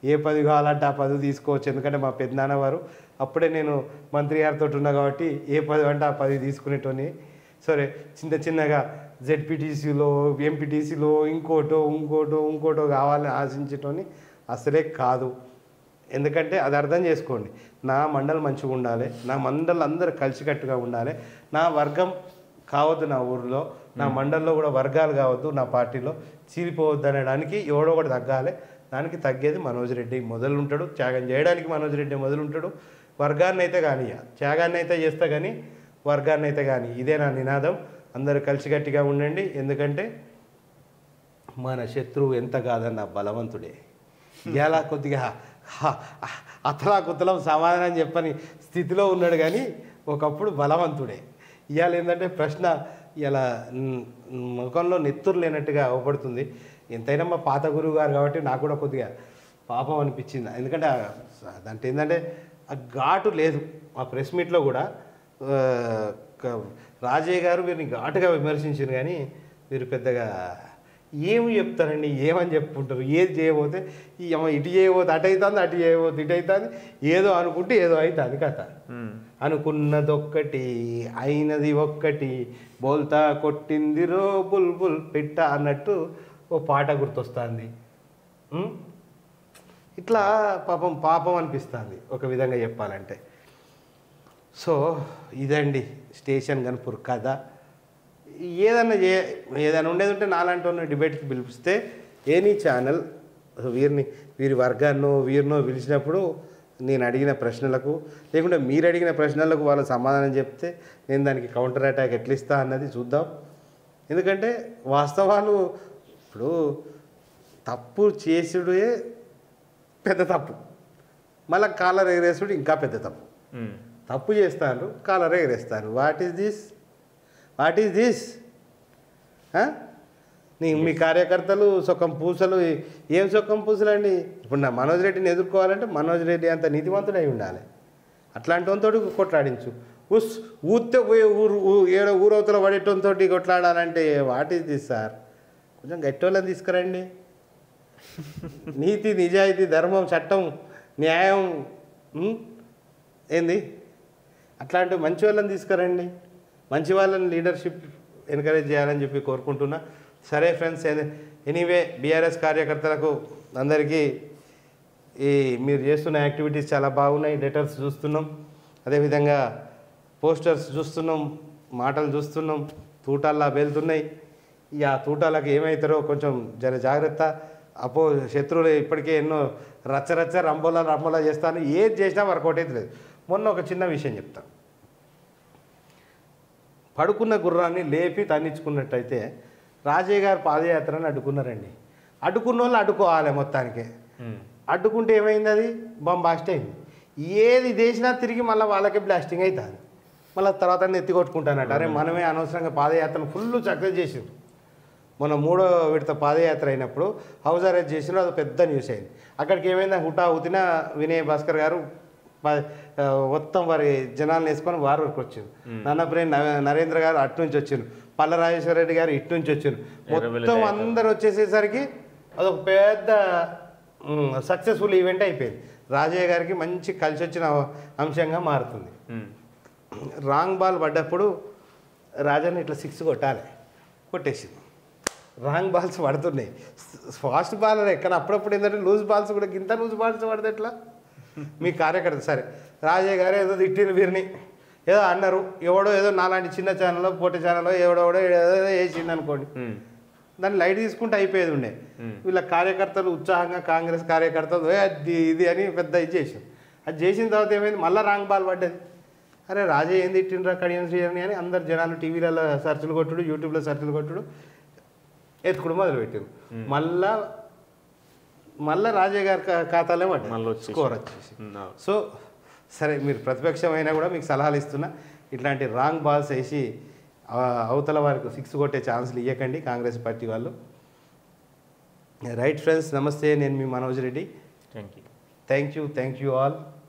ఏ పదవి కావాలంటే ఆ పదవి తీసుకోవచ్చు. ఎందుకంటే మా పెద్దనాన్న వారు అప్పుడే నేను మంత్రి గారితో ఉన్నా కాబట్టి ఏ పదవి అంటే ఆ పదవి తీసుకునేటోని. సరే చిన్నగా జెడ్పీటీసీలో ఎంపీటీసీలో ఇంకోటో కావాలని ఆశించేటోని అసలే కాదు. ఎందుకంటే అది అర్థం చేసుకోండి, నా మండలి మంచిగా ఉండాలి, నా మండలి అందరూ కలిసికట్టుగా ఉండాలి, నా వర్గం కావద్దు, నా ఊరిలో నా మండలిలో కూడా వర్గాలు కావద్దు, నా పార్టీలో చీలిపోవద్దు అనడానికి ఎవడో ఒకటి తగ్గాలి. దానికి తగ్గేది మనోజ్ రెడ్డి మొదలుంటాడు, త్యాగం చేయడానికి మనోజ్ రెడ్డి మొదలుంటాడు. వర్గాన్ని అయితే కానీ త్యాగాన్ని అయితే చేస్తా కానీ వర్గాన్ని అయితే కానీ, ఇదే నా నినాదం. అందరూ కలిసికట్టుగా ఉండండి. ఎందుకంటే మన శత్రువు ఎంత కాదన్న బలవంతుడే. ఇలా కొద్దిగా అతలాకుతలం సమాధానం చెప్పని స్థితిలో ఉన్నాడు కానీ ఒకప్పుడు బలవంతుడే. ఇవాళ ఏంటంటే ప్రశ్న ఇలా ముఖంలో నెత్తురు లేనట్టుగా అవపడుతుంది. ఎంతైనా మా పాత గురువు గారు కాబట్టి నాకు కూడా కొద్దిగా పాపం అనిపించింది. ఎందుకంటే దాంట్లో ఏంటంటే ఆ ఘాటు లేదు. ఆ ప్రెస్ మీట్లో కూడా రాజయ్య గారు వీరిని ఘాటుగా విమర్శించారు కానీ వీరు పెద్దగా ఏమి చెప్తారండి, ఏమని చెప్పుకుంటారు. ఏది చేయబోతే ఇటు చేయబోతే అటు అవుతుంది, అటు చేయబోతే ఇటు అవుతుంది, ఏదో అనుకుంటే ఏదో అవుతుంది కథ. అనుకున్నది ఒక్కటి అయినది ఒక్కటి, బోల్తా కొట్టింది రో బుల్బుల్ పెట్ట అన్నట్టు ఓ పాట గుర్తొస్తుంది. ఇట్లా పాపం అనిపిస్తుంది ఒక విధంగా చెప్పాలంటే. సో ఇదండి స్టేషన్ గన్పూర్ కథ. ఏదైనా ఉండేది ఉంటే నాలాంటి డిబేట్కి పిలిపిస్తే ఎనీ ఛానల్ వీరి వర్గాన్నో వీరినో పిలిచినప్పుడు నేను అడిగిన ప్రశ్నలకు లేకుంటే మీరు అడిగిన ప్రశ్నలకు వాళ్ళ సమాధానం చెప్తే నేను దానికి కౌంటర్ అటాక్ ఎట్లా ఇస్తా అన్నది చూద్దాం. ఎందుకంటే వాస్తవాలు ఇప్పుడు తప్పు చేసుడే పెద్ద తప్పు, మళ్ళీ కాలర్ ఎగరేసుడు ఇంకా పెద్ద తప్పు. తప్పు చేస్తారు, కాలర్ ఎగరేస్తారు. What is this? మీ కార్యకర్తలు సొక్కం పూసలు, ఏం సొక్కం పూసలు అండి? ఇప్పుడు నా మనోజ్ రెడ్డిని ఎదుర్కోవాలంటే మనోజ్ రెడ్డి అంత నీతివంతుడై ఉండాలి. అట్లాంటి వాళ్ళతో కొట్లాడించు. ఊస్తే పోయి ఊరవతల పడేటంతో కొట్లాడాలంటే వాట్ ఈజ్ దిస్ సార్? కొంచెం గట్టోళ్ళని తీసుకురండి. నీతి, నిజాయితీ, ధర్మం, చట్టం, న్యాయం ఏంది అట్లాంటి మంచి వాళ్ళని తీసుకురండి. మంచి వాళ్ళని లీడర్షిప్ ఎంకరేజ్ చేయాలని చెప్పి కోరుకుంటున్నా. సరే ఫ్రెండ్స్, ఎనీవే బీఆర్ఎస్ కార్యకర్తలకు అందరికీ మీరు చేస్తున్న యాక్టివిటీస్ చాలా బాగున్నాయి. లెటర్స్ చూస్తున్నాం, అదేవిధంగా పోస్టర్స్ చూస్తున్నాం, మాటలు చూస్తున్నాం, తూటాల్లా వెళ్తున్నాయి. ఆ తూటాలకు ఏమవుతారో కొంచెం జాగ్రత్త. శత్రువులు ఇప్పటికే ఎన్నో రచ్చ రంబోలా చేస్తాను. ఏది చేసినా వర్కౌట్ అయితే లేదు. మొన్న ఒక చిన్న విషయం చెప్తాను. పడుకున్న గుర్రాన్ని లేపి తన్నించుకున్నట్టయితే రాజయ్య గారు పాదయాత్రని అడ్డుకున్నారండి. అడ్డుకున్న వాళ్ళు అడ్డుకోవాలి మొత్తానికి. అడ్డుకుంటే ఏమైంది? అది బాంబాస్ట్ అయింది. ఏది చేసినా తిరిగి మళ్ళీ వాళ్ళకే బ్లాస్టింగ్ అవుతుంది. మళ్ళీ తర్వాత ఎత్తి కొట్టుకుంటానట. అరే మనమే అనవసరంగా పాదయాత్రను ఫుల్ సక్సెస్ చేసిండ్రు. మొన్న 3వ విడత పాదయాత్ర అయినప్పుడు హౌస్ అరెస్ట్ చేసినా అది పెద్ద న్యూస్ అయింది. అక్కడికి ఏమైందా హుటాహుతిన వినయ్ భాస్కర్ గారు మొత్తం వారి జనాలను వేసుకొని వారి వరకు వచ్చింది. నన్నప్రేమ్ నరేంద్ర గారు అటు నుంచి వచ్చిండు, పల్ల రాజేశ్వర రెడ్డి గారు ఇటు నుంచి వచ్చిండు. మొత్తం అందరు వచ్చేసేసరికి అదొక పెద్ద సక్సెస్ఫుల్ ఈవెంట్ అయిపోయింది. రాజయ్య గారికి మంచి కలిసి వచ్చిన అంశంగా మారుతుంది. రాంగ్ బాల్ పడ్డప్పుడు రాజాని ఇట్లా 6 కొట్టాలి, కొట్టేసింది. రాంగ్ బాల్స్ పడుతున్నాయి. ఫాస్ట్ బాలర్ ఎక్కడ అప్పుడప్పుడు ఏంటంటే లూజ్ బాల్స్ కూడా ఇంత లూజ్ బాల్స్ పడితే ఎట్లా? మీ కార్యకర్త సరే రాజయ్య గారు ఏదో తిట్టిన వీరిని ఏదో అన్నారు, ఎవడో ఏదో నాలాంటి చిన్న ఛానల్లో పోటీ ఛానల్లో ఏదో ఏదో వేసింది అనుకోండి, దాన్ని లైట్ తీసుకుంటే అయిపోయేది ఉండే. వీళ్ళ కార్యకర్తలు ఉత్సాహంగా కాంగ్రెస్ కార్యకర్తలు అది ఇది అని పెద్ద ఇది చేసాం. అది చేసిన తర్వాత ఏమైంది? మళ్ళీ రాంగ్ బాల్ పడ్డది. అరే రాజయ్య ఏంది తిట్టిండ్రా కడియం శ్రీని అని అందరు జనాలు టీవీలలో సర్చులు కొట్టుడు, యూట్యూబ్లో సర్చులు కొట్టుడు. ఎత్తుకుడు మొదలుపెట్టారు. మళ్ళా రాజయ్య గారి ఖాతాలో మళ్ళీ పడ్డాయి వచ్చేసి. స్కోర్ వచ్చేసి. సో సరే, మీరు ప్రతిపక్షమైనా కూడా మీకు సలహాలు ఇస్తున్నా, ఇట్లాంటి రాంగ్ బాల్స్ వేసి అవతల వారికి 6 కొట్టే ఛాన్సులు ఇవ్వకండి కాంగ్రెస్ పార్టీ వాళ్ళు. రైట్ ఫ్రెండ్స్, నమస్తే, నేను మీ Manoj Reddy. Thank you thank you all.